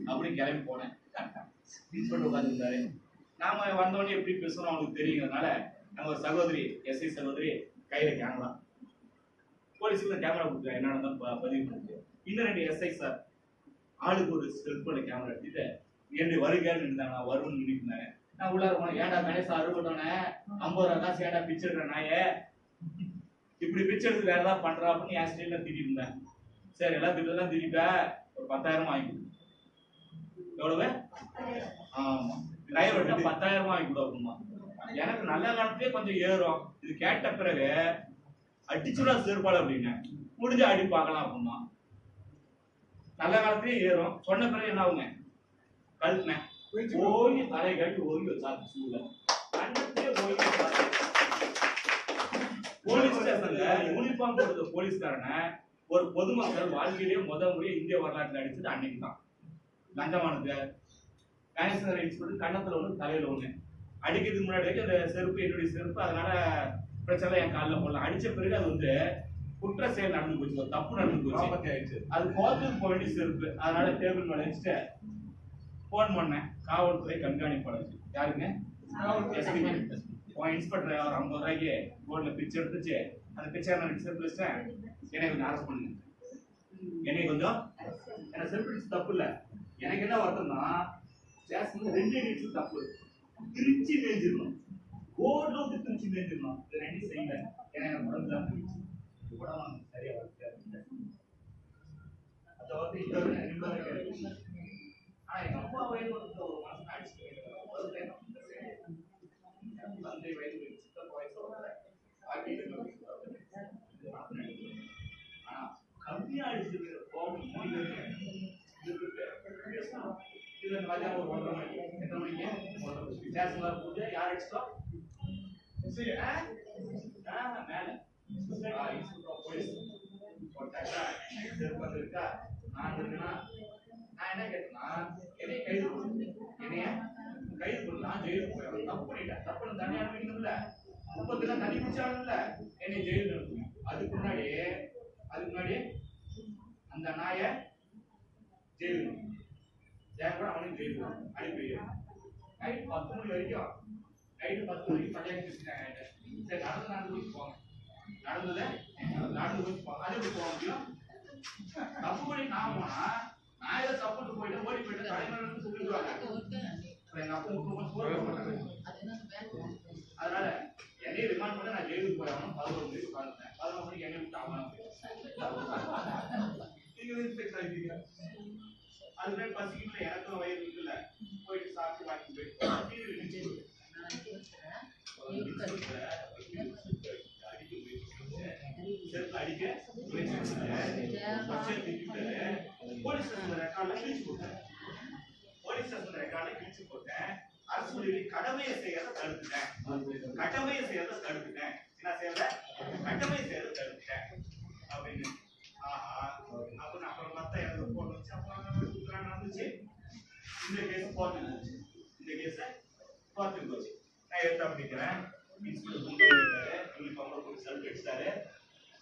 அப்படின்னு கிளம்பி போனேன். இன்ஸ்பெக்டர் உட்காந்துருந்தாரு. நாம வந்தோடனே எப்படி பேசணும் அவங்களுக்கு தெரியுங்கிறதுனால நம்ம ஒரு சகோதரி, எஸ்ஐ சகோதரி கையில கேமரா, போலீஸ்ல கேமரா கொடுத்துருக்காங்க, என்ன நடந்தாலும் பதிவு பண்ணிட்டு. இன்னும் 2 எஸ்ஐ சார் ஆளுக்கு ஒரு செல்போன்ல கேமரா எடுத்துட்டு என்னுடைய வருகைன்னு இருந்தாங்க. நான் வருவன்னு நின்றுட்டு இருந்தாங்க. நான் உள்ளார போனேன். ஏன்டா கணேசா அறுபட்டோன்னே 50 ரூபா காசு ஏன்டா பிச்சை எடுக்கிற நாயே, இப்படி பிச்சை எடுத்து வேற ஏதாவது பண்றா அப்படின்னு என் ஸ்டைல திட்டிட்டு இருந்தேன். சரி எல்லாம் திட்டெல்லாம் திட்டிட்டா ஒரு 10,000 வாங்கி எவ்வளவு? ஆமா டிரைவர்கிட்ட 10,000 வாங்கி கூட அப்படிமா. எனக்கு நல்ல காலத்திலே கொஞ்சம் ஏறும். இது கேட்ட பிறகு அடிச்சுடா சேர்ப்பாடு அப்படின்னு முடிஞ்ச அடி பார்க்கலாம் அப்படின்னா நல்ல காலத்திலே ஏறும். சொன்ன பிறகு என்ன ஆகுங்க, கழுத்துனேன் ஓங்கி தலையை கட்டி ஓங்கி வச்சாரு சூழல கண்ணத்தே ஓங்கி வச்சாரு. போலீஸ் ஸ்டேஷன்ல யூனிஃபார்ம் போடுற போலீஸ்காரனை ஒரு பொதுமக்கள் வாழ்க்கையிலேயே முறையே இந்திய வரலாற்றுல அடிச்சது அன்னைக்கு தான். லஞ்சமானது கணேசன் இன்ஸ்பெக்டர் கண்ணத்துல ஒண்ணு தலையில ஒண்ணு அடிக்கிறதுக்கு முன்னாடி அந்த செருப்பு என்னுடைய செருப்பு, அதனால பிரச்சனை என் காலில் போடலாம். அடிச்ச பிறகு அது வந்து குற்ற செயல் நடந்து போச்சு, ஒரு தப்பு நடந்து போச்சு. அது கோர்ட்டுக்கு போக வேண்டிய செருப்பு, அதனால டேபிள் மேல வச்சுட்டு போன் பண்ணேன். காவல்துறை கண்காணிப்பாளர் யாருங்க, இன்ஸ்பெக்டர் ஒரு 50 ரூபாய்க்கு போர்ட்ல பிச்சை எடுத்துச்சு. அந்த பிச்சை நான் செருப்பு வச்சேன். என்னை கொஞ்சம் அரெஸ்ட் பண்ணுங்க, என்னை கொஞ்சம் என்ன செருப்பு தப்பு இல்லை. எனக்கு என்ன வருத்தம்னா ஸ்டேஷன்ல 2 எடிட்ஸ் தப்பு, திருச்சி மேய்ஞ்சிடணும், போர்ட்ல வந்து திருச்சி மேய்ஞ்சிடணும். இது 2 செய்யல. ஏன்னா எனக்கு உடம்பு தான் போயிடுச்சு, உடம்பு சரியா வளர்த்து அதை வந்து ஸ்டேஷன்ல போட்டு யார் அடிச்சோம் மேல போலீஸ் போட்டாக்கா செருப்பு இருக்கா நான் இருக்கா நான் என்ன கேட்டேன்னா என்னைய கைது பண்ணலாம் ஜெயிலுக்கு போய் தப்பு பண்ணிட்டேன் தப்பு தண்ணி அனுப்பிக்கணும்ல முப்பத்துலாம் தண்ணி குடிச்சாலும்ல என்னை ஜெயிலுக்கு அனுப்புங்க அதுக்கு முன்னாடி அந்த நாயை ஜெயிலுக்கு ஏன் கூட அவனையும் ஜெயிலுக்கு அனுப்பி நைட்டு 10 மணி வரைக்கும் பள்ளியாக பேசிட்டாங்க சரி நடந்து போய் போங்க நடந்து போய் போங்க அதே போய் போக முடியும் தப்பு பண்ணி நான் போனா நான் ஏதோ தப்புட்டு போயிட்டு ஓடி போயிட்டு தலைமையில சொல்லிடுவாங்க எங்க அப்பா அதனால என்னையும் ரிமாண்ட் பண்ண நான் ஜெயிலுக்கு போயாகணும் 11 மணிக்கு உட்காந்துட்டேன் 11 மணிக்கு என்னை விட்டு ஆகணும் அதுவே பசிக்கல எனக்கும் வயிறு இருக்குல்ல போயிட்டு சாப்பிட்டு வாங்கி போயிட்டு அடிக்க போலீஸ் ஸ்டேஷன் ரெக்கார்ட்ல கிழிச்சு போட்டேன் அரசு மொழியில் கடமையை செய்யறத தடுத்துட்டேன் என்ன செய்யறத கடமையை செய்யறத தடுத்துட்டேன் அப்படின்னு அப்புறம் அப்புறம் பார்த்தா எனக்கு போன் வச்சு அப்புறம் நடந்துச்சு இந்த கேஸ் கோர்ட்டுக்கு போச்சு நான் எடுத்து அப்படிக்கிறேன் ரிசல்ட் அடிச்சிட்டாரு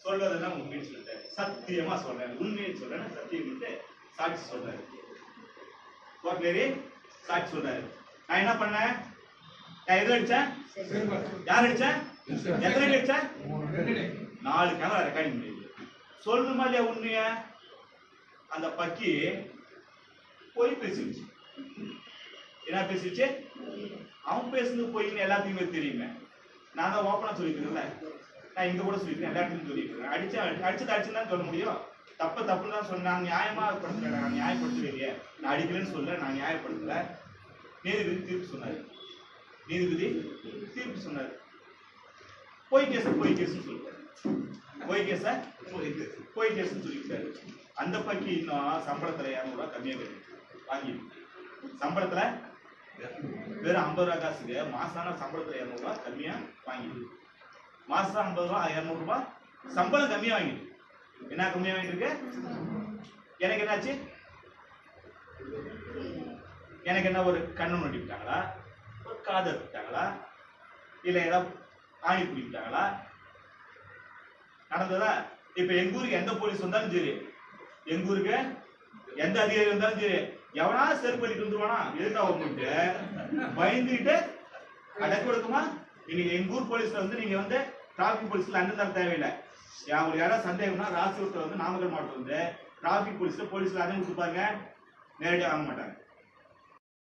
சொல்றதெல்லாம் உண்மையை சொல்லிட்டாரு சத்தியமா சொல்றேன் உண்மையை சொல்றேன் சத்தியம் சாட்சி சொல்றாரு கோர்ட்லேயே சாட்சி சொல்றாரு நான் என்ன பண்ணேன் நான் எது அடிச்சேன் யார் அடிச்சேன் எத்தனை அடிச்சேன் 4 கேமரா ரெக்கார்டிங் முடியுது சொல்லணுமா இல்லையா உண்மைய அந்த பக்கி போய் பேசிடுச்சு என்ன பேசிடுச்சு அவன் பேசுனது போயின்னு எல்லாத்தையுமே தெரியுமே நான் தான் ஓப்பனா சொல்லிக்கிறேன்ல நான் இங்க கூட சொல்லிக்கிறேன் எல்லாத்தையும் சொல்லிக்கிறேன் அடிச்சுதான் சொல்ல முடியும் தப்புன்னு தான் சொன்ன நான் நியாயமா படுத்தல நான் நியாயப்படுத்தவே இல்லையே நான் அடிக்கலன்னு சொல்ல நான் நியாயப்படுத்தல நீதிபதி தீர்ப்பு சொன்னாரு பொய் கேஸ்ன்னு சொல்லிட்டாரு பொய் கேஸ்ன்னு சொல்லிட்டாரு அந்த பக்கி இன்னும் சம்பளத்துல 200 ரூபாய் கம்மியா வாங்கி சம்பளத்துல வெறும் 50 ரூபாய் காசுக்கு மாசான சம்பளத்துல 200 ரூபாய் கம்மியா வாங்கிடு மாசம் 50 ரூபாய் 200 ரூபாய் சம்பளம் கம்மியா வாங்கிடு என்ன கம்மியா வாங்கிட்டு இருக்கு எனக்கு என்னாச்சு எனக்கு என்ன ஒரு கண்ணு நோட்டிவிட்டாங்களா ஒரு காது எடுத்துட்டாங்களா இல்ல ஏதாவது ஆணி பிடிக்கிட்டாங்களா நடந்ததா இப்ப எங்க ஊருக்கு எந்த போலீஸ் வந்தாலும் சரி எங்க ஊருக்கு எந்த அதிகாரி வந்தாலும் சரி எவனா செருப்பு பண்ணிட்டு வந்துருவானா எதிர்த்தாவட்டு பயந்துகிட்டு அடக்கு கொடுக்குமா இன்னைக்கு எங்க ஊர் போலீஸ்ல வந்து நீங்க வந்து டிராபிக் போலீஸ்ல அண்ணன் தர தேவையில்லை அவங்களுக்கு யாராவது சந்தேகம்னா ராசிபுரத்துல வந்து நாமக்கல் மாவட்டம் வந்து டிராபிக் போலீஸ்ல அண்ணன் கொடுப்பாங்க நேரடியாக வாங்க மாட்டாங்க